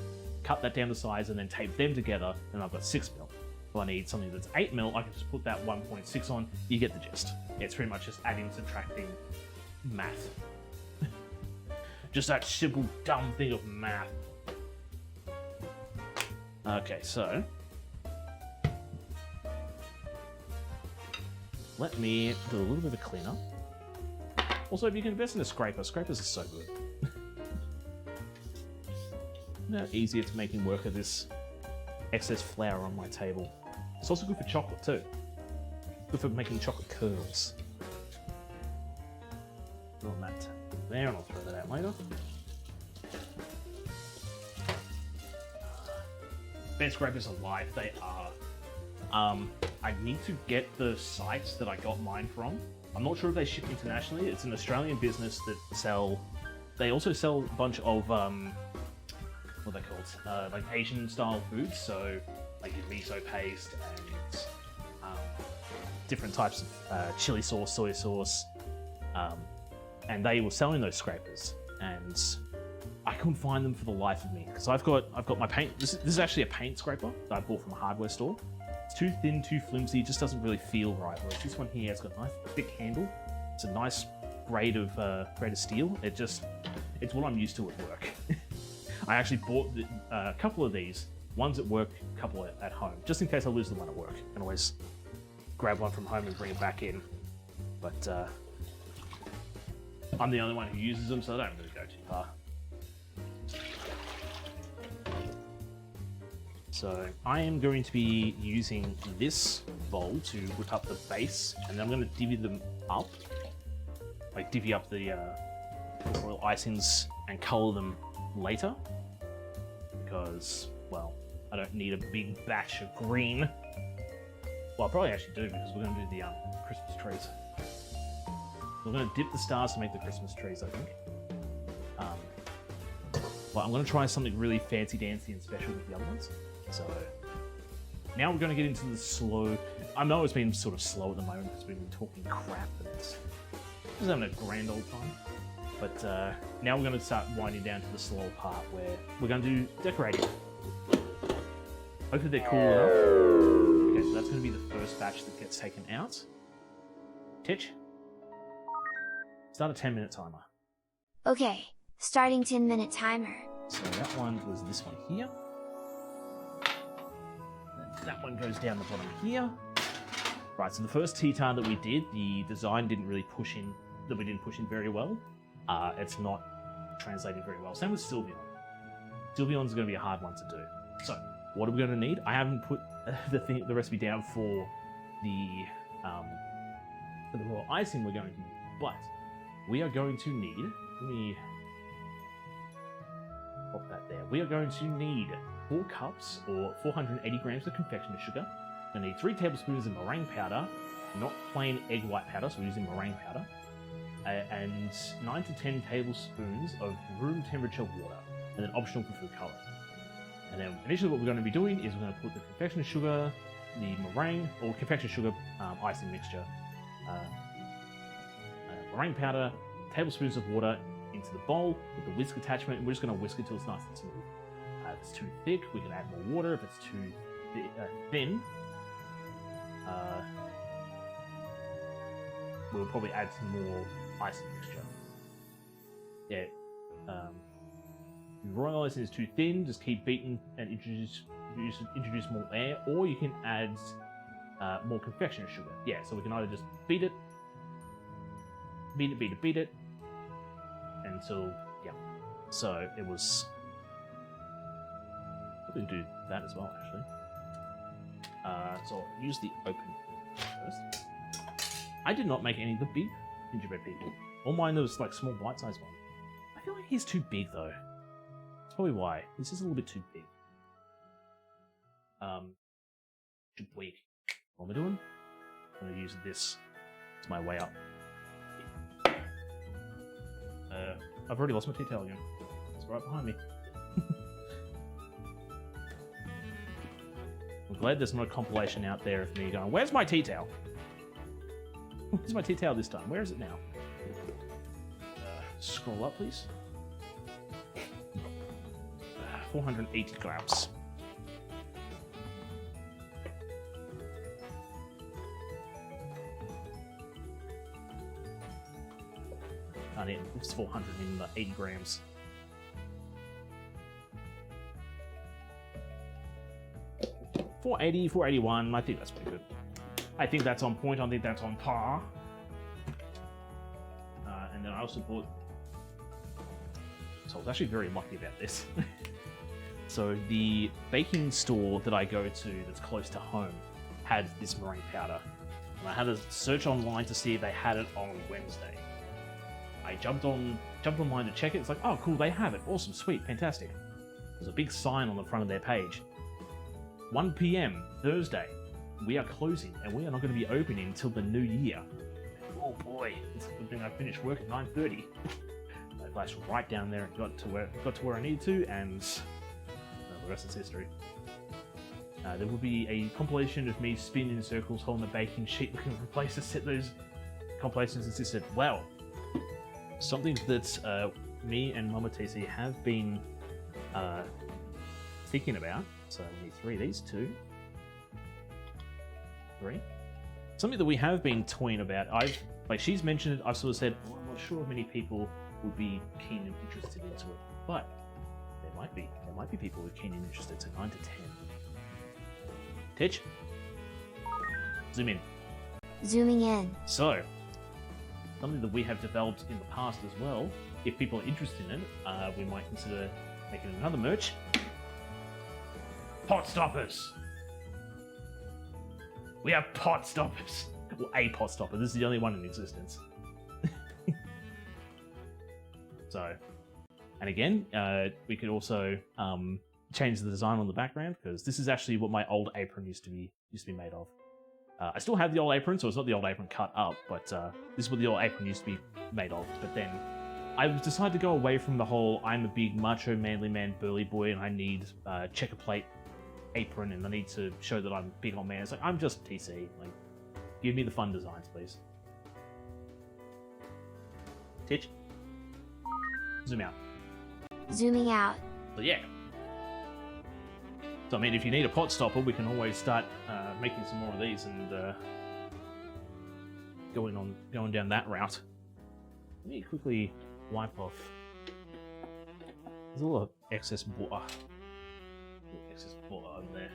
cut that down to size, and then tape them together, and I've got 6 mil. If I need something that's 8 mil, I can just put that 1.6 on. You get the gist. Yeah, it's pretty much just adding, subtracting, math. Just that simple, dumb thing of math. Okay, so let me do a little bit of a cleanup. Also, if you can invest in a scraper, scrapers are so good. Now easy it's making work of this excess flour on my table. It's also good for chocolate too. Good for making chocolate curls. Put on that there, and I'll throw that out later. Best scrapers alive, they are. I need to get the sites that I got mine from. I'm not sure if they ship internationally. It's an Australian business that sell. They also sell a bunch of what are they called? Like Asian style foods. So like your miso paste and different types of chili sauce, soy sauce, and they were selling those scrapers, and I couldn't find them for the life of me because I've got my paint. This is actually a paint scraper that I bought from a hardware store. It's too thin, too flimsy. It just doesn't really feel right. Whereas this one here, it's got a nice thick handle. It's a nice grade of steel. It's what I'm used to at work. I actually bought a couple of these. One's at work, a couple at home, just in case I lose the one at work. I can always grab one from home and bring it back in. But I'm the only one who uses them, so I don't really go too far. So I am going to be using this bowl to whip up the base, and then I'm going to divvy them up, like divvy up the royal icings and color them later, because, well, I don't need a big batch of green. Well, I probably actually do, because we're going to do the Christmas trees. We're going to dip the stars to make the Christmas trees, I think. But I'm going to try something really fancy-dancy and special with the other ones. So now we're going to get into the slow. I know it's been sort of slow at the moment because we've been talking crap and it's just having a grand old time. But now we're going to start winding down to the slow part where we're going to do decorating. Hopefully they're cool enough. Okay, so that's going to be the first batch that gets taken out. Titch, start a 10-minute timer. Okay, starting 10-minute timer. So that one was this one here. That one goes down the bottom here. Right, so the first tea tart that we did, the design didn't really push in, that we didn't push in very well. It's not translated very well. Same with Sylveon. Sylveon's going to be a hard one to do. So, what are we going to need? I haven't put the recipe down for the raw icing we're going to need, but we are going to need, let me pop that there. We are going to need 4 cups or 480 grams of confectioner sugar. We're going to need 3 tablespoons of meringue powder, not plain egg white powder, so we're using meringue powder, and 9 to 10 tablespoons of room temperature water, and then optional for food color. And then initially what we're going to be doing is we're going to put the confectioner sugar, the meringue, or confectioner sugar icing mixture, meringue powder, tablespoons of water into the bowl with the whisk attachment, and we're just going to whisk it until it's nice and smooth. If it's too thick, we can add more water. If it's too thin, we'll probably add some more icing mixture. Yeah, if royal icing is too thin, just keep beating and introduce more air, or you can add more confectioner sugar. Yeah, so we can either just beat it until, yeah. So it was. We can do that as well, actually. So I'll use the open first. I did not make any of the big gingerbread people. All mine was like small bite-sized one. I feel like he's too big though. That's probably why. This is a little bit too big. Too big. What am I doing? I'm gonna use this as my way up. I've already lost my tea towel again. It's right behind me. I'm glad there's not a compilation out there of me going, where's my tea towel? Where's my tea towel this time? Where is it now? Scroll up, please. 480 grams. It's 480 grams. $480, $481. I think that's pretty good. I think that's on point. I think that's on par. And then I also bought. So I was actually very lucky about this. So the baking store that I go to that's close to home had this meringue powder. And I had to search online to see if they had it on Wednesday. I jumped online to check it. It's like, oh, cool, they have it. Awesome, sweet, fantastic. There's a big sign on the front of their page. 1 p.m. Thursday. We are closing, and we are not going to be opening until the new year. Oh boy, it's a good thing I finished work at 9:30. I flashed right down there and got to where I needed to, and the rest is history. There will be a compilation of me spinning in circles, holding a baking sheet, looking for a place to set those compilations. And said, "Wow, something that me and Mama TC have been thinking about." So we need 3 of these, 2, 3. Something that we have been toying about. She's mentioned it. I've sort of said, oh, I'm not sure if many people would be keen and interested into it, but there might be. There might be people who are keen and interested. So 9 to 10. Titch, zoom in. Zooming in. So, something that we have developed in the past as well. If people are interested in it, we might consider making another merch. Pot stoppers. We have pot stoppers. Well, a pot stopper. This is the only one in existence. So, and again, we could also change the design on the background, because this is actually what my old apron used to be made of. I still have the old apron, so it's not the old apron cut up, but this is what the old apron used to be made of. But then I decided to go away from the whole I'm a big macho manly man burly boy and I need checker plate apron and I need to show that I'm a big old man. It's like, I'm just TC. Like, give me the fun designs, please. Titch. Zoom out. Zooming out. So yeah. So I mean, if you need a pot stopper, we can always start making some more of these and going down that route. Let me quickly wipe off. There's a lot of excess water. Excess water over there.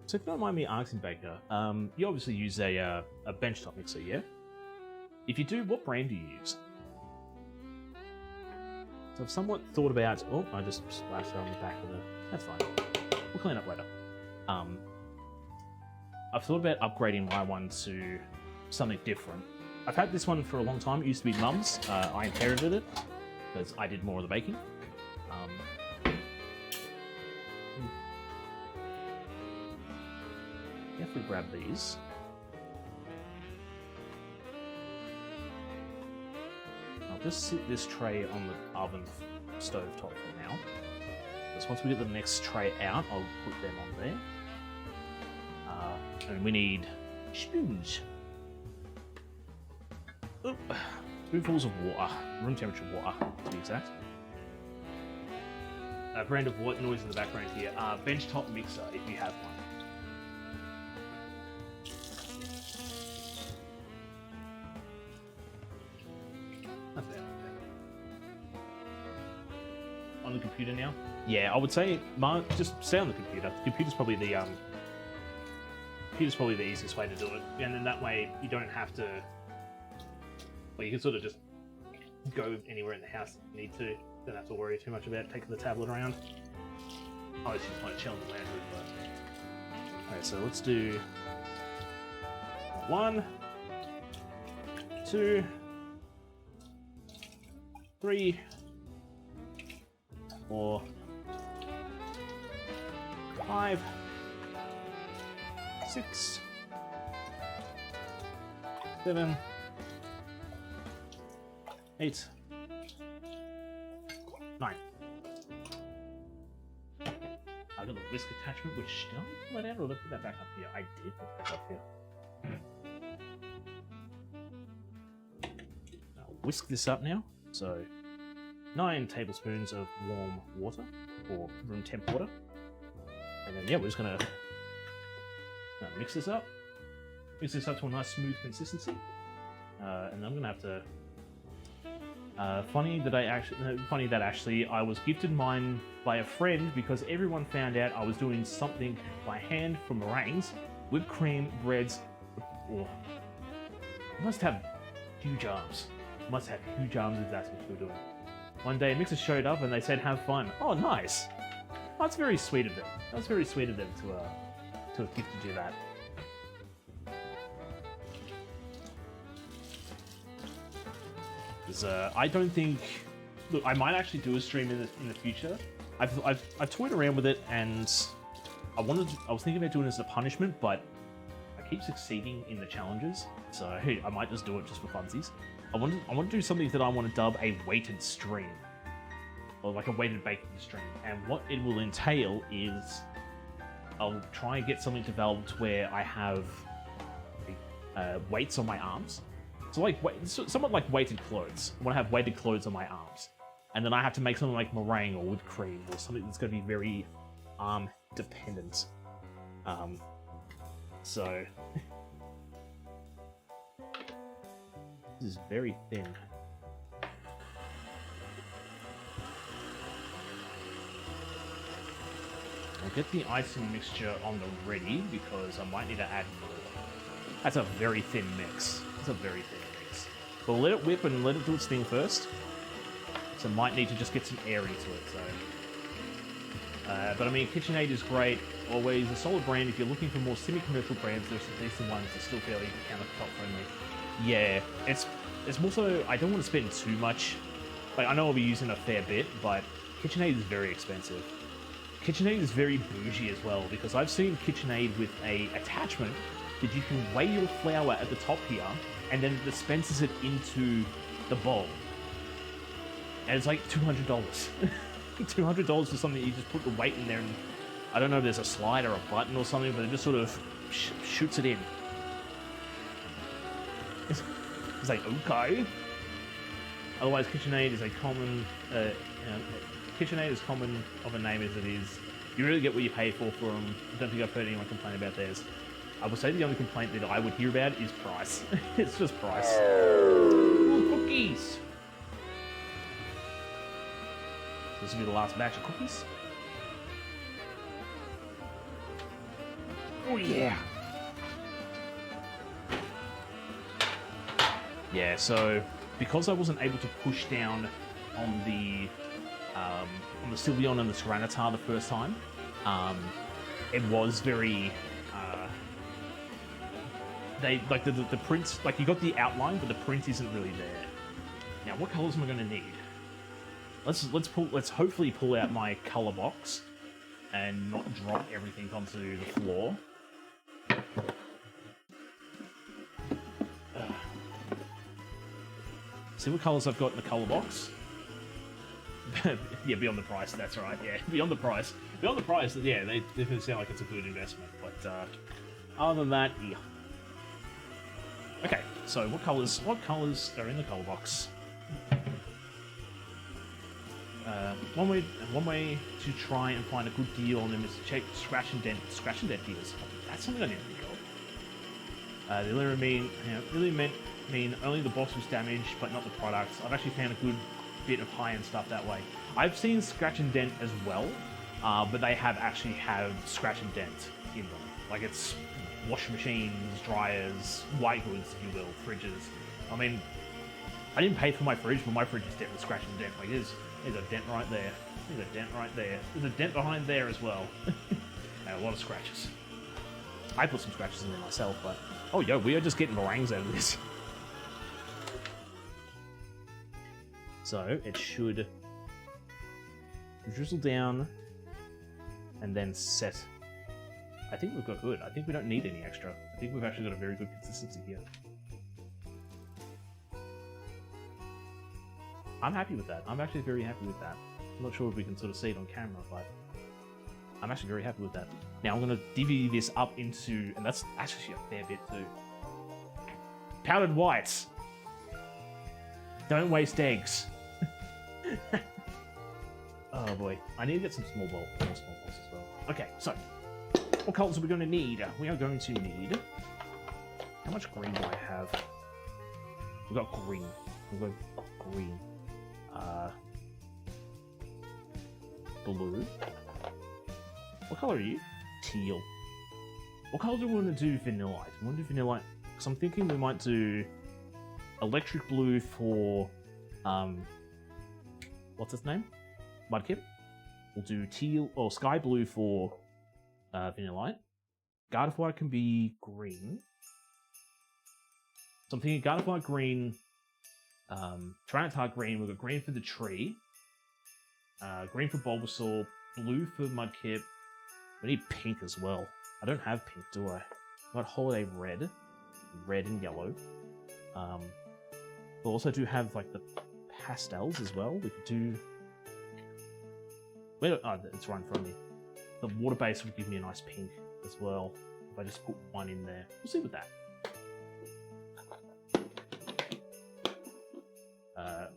So if you don't mind me asking, Baker, you obviously use a benchtop mixer, yeah? If you do, what brand do you use? So I've somewhat thought about... Oh, I just splashed it on the back of the... That's fine. We'll clean up later. I've thought about upgrading my one to something different. I've had this one for a long time. It used to be Mum's. I inherited it because I did more of the baking. If we grab these... I'll just sit this tray on the oven stove top for now. Because once we get the next tray out, I'll put them on there. And we need spoons. Oop. Spoonfuls of water, room temperature water to be exact. A brand of what noise in the background here? Benchtop mixer, if you have one. That's it. On the computer now? Yeah, I would say just stay on the computer. The computer's probably the easiest way to do it, and then that way you don't have to. Well, you can sort of just go anywhere in the house if you need to. Don't have to worry too much about taking the tablet around. I was just want to chill in the lounge room, but... Alright, so let's do 1, 2, 3, 4, 5, 6, 7, 8, 9. I got the whisk attachment, which did I let out or put that back up here? I did put that up here. I'll whisk this up now. So 9 tablespoons of warm water, or room temp water. And then yeah, we're just gonna mix this up. Mix this up to a nice smooth consistency. And I'm gonna have to funny that actually I was gifted mine by a friend because everyone found out I was doing something by hand for meringues, whipped cream, breads. Oh, must have huge arms. Must have huge arms if that's what you're doing. One day a mixer showed up and they said have fun. Oh, nice. That's very sweet of them. That's very sweet of them to have gifted you that. Because I don't think. Look, I might actually do a stream in the future. I've toyed around with it, and I was thinking about doing it as a punishment, but I keep succeeding in the challenges, so I might just do it just for funsies. I want to do something that I want to dub a weighted stream, or like a weighted baking stream, and what it will entail is I'll try and get something developed where I have weights on my arms. So like somewhat like weighted clothes. I want to have weighted clothes on my arms, and then I have to make something like meringue or whipped cream or something that's going to be very arm dependent. So this is very thin. I'll get the icing mixture on the ready because I might need to add more. That's a very thin mix. It's a very thin mix. But we'll let it whip and let it do its thing first. So might need to just get some air into it. So, but I mean, KitchenAid is great. Always a solid brand. If you're looking for more semi-commercial brands, there's some decent ones that are still fairly countertop friendly. Yeah, it's more so. I don't want to spend too much. Like I know I'll be using a fair bit, but KitchenAid is very expensive. KitchenAid is very bougie as well, because I've seen KitchenAid with a attachment that you can weigh your flour at the top here, and then it dispenses it into the bowl. And it's like $200. $200 for something you just put the weight in there, and I don't know if there's a slide or a button or something, but it just sort of shoots it in. It's like, okay. Otherwise, KitchenAid is a common, KitchenAid is common of a name as it is. You really get what you pay for them. I don't think I've heard anyone complain about theirs. I would say the only complaint that I would hear about is price. It's just price. Ooh, cookies! This will be the last batch of cookies. Oh yeah! Yeah, so because I wasn't able to push down on the Sylveon and the Tyranitar the first time, it was very like the print, like you got the outline, but the print isn't really there. Now, what colors am I going to need? Let's hopefully pull out my color box and not drop everything onto the floor. See what colors I've got in the color box. Yeah, beyond the price. That's right. Yeah, beyond the price. Beyond the price. Yeah, they definitely sound like it's a good investment. But other than that, yeah. Okay, so what colors are in the color box? One way to try and find a good deal on them is to check scratch and dent deals. That's something I didn't think of. They really mean only the box was damaged, but not the product. I've actually found a good bit of high-end stuff that way. I've seen scratch and dent as well, but they actually have scratch and dent in them. Like it's washing machines, dryers, white goods, if you will, fridges. I mean, I didn't pay for my fridge, but my fridge is definitely scratch and dent. Like there's a dent right there. There's a dent right there. There's a dent behind there as well. And a lot of scratches. I put some scratches in there myself, but oh yo, we are just getting meringues out of this. So it should drizzle down and then set. I think we've got good. I think we don't need any extra. I think we've actually got a very good consistency here. I'm happy with that. I'm actually very happy with that. I'm not sure if we can sort of see it on camera, but I'm actually very happy with that. Now I'm going to divvy this up into, and that's actually a fair bit too. Powdered whites. Don't waste eggs. Oh boy, I need to get some small balls as well. Okay, so what colors are we going to need? We are going to need. How much green do I have? We've got green. We've got green. Blue. What color are you? Teal. What color do we want to do vanillite? We want to do vanillite because I'm thinking we might do electric blue for what's his name? Mudkip? We'll do teal or sky blue for Vanillite. Gardevoir can be green. So I'm thinking Gardevoir green, Tyranitar green. We've got green for the tree, green for Bulbasaur, blue for Mudkip. We need pink as well. I don't have pink, do I? I've got Holiday red, red and yellow. We also do have like the pastels as well. We could do. Oh, it's right in front of me. The water base would give me a nice pink as well. If I just put one in there, we'll see with that.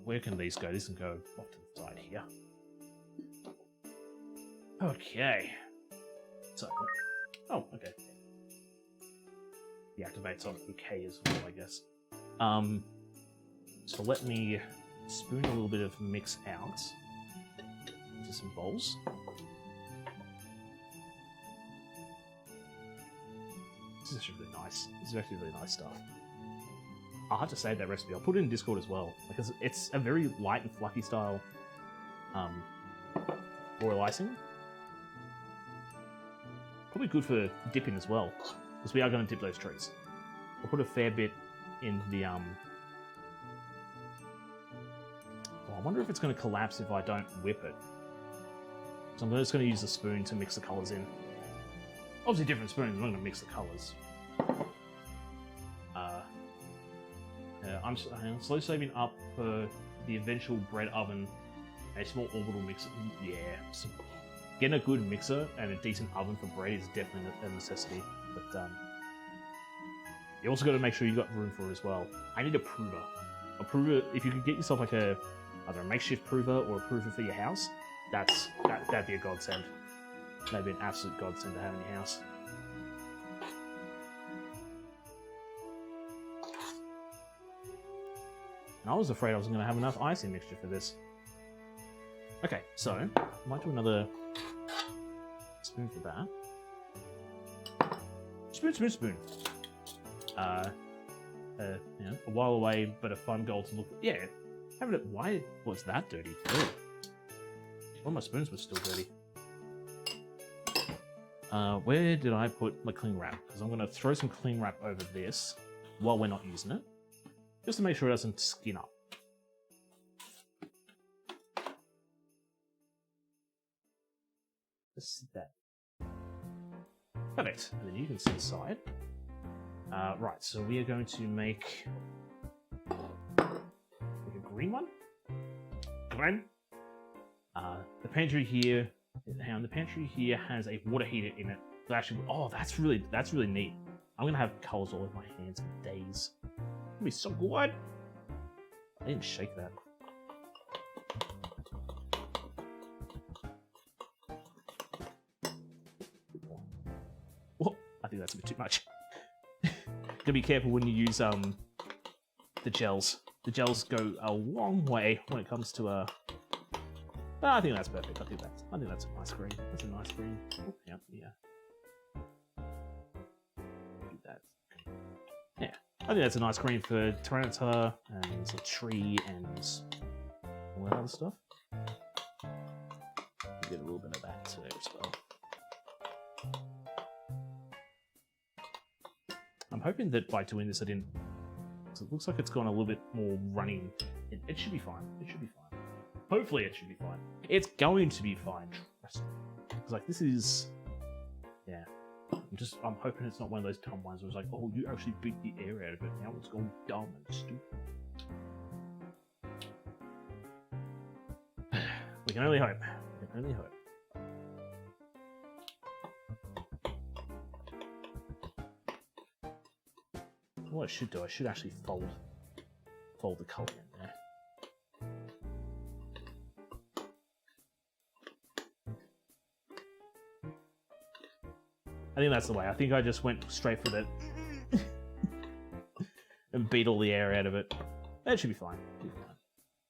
Where can these go? This can go off to the side here. Okay. So, oh, okay. Deactivates on okay as well, I guess. So let me spoon a little bit of mix out into some bowls. This is actually really nice. This is actually really nice stuff. I'll have to save that recipe. I'll put it in Discord as well, because it's a very light and fluffy style royal icing. Probably good for dipping as well, because we are going to dip those trees. I'll put a fair bit in the Oh, I wonder if it's going to collapse if I don't whip it. So I'm just going to use the spoon to mix the colours in. Obviously different spoons, I'm not going to mix the colours. I'm slow saving up for the eventual bread oven, a small orbital mixer. Yeah, so getting a good mixer and a decent oven for bread is definitely a necessity. But you also got to make sure you got room for it as well. I need a prover. A prover. If you could get yourself like either a makeshift prover or a prover for your house, that'd be a godsend. That'd be an absolute godsend to have in your house. And I was afraid I wasn't going to have enough icing mixture for this. Okay, so I might do another spoon for that. Spoon. You know, a while away, but a fun goal to look at. Yeah, having it. Why was that dirty? Oh. All my spoons were still dirty. Where did I put my cling wrap? Because I'm going to throw some cling wrap over this while we're not using it, just to make sure it doesn't skin up. Just that. Perfect. And then you can sit aside. Right, so we are going to make a green one. Green. The pantry here. Hang on, the pantry here has a water heater in it. So actually, oh, that's really neat. I'm gonna have colours all over my hands for days. It'll be so good. I didn't shake that. Whoa, I think that's a bit too much. Gotta be careful when you use the gels. The gels go a long way when it comes to I think that's perfect. I think that's a nice green. That's a nice green. Oh, yeah. Do that. Yeah, I think that's a nice green for Tyranitar and a tree and all that other stuff. Get a little bit of that too as well. I'm hoping that by doing this, I didn't. So it looks like it's gone a little bit more running. It should be fine. It should be fine. Hopefully it should be fine. It's going to be fine, trust me. It's like, this is... Yeah. I'm hoping it's not one of those dumb ones where it's like, oh, you actually beat the air out of it. Now it's gone dumb and stupid. We can only hope. We can only hope. What I should do, I should actually fold the colour in there. I think that's the way. I think I just went straight for that and beat all the air out of it. That should be fine.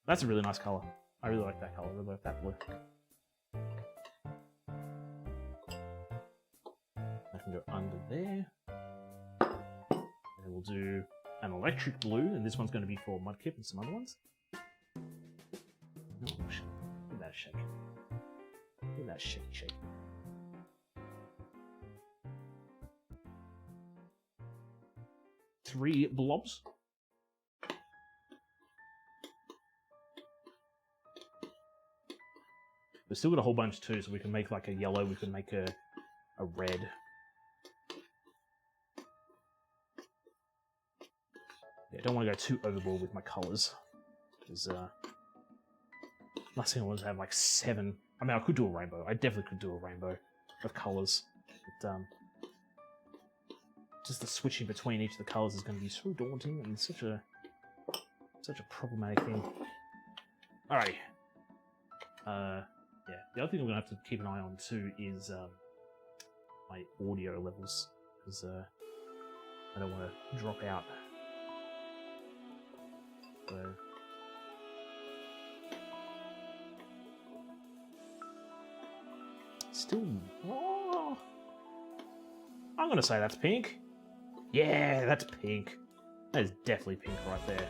That's a really nice colour. I really like that colour. I really like that blue. I can go under there. And we'll do an electric blue, and this one's going to be for Mudkip and some other ones. Oh, give that a shake. Look at that shake. 3 blobs. We've still got a whole bunch too, so we can make like a yellow, we can make a red. Yeah, I don't want to go too overboard with my colours. Because last thing I want to have like 7. I mean, I could do a rainbow. I definitely could do a rainbow of colours. But just the switching between each of the colours is going to be so daunting and such a problematic thing. Alrighty. Yeah, the other thing I'm going to have to keep an eye on too is my audio levels, because I don't want to drop out. So still, oh, I'm going to say that's pink. Yeah, that's pink. That is definitely pink right there.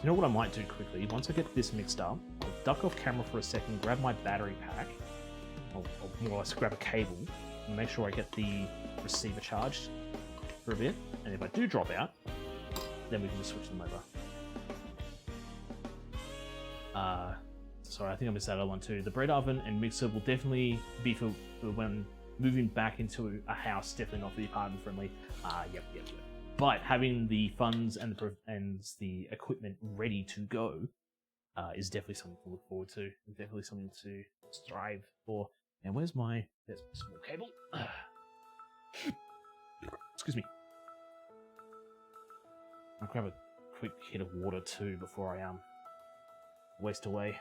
You know what I might do quickly? Once I get this mixed up, I'll duck off camera for a second, grab my battery pack, or more or less grab a cable, and make sure I get the receiver charged for a bit. And if I do drop out, then we can just switch them over. Sorry, I think I missed that other one too. The bread oven and mixer will definitely be for when moving back into a house, definitely not for the apartment friendly. Yep. But having the funds and the equipment ready to go is definitely something to look forward to. Definitely something to strive for. And there's my small cable. Excuse me. I'll grab a quick hit of water too before I waste away.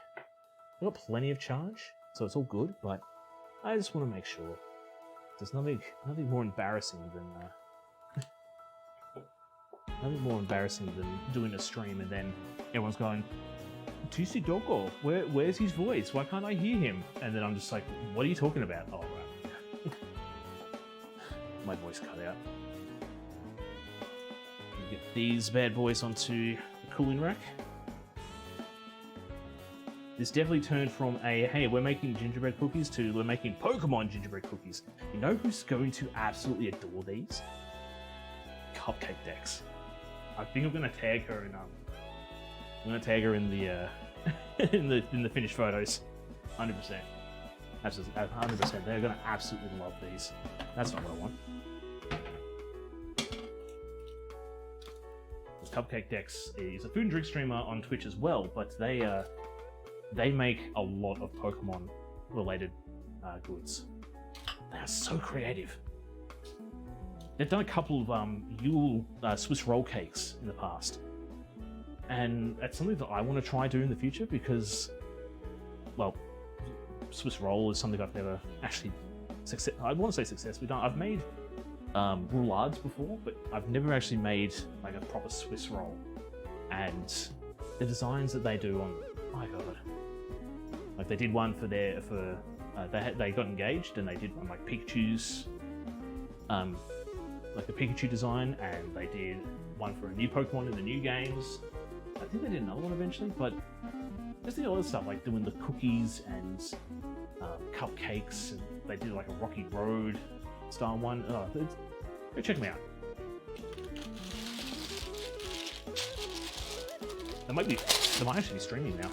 I've got plenty of charge, so it's all good. But I just want to make sure there's nothing more embarrassing than. Nothing more embarrassing than doing a stream and then everyone's going, TC Doggo, where's his voice? Why can't I hear him? And then I'm just like, what are you talking about? Oh, right. My voice cut out. Get these bad boys onto the cooling rack. This definitely turned from a, hey, we're making gingerbread cookies to we're making Pokemon gingerbread cookies. You know who's going to absolutely adore these? Cupcake Dex. I think I'm gonna tag her in the in the finished photos. 100%. Absolutely, 100%. They're gonna absolutely love these. That's not what I want. Cupcake Dex is a food and drink streamer on Twitch as well, but they make a lot of Pokemon related goods. They are so creative. They've done a couple of Yule Swiss roll cakes in the past, and that's something that I want to try doing in the future because, well, Swiss roll is something I've never actually I want to say successfully done. I've made roulades before, but I've never actually made like a proper Swiss roll. And the designs that they do on, oh my god, like they did one for they got engaged and they did one like Pikachu's. Like the Pikachu design, and they did one for a new Pokemon in the new games. I think they did another one eventually, but just the other stuff, like doing the cookies and cupcakes, and they did like a Rocky Road style one. Oh, go check them out. They might actually be streaming now.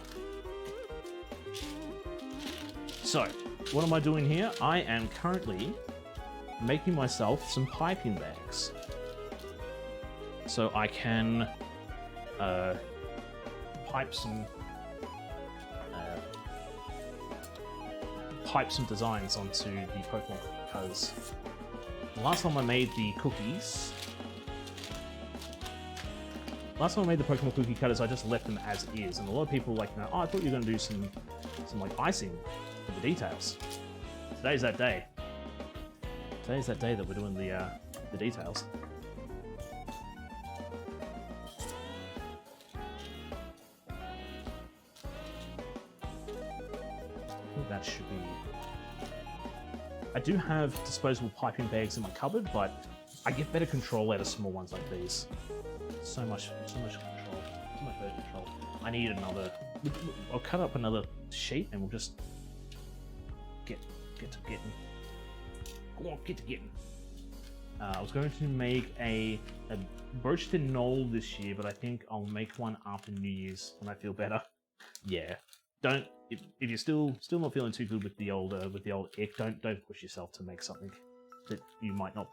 So, what am I doing here? I am currently making myself some piping bags so I can pipe some designs onto the Pokemon, because the last time I made the cookies, the Pokemon cookie cutters, I just left them as is, and a lot of people were like, oh, I thought you were going to do some like icing for the details. Today's that day. Today's that day that we're doing the details. I think that should be... I do have disposable piping bags in my cupboard, but I get better control out of small ones like these. So much control. So much better control. I need another... I'll cut up another sheet and we'll just Get to getting. Go on, get to getting. I was going to make a broached knoll this year, but I think I'll make one after New Year's when I feel better. Yeah, don't if you're still not feeling too good with the old ick, don't push yourself to make something that you might not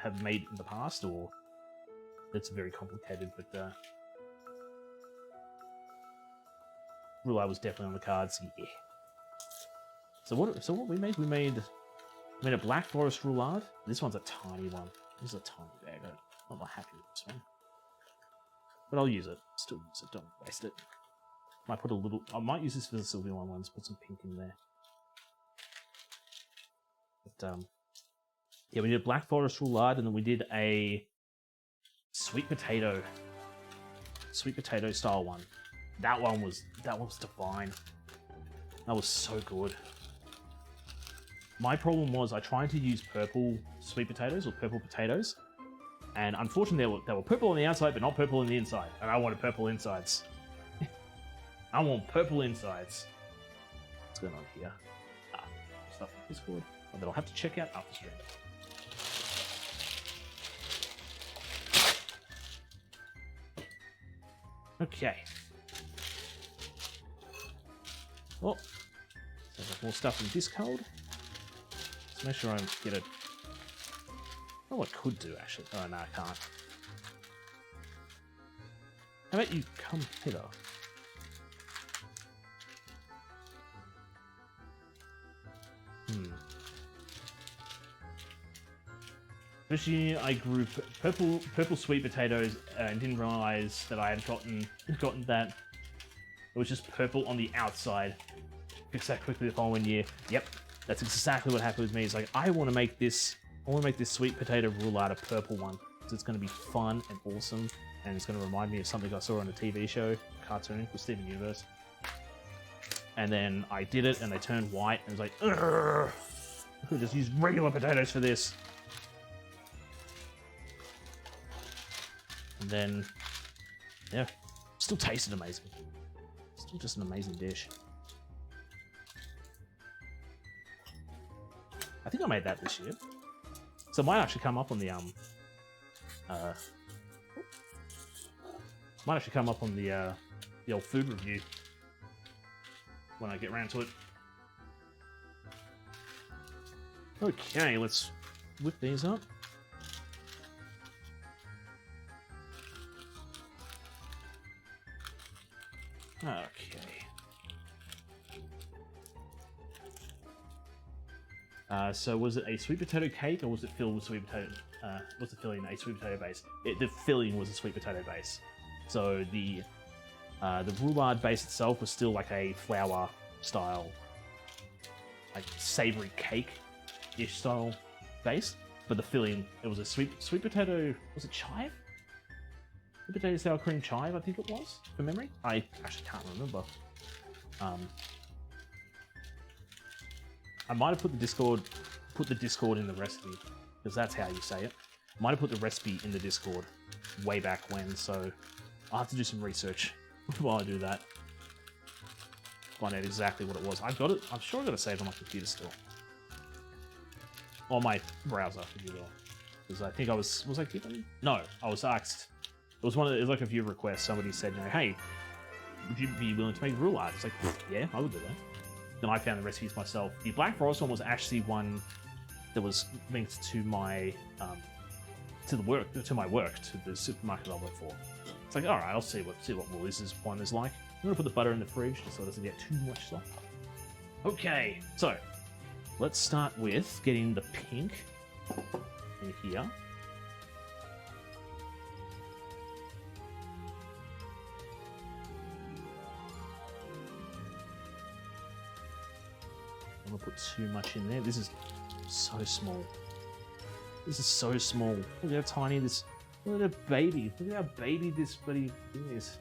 have made in the past, or that's very complicated. But roulade was definitely on the cards. Yeah. So what we made? We made a Black Forest roulade. This one's a tiny one. This is a tiny bag. I'm not happy with this one, but I'll use it. Still use it. Don't waste it. Might put a little. I might use this for the Sylveon ones. Put some pink in there. But yeah, we did a Black Forest roulade, and then we did a sweet potato style one. That one was divine. That was so good. My problem was I tried to use purple sweet potatoes or purple potatoes, and unfortunately they were purple on the outside but not purple on the inside, and I wanted purple insides. I want purple insides. What's going on here? Stuff in Discord that I'll have to check out after stream. Okay. Well, there's more stuff in Discord. Let's make sure I get it. Oh, I could do actually. Oh no, I can't. How about you come hither? Especially, I grew purple sweet potatoes and didn't realize that I had gotten that. It was just purple on the outside. Fix that quickly the following year. Yep, that's exactly what happened with me. It's like I want to make this sweet potato roulade a purple one. So it's going to be fun and awesome, and it's going to remind me of something I saw on a TV show, cartoon with Steven Universe. And then I did it, and they turned white, and it was like, ugh, I could just use regular potatoes for this. And then, yeah, still tasted amazing. Still just an amazing dish. I think I made that this year. So it might actually come up on the the old food review when I get around to it. Okay, let's whip these up. Okay. So was it a sweet potato cake, or was it filled with sweet potato? Was the filling a sweet potato base? The filling was a sweet potato base. So the roulade base itself was still like a flour style, like savory cake-ish style base, but the filling, it was a sweet potato. Was it chive? Sweet potato sour cream chive, I think it was, from memory. I actually can't remember. I might have put the Discord in the recipe, because that's how you say it. I might have put the recipe in the Discord way back when, so I'll have to do some research while I do that. Find out exactly what it was. I've got it. I'm sure I got it saved on my computer still, or my browser, if you will. Because I think I was I given? No, I was asked. It was like a few requests. Somebody said, you know, hey, would you be willing to make a roulade? It's like, yeah, I would do that. Then I found the recipes myself. The Black Forest one was actually one that was linked to my to my work, to the supermarket I work for. It's like, all right, I'll see what Woolies' one is like. I'm gonna put the butter in the fridge so it doesn't get too much stuff. Okay, so let's start with getting the pink in here. I'm gonna put too much in there. This is so small. This is so small. Look how tiny this. Look at a baby. Look at how baby this bloody thing is.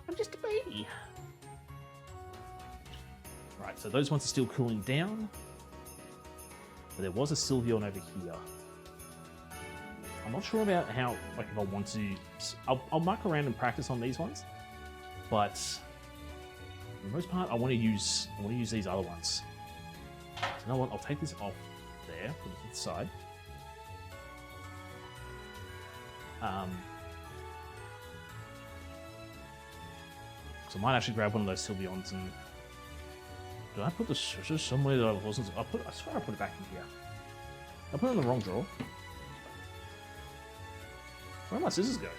I'm just a baby. Right, so those ones are still cooling down. But there was a Sylveon over here. I'm not sure about how, like, if I want to. I'll muck around and practice on these ones, but for the most part, I want to use these other ones. You know what? I'll take this off there, put it to the side. So I might actually grab one of those Sylveons and... Did I put the scissors somewhere that I wasn't... I swear I put it back in here. I put it in the wrong drawer. Where'd my scissors go?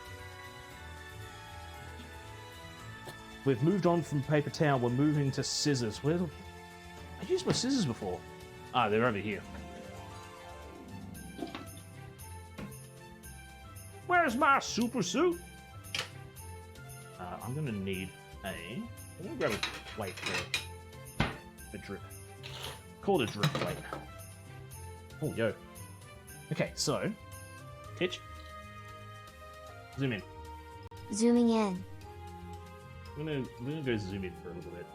We've moved on from paper towel, we're moving to scissors. Where the... I used my scissors before. Ah, they're over here. Where's my super suit? I'm gonna need a... I'm gonna grab a plate for drip. Call it a drip plate. Oh, yo. Okay, so... Pitch. Zoom in. Zooming in. I'm gonna go zoom in for a little bit.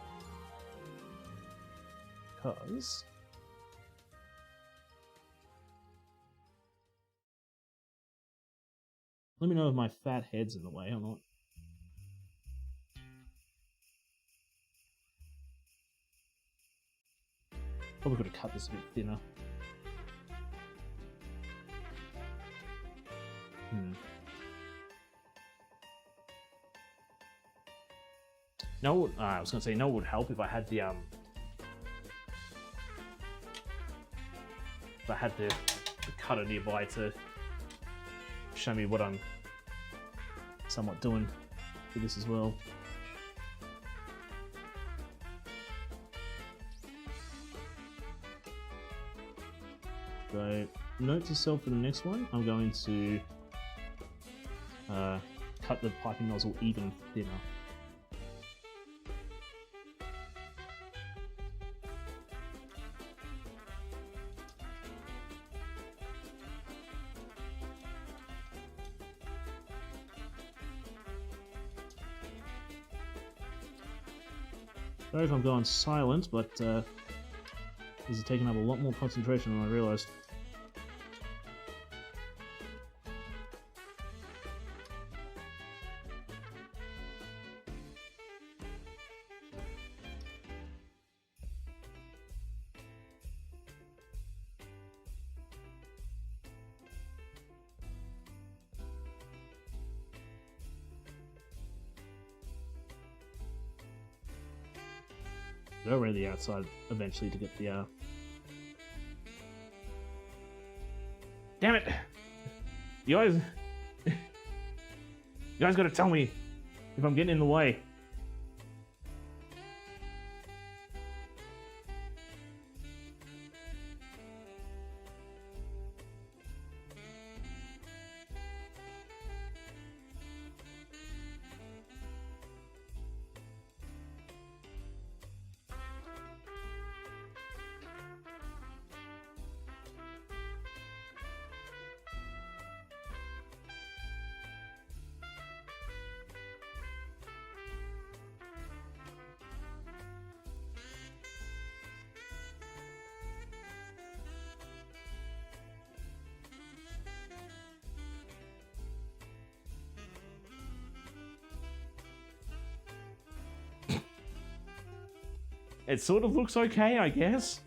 Because... Let me know if my fat head's in the way or not. Probably could have cut this a bit thinner. No, I was gonna say no. It would help if I had the the cutter nearby to show me what I'm somewhat doing for this as well. So, note to self for the next one, I'm going to cut the piping nozzle even thinner. Sorry if I'm going silent, but this is taking up a lot more concentration than I realised. Go around the outside eventually to get the Damn it! You guys gotta tell me if I'm getting in the way. It sort of looks okay, I guess.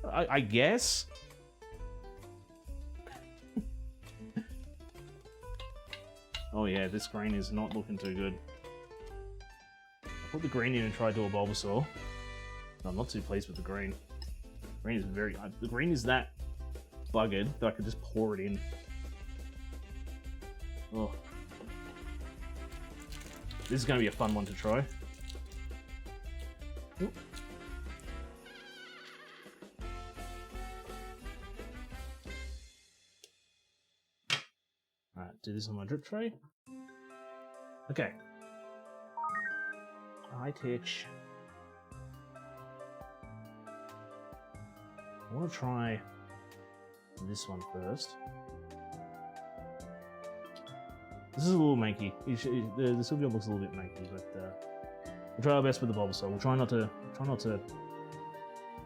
I guess. Oh yeah, this green is not looking too good. I put the green in and tried to do a Bulbasaur. I'm not too pleased with the green. Green is very... the green is that buggered that I could just pour it in. Oh. This is going to be a fun one to try. Oop. Alright, do this on my drip tray. Okay. High pitch. I want to try this one first. This is a little manky. The Sylveon looks a little bit manky, but we'll try our best with the Bulbasaur. We'll try not to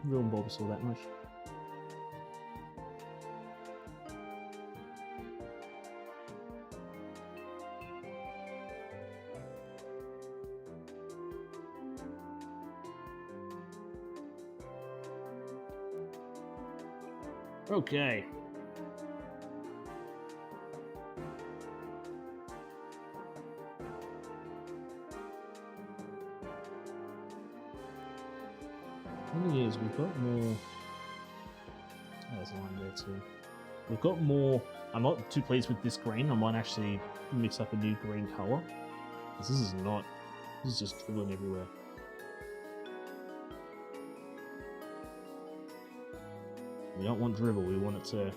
ruin Bulbasaur that much. Okay. The thing is, we've got more. Oh, there's a line there too. We've got more. I'm not too pleased with this green. I might actually mix up a new green color. This is not. This is just dribbling everywhere. We don't want dribble. We want it to.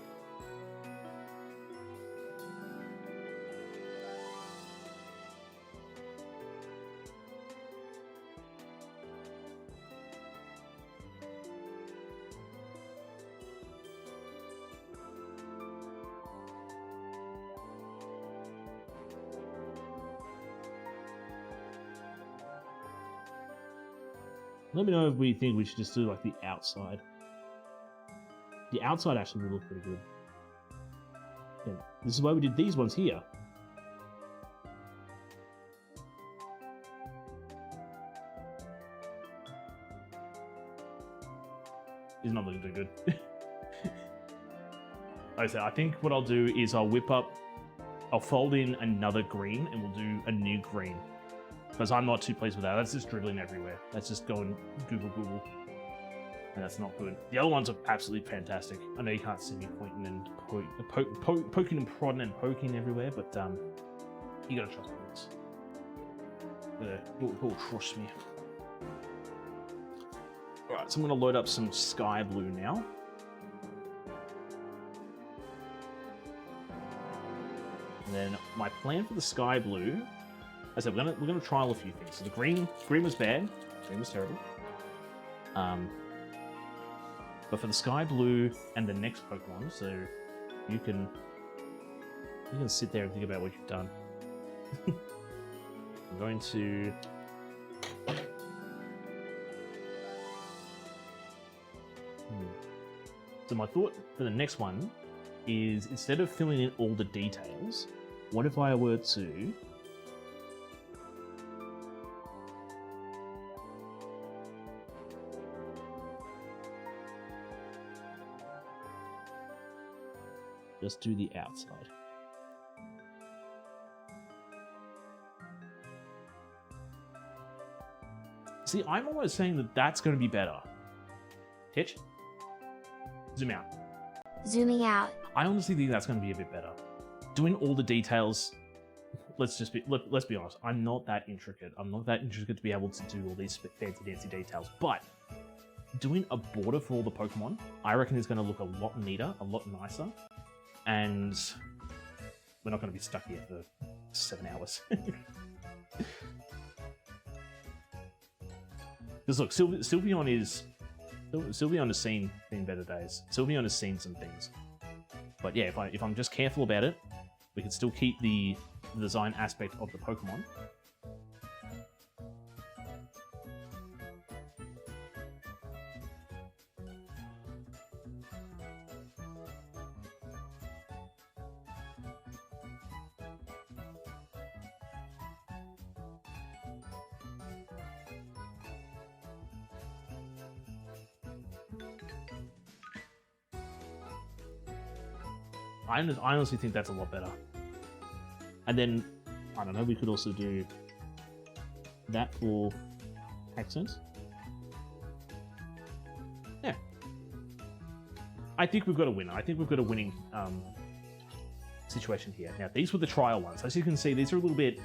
Let me know if we think we should just do like the outside. The outside actually will look pretty good. Yeah, this is why we did these ones here. It's not looking too good. Like I said, I think what I'll do is I'll fold in another green and we'll do a new green. Because I'm not too pleased with that. That's just dribbling everywhere. That's just going Google. And that's not good. The other ones are absolutely fantastic. I know you can't see me pointing and poking and prodding and poking everywhere, but you gotta trust me. You'll trust me. Alright, so I'm gonna load up some sky blue now. And then my plan for the sky blue, as I said, we're gonna trial a few things. So the green was bad. Green was terrible. But for the sky blue and the next Pokemon, so you can sit there and think about what you've done. I'm going to So my thought for the next one is, instead of filling in all the details, what if I were to just do the outside? See, I'm almost saying that that's going to be better. Hitch? Zoom out. Zooming out. I honestly think that's going to be a bit better. Doing all the details, let's be honest, I'm not that intricate. I'm not that intricate to be able to do all these fancy dancy details, but doing a border for all the Pokemon, I reckon is going to look a lot neater, a lot nicer, and we're not going to be stuck here for 7 hours. Because look, Sylveon has seen better days. Sylveon has seen some things. But yeah, if I'm just careful about it, we can still keep the design aspect of the Pokemon. I honestly think that's a lot better. And then, I don't know, we could also do that for accents. Yeah. I think we've got a winner. I think we've got a winning situation here. Now, these were the trial ones. As you can see, these are a little bit...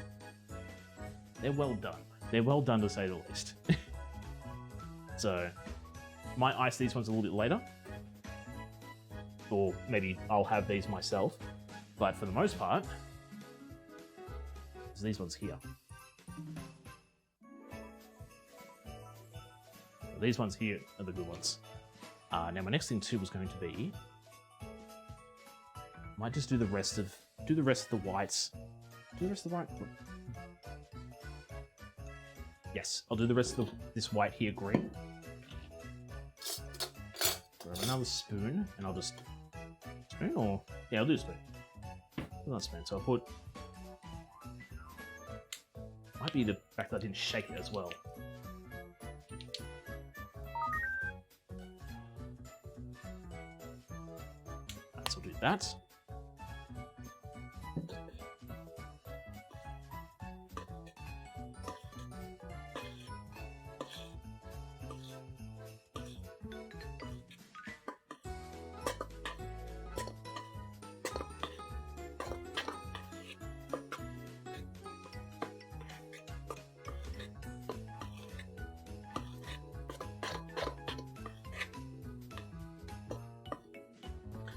They're well done. They're well done, to say the least. So, might ice these ones a little bit later. Or maybe I'll have these myself. But for the most part, it's these ones here. These ones here are the good ones. Now my next thing too was going to be, might just do the rest of the whites. Do the rest of the white. Yes, I'll do the rest of this white here green. Grab another spoon, and I'll just spoon, or yeah, I'll do a spoon. Not spoon. So I'll put. Might be the fact that I didn't shake it as well. that.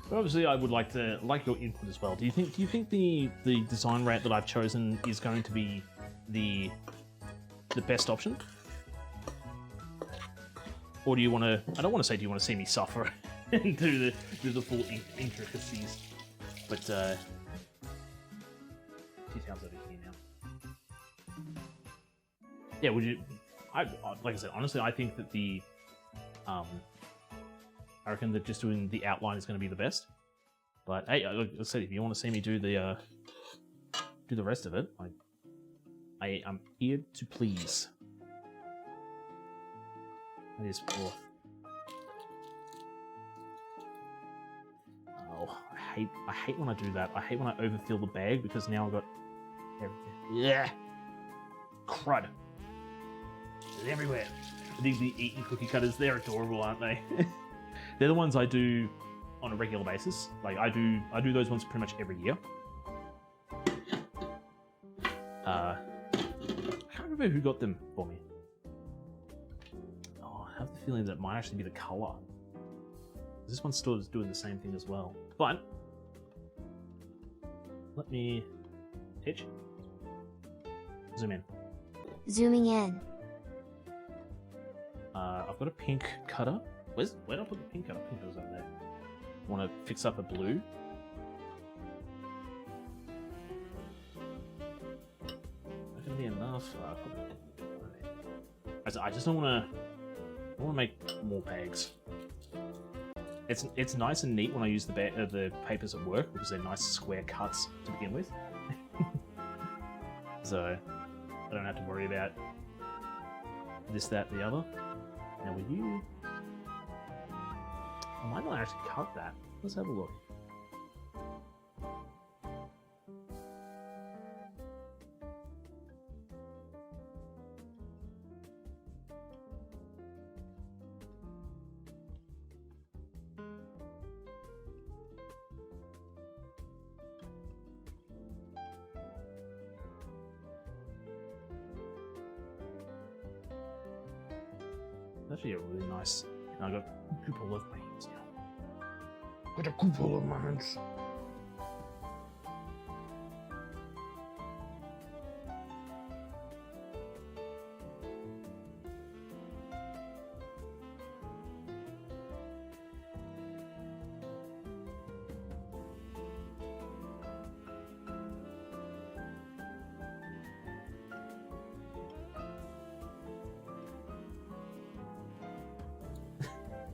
But obviously, I would like your input as well. Do you think the design route that I've chosen is going to be the best option, or do you want to? I don't want to say do you want to see me suffer and do the full intricacies, but T-Town's over here now. Yeah, would you? Like I said, honestly, I think that I reckon that just doing the outline is going to be the best. But hey, like I said, if you want to see me do the rest of it, I am here to please. That is fourth. Oh, I hate when I do that. I hate when I overfill the bag because now I've got everything. Yeah, crud. It's everywhere. I think the eating cookie cutters, they're adorable, aren't they? They're the ones I do on a regular basis. Like I do those ones pretty much every year. I can't remember who got them for me. Oh, I have the feeling that it might actually be the color. This one still is doing the same thing as well. But let me pitch. Zoom in. Zooming in. I've got a pink cutter. Where did I put the pink cutter? Pink was over there. Want to fix up a blue. Not gonna be enough. I just don't want to. I want to make more bags. It's nice and neat when I use the papers at work because they're nice square cuts to begin with. So I don't have to worry about this, that, the other. Now with you, I might not actually cut that. Let's have a look. Actually, a really nice. And I got a couple of my hands now. Got a couple of my hands.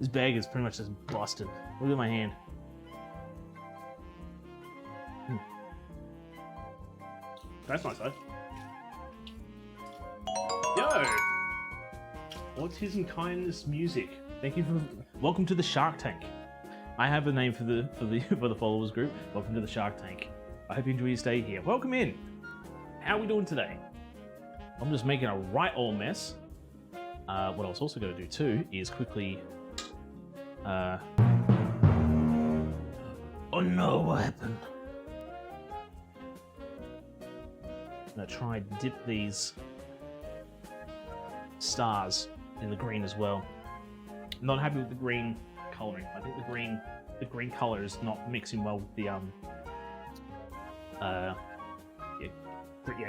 This bag is pretty much just busted. Look at my hand. That's nice though. Yo! Autism Kindness Music. Thank you for welcome to the Shark Tank. I have a name for the followers group. Welcome to the Shark Tank. I hope you enjoy your stay here. Welcome in. How are we doing today? I'm just making a right old mess. What I was also going to do too is quickly. Oh no, what happened? I'm gonna try and dip these stars in the green as well. I'm not happy with the green coloring. I think the green color is not mixing well with the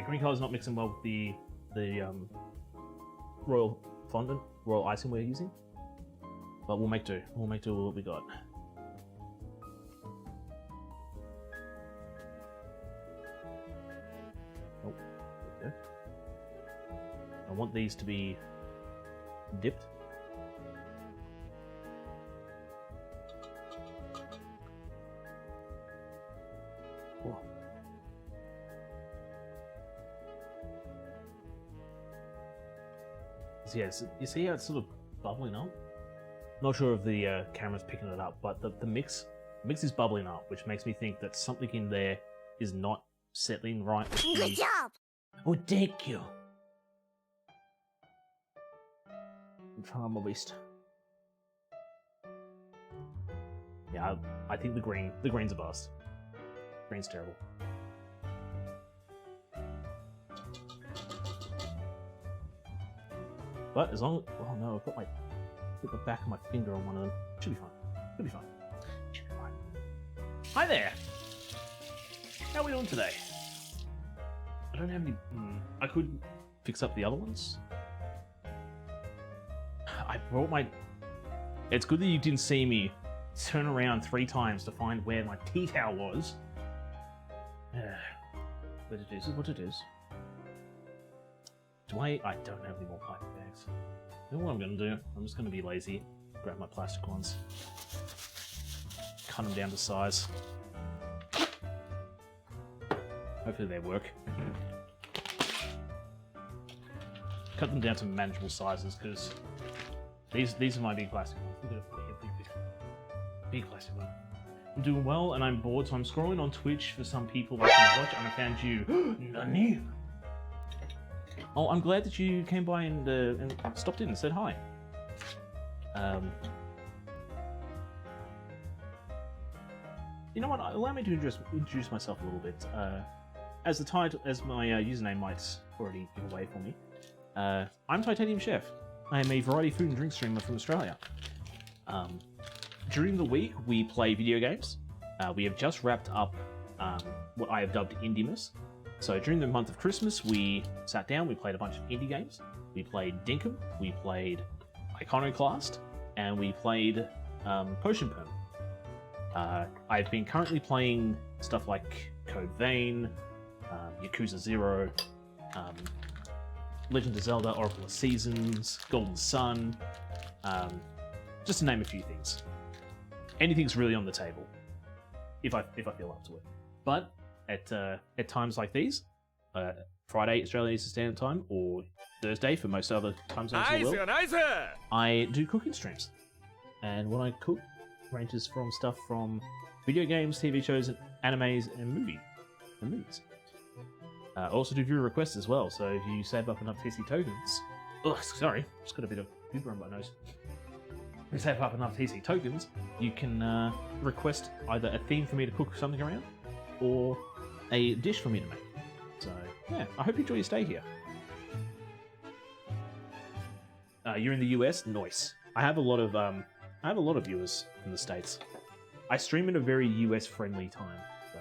green color is not mixing well with the royal fondant, royal icing we're using. But we'll make do. We'll make do with what we got. Oh, there we go. I want these to be dipped. Oh. So yeah, so you see how it's sort of bubbling up? Not sure if the camera's picking it up, but the mix mix is bubbling up, which makes me think that something in there is not settling right with Good the... job! Oh, thank you. I'm trying my best. Yeah, I think the green's a bust. Green's terrible. But as long as... Oh no, I've got the back of my finger on one of them. Should be fine. Should be fine. Should be fine. Hi there! How are we doing today? I don't have any... I could fix up the other ones. I brought my... It's good that you didn't see me turn around 3 times to find where my tea towel was. But it is what it is. I don't have any more plastic bags. You know what I'm going to do? I'm just going to be lazy. Grab my plastic ones. Cut them down to size. Hopefully they work. Cut them down to manageable sizes, because these are my big plastic ones. Look at it. Big plastic one. I'm doing well and I'm bored, so I'm scrolling on Twitch for some people that can watch, and I found you. Nani? Oh, I'm glad that you came by and stopped in and said hi. You know what? Allow me to introduce myself a little bit. As my username might already give away for me, I'm Titanium Chef. I am a variety food and drink streamer from Australia. During the week, we play video games. We have just wrapped up what I have dubbed Indiemas. So during the month of Christmas, we sat down, we played a bunch of indie games. We played Dinkum, we played Iconoclast, and we played Potion Perm. I've been currently playing stuff like Code Vein, Yakuza 0, Legend of Zelda, Oracle of Seasons, Golden Sun, just to name a few things. Anything's really on the table, if I feel up to it. But at times like these, Friday Australian Standard Time, or Thursday for most other time zones in the world, I do cooking streams. And what I cook ranges from stuff from video games, TV shows, animes, and movies. I also do viewer requests as well, so if you save up enough TC tokens... Ugh, sorry, just got a bit of pooper on my nose. If you save up enough TC tokens, you can request either a theme for me to cook something around, or a dish for me to make. So, yeah, I hope you enjoy your stay here. You're in the US? Nice. I have a lot of viewers from the States. I stream at a very US-friendly time, so...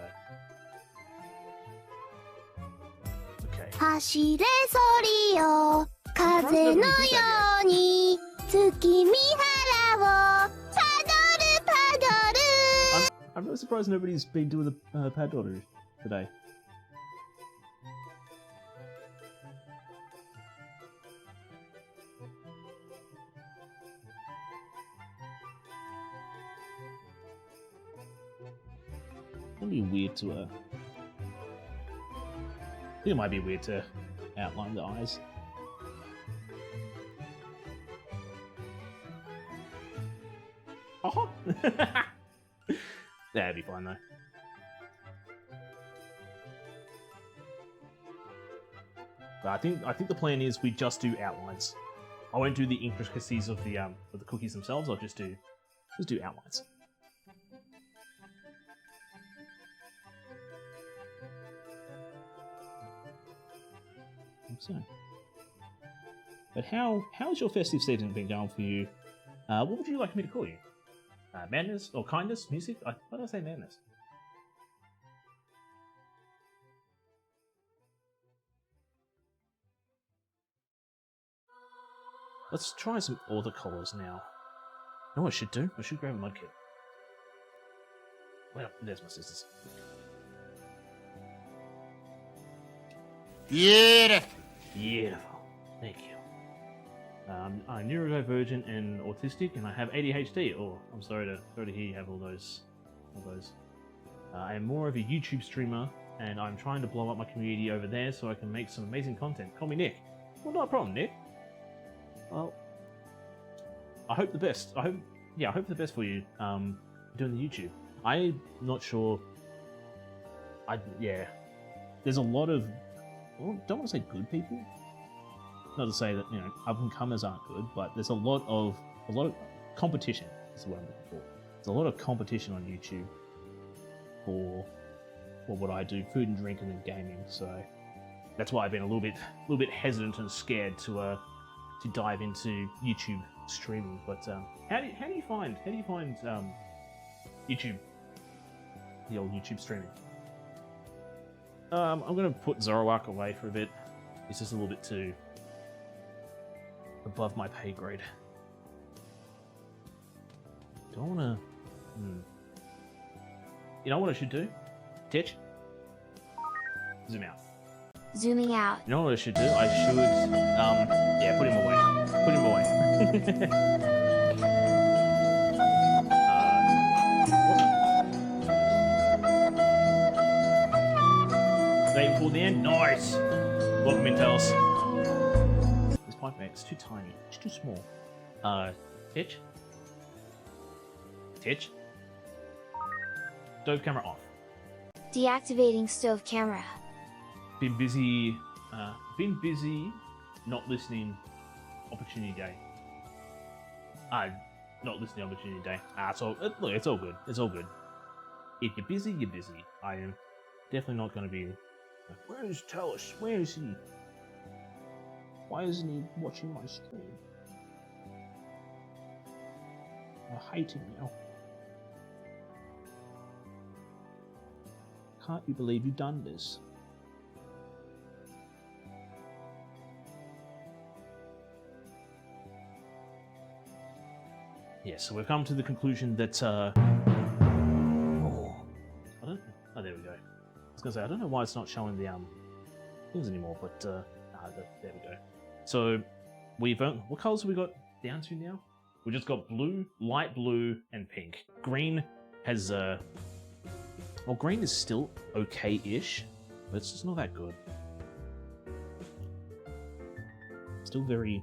Okay. 走れソリよ風のように月見原をパドル I'm really surprised nobody's been doing the paddle today. It'd be weird to I think it might be weird to outline the eyes. Oh! That'd be fine though. But I think the plan is we just do outlines. I won't do the intricacies of the cookies themselves. I'll just do outlines. So, but how's your festive season been going for you? What would you like me to call you? Madness or kindness? Music? Why did I say madness? Let's try some other colours now. You know what I should do? I should grab a mudkip. Well, there's my scissors. Beautiful. Beautiful. Thank you. I'm neurodivergent and autistic, and I have ADHD. Oh, I'm sorry to hear you have all those. I am more of a YouTube streamer, and I'm trying to blow up my community over there so I can make some amazing content. Call me Nick. Well, not a problem, Nick. Well, I hope the best. I hope the best for you. Doing the YouTube. I'm not sure. Yeah. There's a lot of, well, don't want to say good people. Not to say that, you know, up and comers aren't good, but there's a lot of competition is what I'm looking for. There's a lot of competition on YouTube for what I do, food and drink and then gaming. So that's why I've been a little bit hesitant and scared to dive into YouTube streaming. But how do you find YouTube, the old YouTube streaming? I'm gonna put Zoroark away for a bit. It's just a little bit too above my pay grade. Don't wanna. You know what I should do? Titch? Zoom out. Zooming out. You know what I should do? I should, yeah, put him away. Put him away. Wait for the end. Nice! Welcome in, Tails. This pipe bag's too tiny. It's too small. Titch? Titch? Stove camera off. Deactivating stove camera. Been busy not listening opportunity day. Not listening opportunity day. So look, it's all good. It's all good. If you're busy, you're busy. I am definitely not going to be. Where is Talos? Where is he? Why isn't he watching my stream? I hate him now. Can't you believe you've done this? Yeah, so we've come to the conclusion that, oh, there we go. I was gonna say, I don't know why it's not showing the, things anymore, but, there we go. So, what colors have we got down to now? We just got blue, light blue, and pink. Green has, well, green is still okay-ish, but it's just not that good. Still very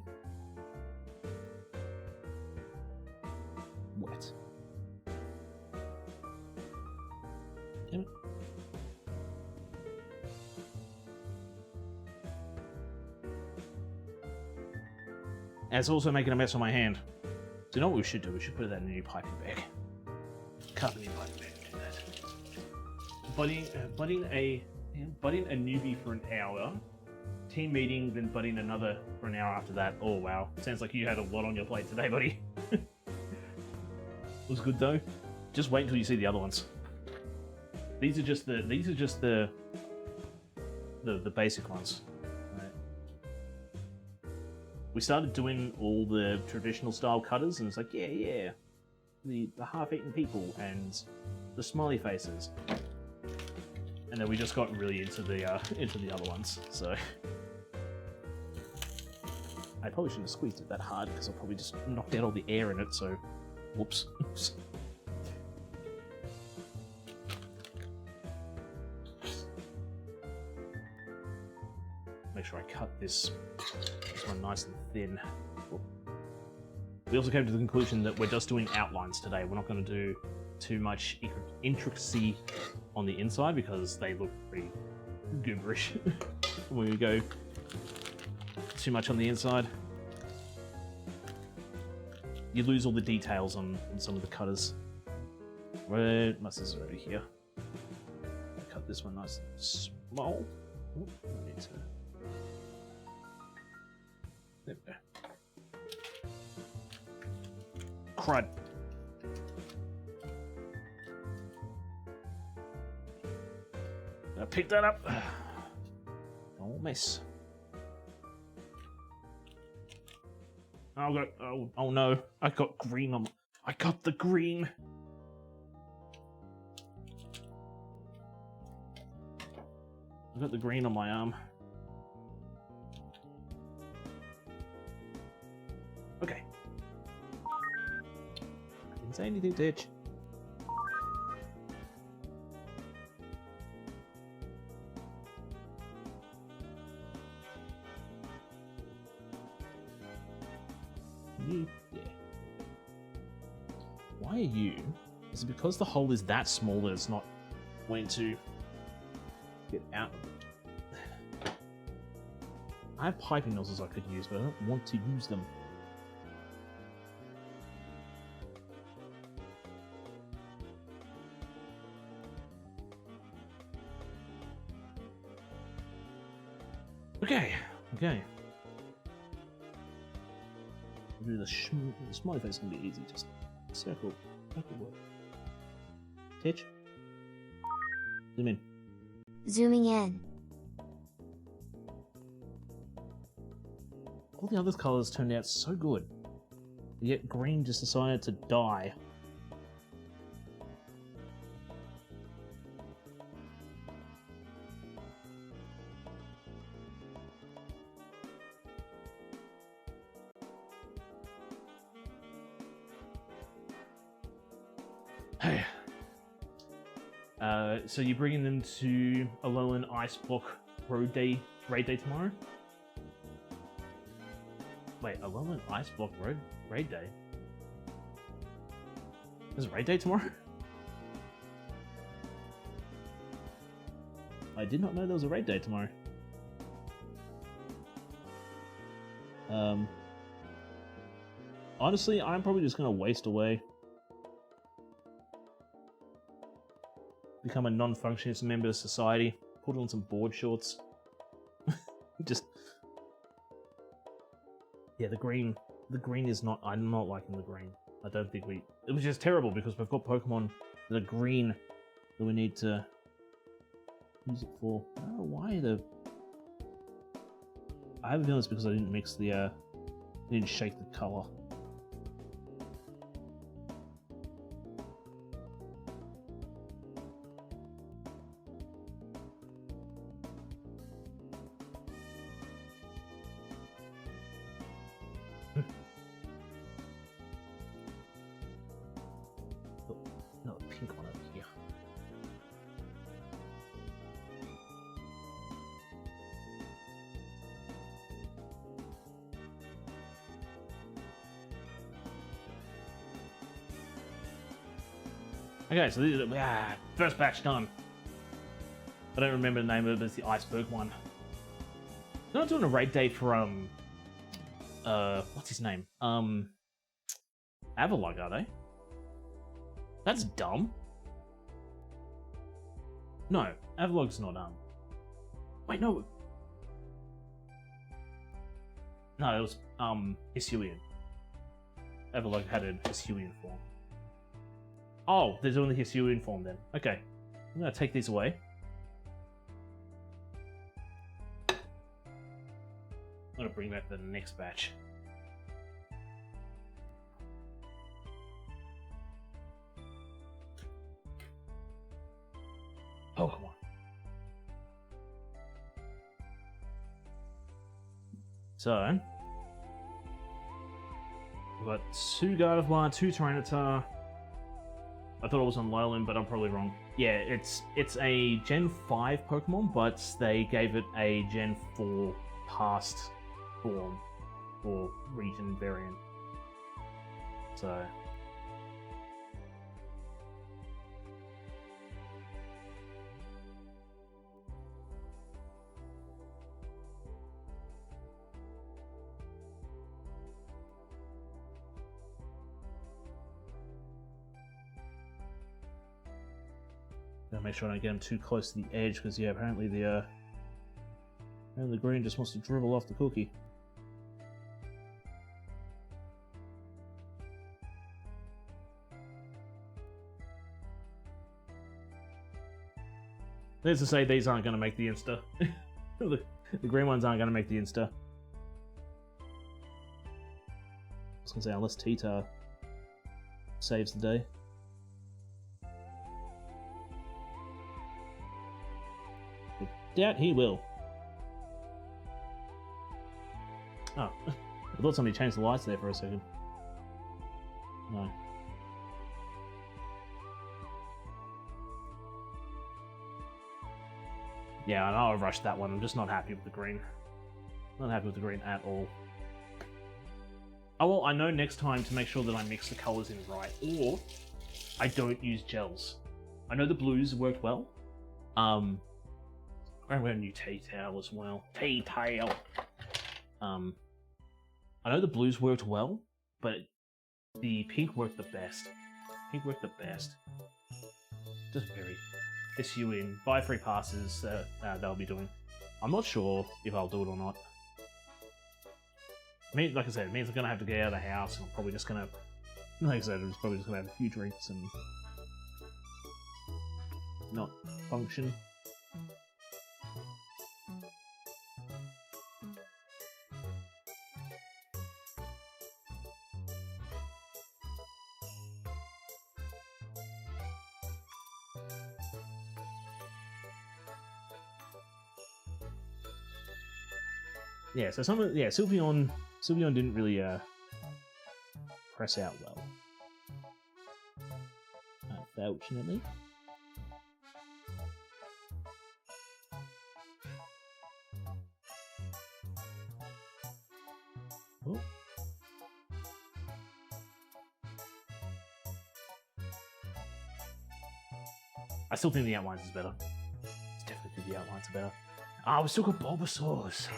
wet. Damn it. And it's also making a mess on my hand. So you know what we should do? We should put that in a new piping bag. Cut the new piping bag. Budding a newbie for an hour, team meeting, then budding another for an hour after that. Oh wow, sounds like you had a lot on your plate today, buddy. Was good though. Just wait until you see the other ones. These are just the basic ones. Right. We started doing all the traditional style cutters, and it's like yeah, the half-eaten people and the smiley faces. And then we just got really into the other ones. So I probably shouldn't have squeezed it that hard because I probably just knocked out all the air in it. So, whoops. Make sure I cut this one nice and thin. We also came to the conclusion that we're just doing outlines today. We're not going to do too much intricacy on the inside because they look pretty gooberish when we go too much on the inside. You lose all the details on some of the cutters. Where my scissors are over here. I'll cut this one nice and small. Ooh, I need to... There we go. Crud. Pick that up. Don't miss. Oh no! I got green on. I got the green. I got the green on my arm. Okay. I didn't say anything, Ditch. Yeah. Why are you Is it because the hole is that small that it's not going to get out of it? I have piping nozzles I could use, but I don't want to use them. Okay. Do the smiley face can be easy. Just circle word. Titch. Zoom in. Zooming in. All the other colors turned out so good. Yet green just decided to die. Hey. So you're bringing them to Alolan Ice Block raid day tomorrow? Wait, Alolan Ice Block raid day? There's a raid day tomorrow? I did not know there was a raid day tomorrow. Honestly, I'm probably just gonna waste away. Become a non-functioning member of society. Put on some board shorts. Just... Yeah, the green is not... I'm not liking the green. I don't think we... It was just terrible because we've got Pokemon that are green that we need to use it for. I don't know why the... I have a feeling it's because I didn't mix the... didn't shake the colour. Another pink one over here. Okay, so this is first batch done. I don't remember the name of it, but it's the iceberg one. They're not doing a raid day for what's his name? Avalog, are they? That's dumb. No, Avalog's not wait, no. No, it was Hisuian. Avalog had a Hisuian form. Oh, they're doing the Hisuian form then. Okay. I'm gonna take these away. I'm gonna bring back the next batch. Pokemon. So, we've got 2 Gardevoir, 2 Tyranitar. I thought it was on Lowland, but I'm probably wrong. Yeah, it's a Gen 5 Pokemon, but they gave it a Gen 4 past form or region variant. So... Gotta make sure I don't get him too close to the edge, because yeah, apparently the green just wants to dribble off the cookie. Let's just say these aren't going to make the Insta. the green ones aren't going to make the Insta. I was going to say, unless T-Tar saves the day. I doubt he will. Oh, I thought somebody changed the lights there for a second. No. Yeah, I know I rushed that one. I'm just not happy with the green. Not happy with the green at all. Oh well, I know next time to make sure that I mix the colours in right. Or I don't use gels. I know the blues worked well. I'm wearing a new tea towel as well. Tea towel. I know the blues worked well, but the pink worked the best. Pink worked the best. Just very. SU in 5 free passes they'll be doing. I'm not sure if I'll do it or not. I mean, like I said, it means I'm gonna have to get out of the house, and I'm probably just gonna, like I said, I'm probably just gonna have a few drinks and not function. Yeah, so Sylveon didn't really press out well, unfortunately. Oh. I still think the outlines is better. It's definitely the outlines are better. Ah, we still got Bulbasaurs.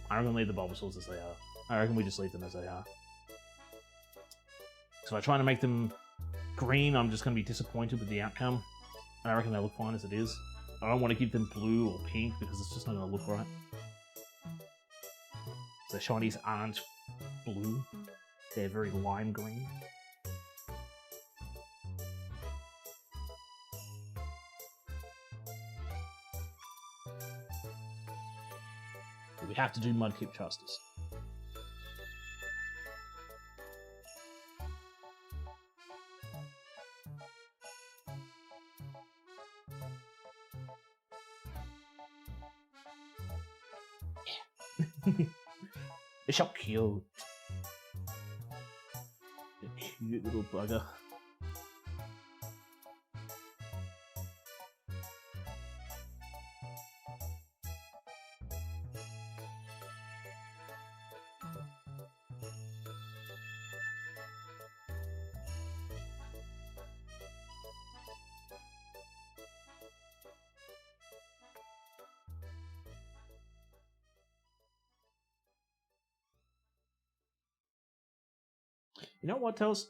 I reckon leave the Bulbasaurs as they are. I reckon we just leave them as they are. So if I try to make them green, I'm just going to be disappointed with the outcome. And I reckon they look fine as it is. I don't want to give them blue or pink because it's just not going to look right. So shinies aren't blue. They're very lime green. We have to do Mudkip justice. Yeah. It's so cute. A cute little bugger. You know what, Tels?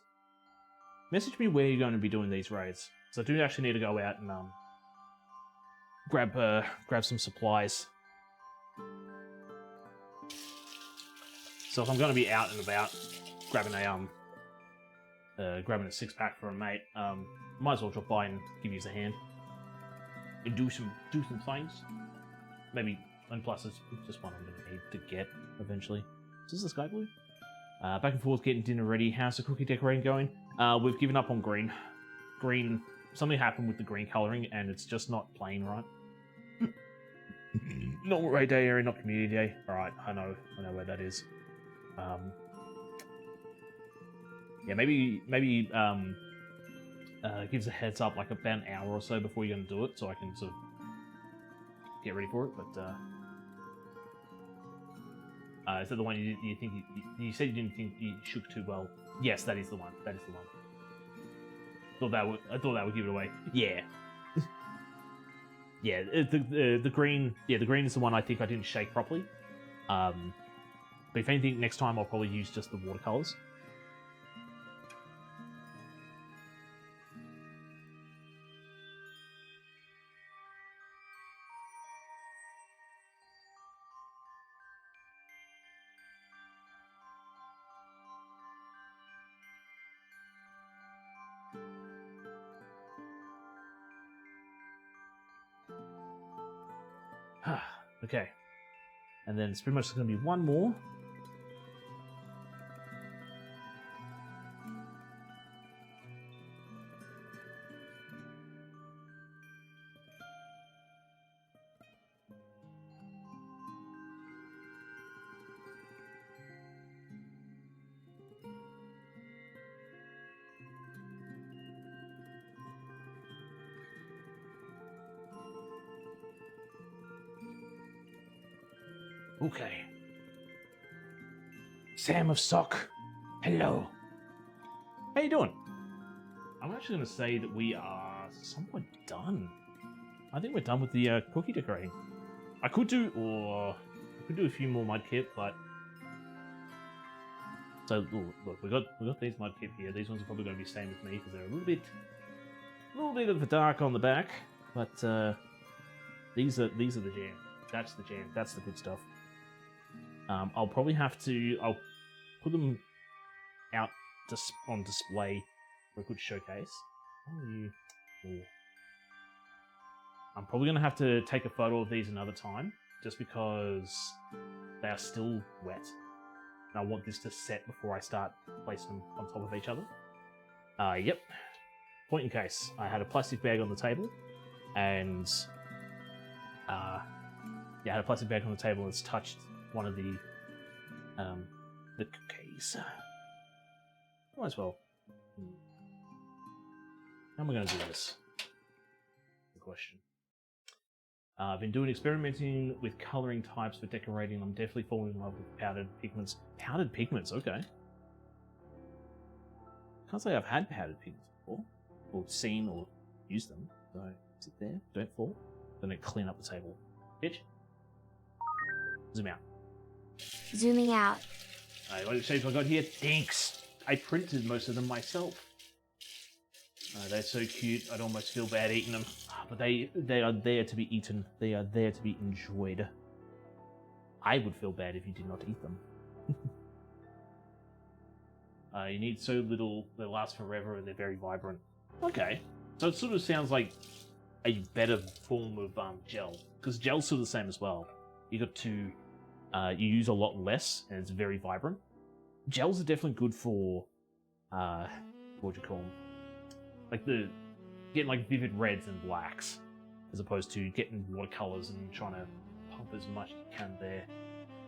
Message me where you're going to be doing these raids. So I do actually need to go out and grab some supplies. So if I'm going to be out and about grabbing a 6-pack for a mate, might as well drop by and give you a hand and do some things. Maybe, and plus it's just one I'm going to need to get eventually. Is this the sky blue? Back and forth getting dinner ready. How's the cookie decorating going? We've given up on green. Something happened with the green colouring and it's just not playing right. Not raid day area, not community day. Alright, I know where that is. Yeah, maybe gives a heads up like about an hour or so before you're going to do it so I can sort of get ready for it, but is that the one you think you said you didn't think you shook too well? Yes, that is the one. That is the one. I thought that would give it away. Yeah. Yeah, the green. Yeah, the green is the one I think I didn't shake properly. But if anything, next time I'll probably use just the watercolors. Okay. And then it's pretty much going to be one more. Okay. Sam of Sock. Hello. How you doing? I'm actually going to say that we are somewhat done. I think we're done with the cookie decorating. I could do a few more mudkip, but so look, we got these mudkip here. These ones are probably going to be staying with me because they're a little bit of the dark on the back, but these are the jam. That's the jam. That's the good stuff. I'll probably have to. I'll put them out on display for a good showcase. I'm probably going to have to take a photo of these another time, just because they are still wet. And I want this to set before I start placing them on top of each other. Yep. Point in case, I had a plastic bag on the table, and I had a plastic bag on the table that's touched one of the cookies. Might as well. How am I going to do this? The question. I've been doing experimenting with colouring types for decorating. I'm definitely falling in love with powdered pigments. Powdered pigments, okay. Can't say I've had powdered pigments before, or seen or used them. So sit there, don't fall. Then clean up the table. Bitch. Zoom out. Zooming out. Alright, what shapes I got here? Thanks. I printed most of them myself. They're so cute. I'd almost feel bad eating them. But they are there to be eaten. They are there to be enjoyed. I would feel bad if you did not eat them. You need so little, they last forever, and they're very vibrant. Okay. So it sort of sounds like a better form of gel. Because gel's sort of the same as well. You got to, you use a lot less, and it's very vibrant. Gels are definitely good for, what would you call them? Like getting like vivid reds and blacks, as opposed to getting watercolors and trying to pump as much as you can there.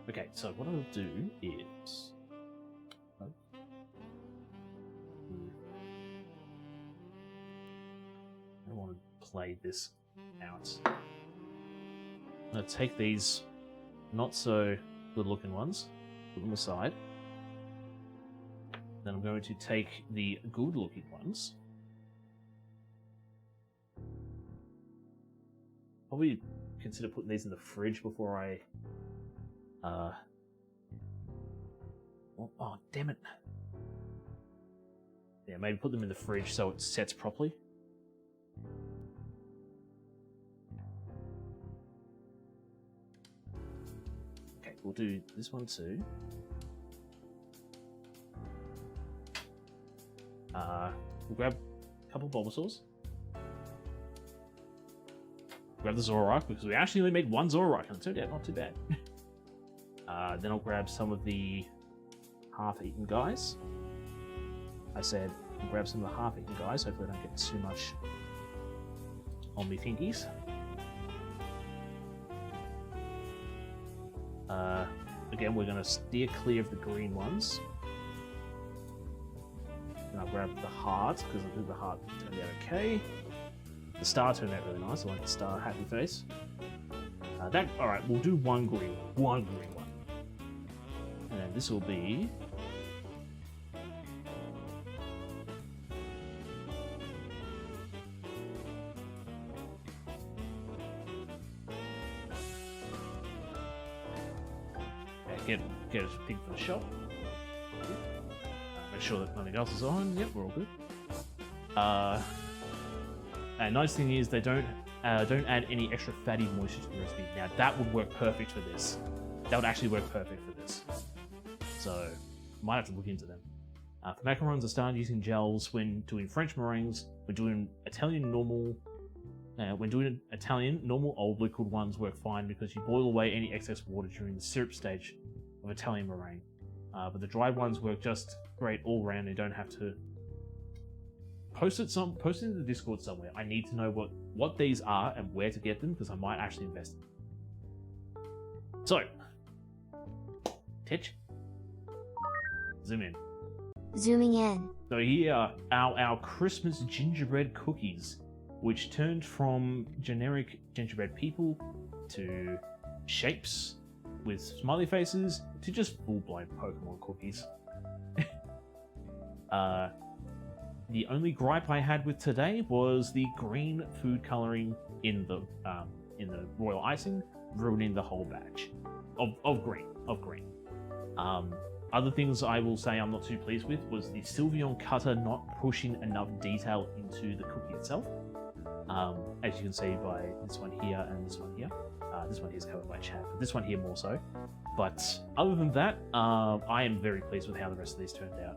Okay, so what I'll do is, I don't want to play this out. I'm going to take these not so good looking ones, put them aside. Then I'm going to take the good looking ones. Probably consider putting these in the fridge before I oh damn it. Yeah, maybe put them in the fridge so it sets properly. Okay, we'll do this one too. We'll grab a couple of Bulbasaurs. Grab the Zoroark, because we actually only made one Zoroark, and it turned out not too bad. Then I'll grab some of the half-eaten guys. I said, I'll grab some of the half-eaten guys, hopefully I don't get too much on me fingies. Again, we're going to steer clear of the green ones. And I'll grab the heart, because I think the heart turned out okay. The star turned out really nice. I like the star happy face. Alright, we'll do one green one. And then this will be... Okay, get a pig for the shop. Make sure that nothing else is on. Yep, we're all good. And nice thing is they don't add any extra fatty moisture to the recipe. Now that would work perfect for this. That would actually work perfect for this. So might have to look into them. For macarons, I started using gels when doing French meringues. When doing Italian normal old liquid ones work fine because you boil away any excess water during the syrup stage of Italian meringue. But the dried ones work just great all around. You don't have to post it in the Discord somewhere. I need to know what these are and where to get them because I might actually invest in them. So, Titch, zoom in. Zooming in. So here are our Christmas gingerbread cookies, which turned from generic gingerbread people to shapes with smiley faces to just full-blown Pokemon cookies. The only gripe I had with today was the green food coloring in the royal icing, ruining the whole batch of green. Other things I will say I'm not too pleased with was the Sylveon cutter not pushing enough detail into the cookie itself. As you can see by this one here and this one here. This one here is covered by chat, but this one here more so. But other than that, I am very pleased with how the rest of these turned out.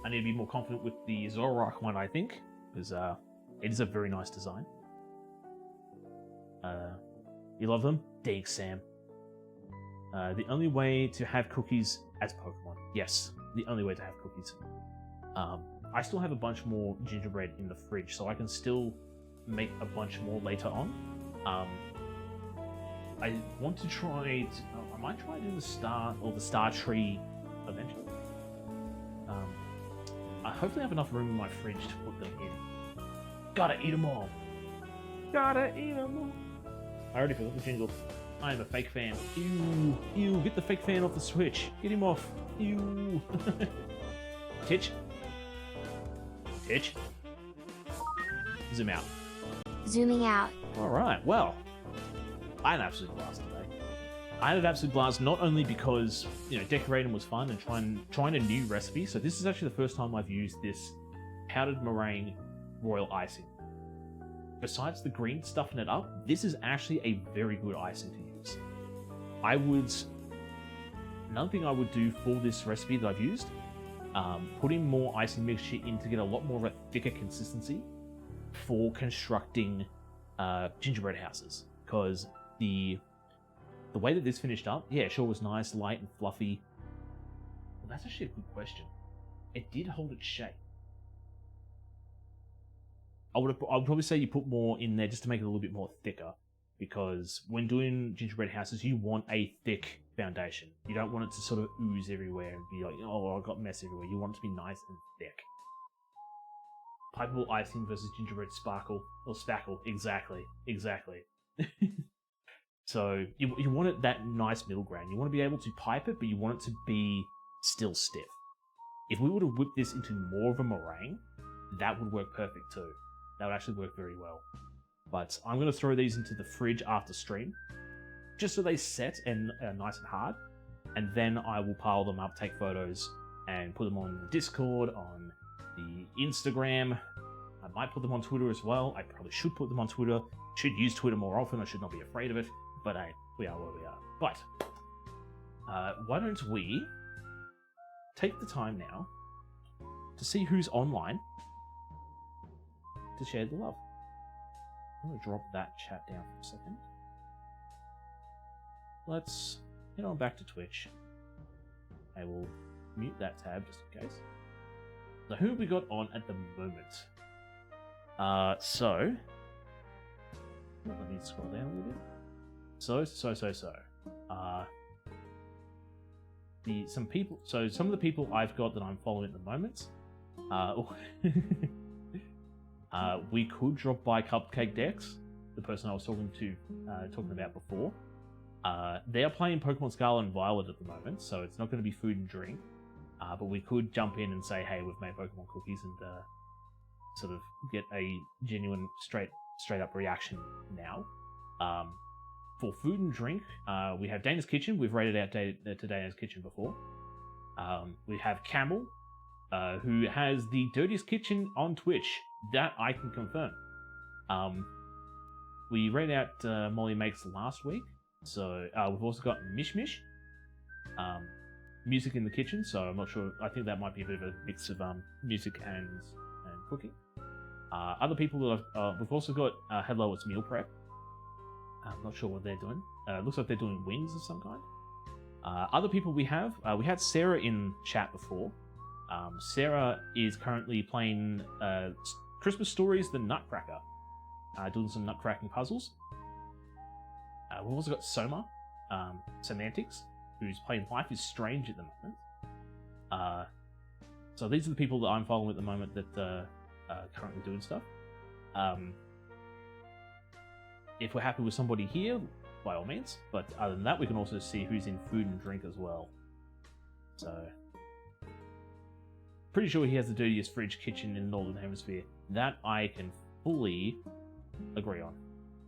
I need to be more confident with the Zoroark one, I think, because it is a very nice design. You love them? Thanks, Sam. The only way to have cookies as Pokemon. Yes, the only way to have cookies. I still have a bunch more gingerbread in the fridge, so I can still make a bunch more later on. I want to try. I might try to do the star tree eventually. I hopefully have enough room in my fridge to put them in. Gotta eat them all. Gotta eat them all. I already forgot the jingle. I am a fake fan. Ew, ew, get the fake fan off the Switch. Get him off. Ew. Titch. Titch. Zoom out. Zooming out. Alright, well. I had an absolute blast today. I had an absolute blast not only because, decorating was fun and trying a new recipe. So this is actually the first time I've used this powdered meringue royal icing. Besides the green stuffing it up, this is actually a very good icing to use. Another thing I would do for this recipe that I've used, putting more icing mixture in to get a lot more of a thicker consistency for constructing gingerbread houses. Because the way that this finished up, yeah, sure was nice, light and fluffy. Well, that's actually a good question. It did hold its shape. I would probably say you put more in there just to make it a little bit more thicker, because when doing gingerbread houses, you want a thick foundation. You don't want it to sort of ooze everywhere and be like, oh, I've got mess everywhere. You want it to be nice and thick. Pipeable icing versus gingerbread sparkle or spackle. Exactly. So you want it that nice middle ground. You want to be able to pipe it, but you want it to be still stiff. If we were to whip this into more of a meringue, that would work perfect too. That would actually work very well. But I'm going to throw these into the fridge after stream, just so they set and are nice and hard. And then I will pile them up, take photos, and put them on the Discord, on the Instagram. I might put them on Twitter as well. I probably should put them on Twitter. Should use Twitter more often. I should not be afraid of it. But hey, we are where we are. But why don't we take the time now to see who's online to share the love. I'm going to drop that chat down for a second. Let's head on back to Twitch. I will mute that tab just in case. So who have we got on at the moment? Let me scroll down a little bit. Some of the people I've got that I'm following at the moment. We could drop by Cupcake Dex, the person I was talking about before. They are playing Pokemon Scarlet and Violet at the moment, so it's not going to be food and drink. But we could jump in and say, hey, we've made Pokemon cookies, and sort of get a genuine straight up reaction now. For food and drink, we have Dana's Kitchen. We've rated out to Dana's Kitchen before. We have Camel, who has the dirtiest kitchen on Twitch. That I can confirm. We rated out Molly Makes last week. So we've also got Mish Mish, music in the kitchen. So I'm not sure. I think that might be a bit of a mix of music and cooking. Other people that we've also got Hello, It's Meal Prep. I'm not sure what they're doing. Looks like they're doing wings of some kind. Other people we had Sarah in chat before. Sarah is currently playing Christmas Stories The Nutcracker, doing some nutcracking puzzles. We've also got Soma, Semantics, who's playing Life is Strange at the moment. So these are the people that I'm following at the moment that are currently doing stuff. If we're happy with somebody here, by all means. But other than that, we can also see who's in food and drink as well. So pretty sure he has the dirtiest fridge kitchen in the Northern Hemisphere. That I can fully agree on.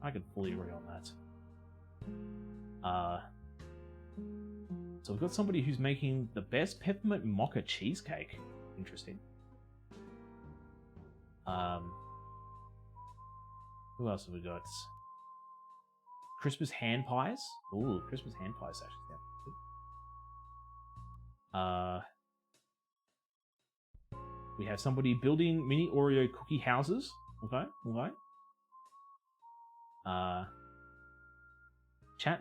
I can fully agree on that. So we've got somebody who's making the best peppermint mocha cheesecake. Interesting. Who else have we got? Christmas hand pies. Ooh, Christmas hand pies actually sound good. We have somebody building mini Oreo cookie houses. Okay, okay.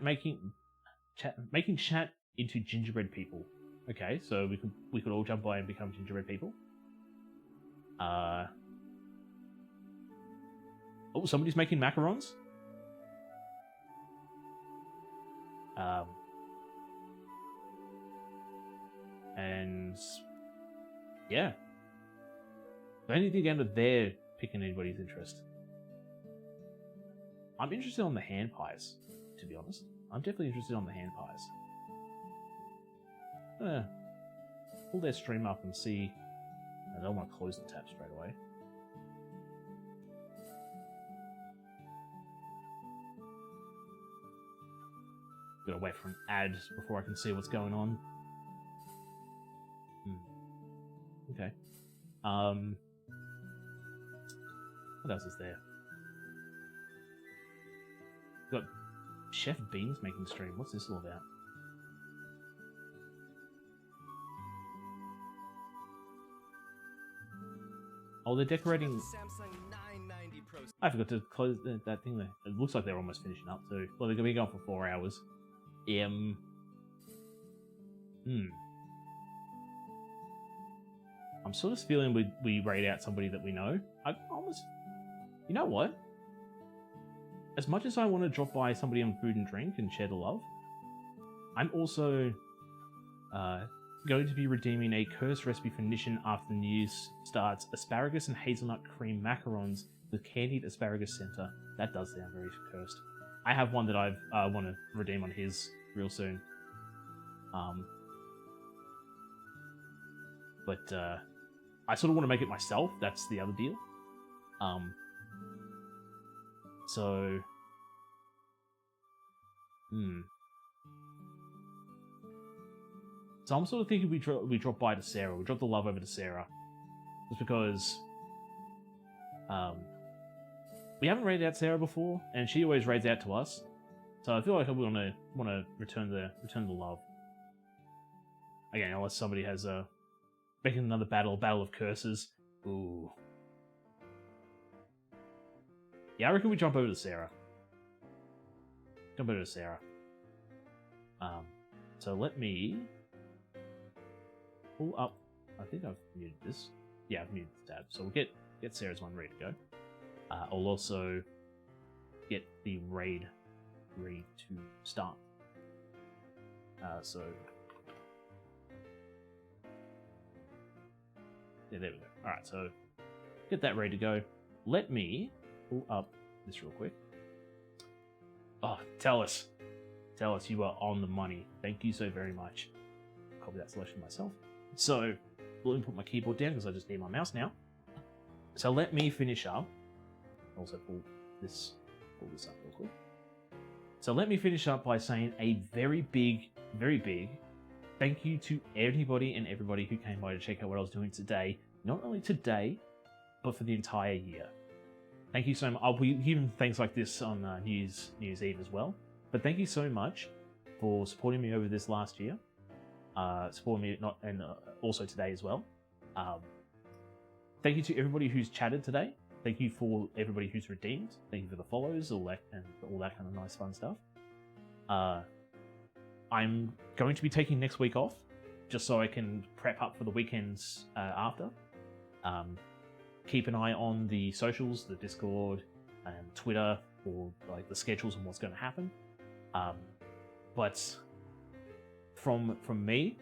Making chat into gingerbread people. Okay, so we could all jump by and become gingerbread people. Oh, somebody's making macarons. And yeah, anything out of there picking anybody's interest. I'm interested on the hand pies, to be honest. I'm definitely interested on the hand pies. Pull their stream up and see. I don't want to close the tab straight away. Gotta wait for an ad before I can see what's going on. Okay. What else is there? We've got Chef Beans making stream. What's this all about? Oh, they're decorating. I forgot to close that thing there. It looks like they're almost finishing up too. Well, they're gonna be going for 4 hours. I'm sort of feeling we raid out somebody that we know. I almost, you know what? As much as I want to drop by somebody on food and drink and share the love, I'm also going to be redeeming a cursed recipe for Nishan after the news starts: asparagus and hazelnut cream macarons with candied asparagus center. That does sound very cursed. I have one that I want to redeem on his real soon. But I sort of want to make it myself. That's the other deal. So I'm sort of thinking we drop by to Sarah. We drop the love over to Sarah, just because we haven't raided out Sarah before, and she always raids out to us. So I feel like I want to return the love. Again, unless somebody has making another battle of curses. Ooh. Yeah, I reckon we jump over to Sarah. Jump over to Sarah. So let me pull up. I think I've muted this. Yeah, I've muted the tab. So we'll get Sarah's one ready to go. I'll also get the raid ready to start. So yeah, there we go. All right, so get that ready to go. Let me pull up this real quick. Oh, tell us you are on the money. Thank you so very much. Copy that selection myself. So let me put my keyboard down because I just need my mouse now. So let me finish up. Also pull this up real quick. So let me finish up by saying a very big thank you to anybody and everybody who came by to check out what I was doing today. Not only today, but for the entire year. Thank you so much. I'll be giving things like this on New Year's Eve as well. But thank you so much for supporting me over this last year. Supporting me also today as well. Thank you to everybody who's chatted today. Thank you for everybody who's redeemed. Thank you for the follows, all that kind of nice fun stuff. I'm going to be taking next week off, just so I can prep up for the weekends after. Keep an eye on the socials, the Discord and Twitter, for like the schedules and what's going to happen. But from me,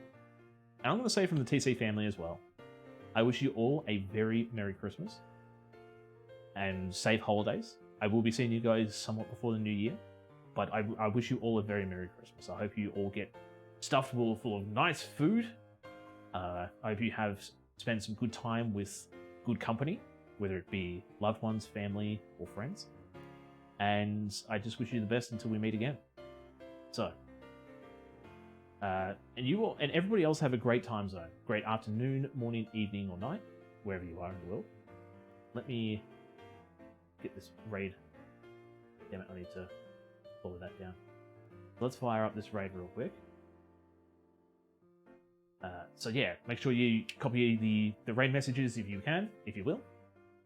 and I'm going to say from the TC family as well, I wish you all a very Merry Christmas and safe holidays. I will be seeing you guys somewhat before the new year, but I wish you all a very Merry Christmas. I hope you all get stuffed full of nice food. I hope you have spend some good time with good company, whether it be loved ones, family, or friends. And I just wish you the best until we meet again. So, and you all, and everybody else have a great time zone. Great afternoon, morning, evening, or night, wherever you are in the world. Let me get this raid. Damn it, I need to follow that down. Let's fire up this raid real quick. So yeah, make sure you copy the raid messages if you can, if you will.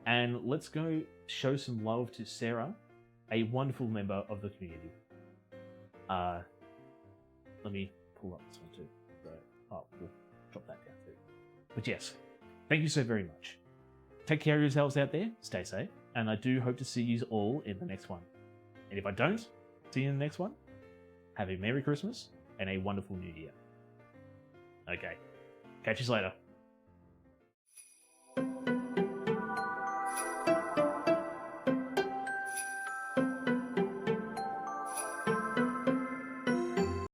And let's go show some love to Sarah, a wonderful member of the community. Let me pull up this one too. So, we'll drop that down too. But yes, thank you so very much. Take care of yourselves out there, stay safe, and I do hope to see you all in the next one. And if I don't see you in the next one, have a Merry Christmas and a wonderful New Year. Okay, catch you later.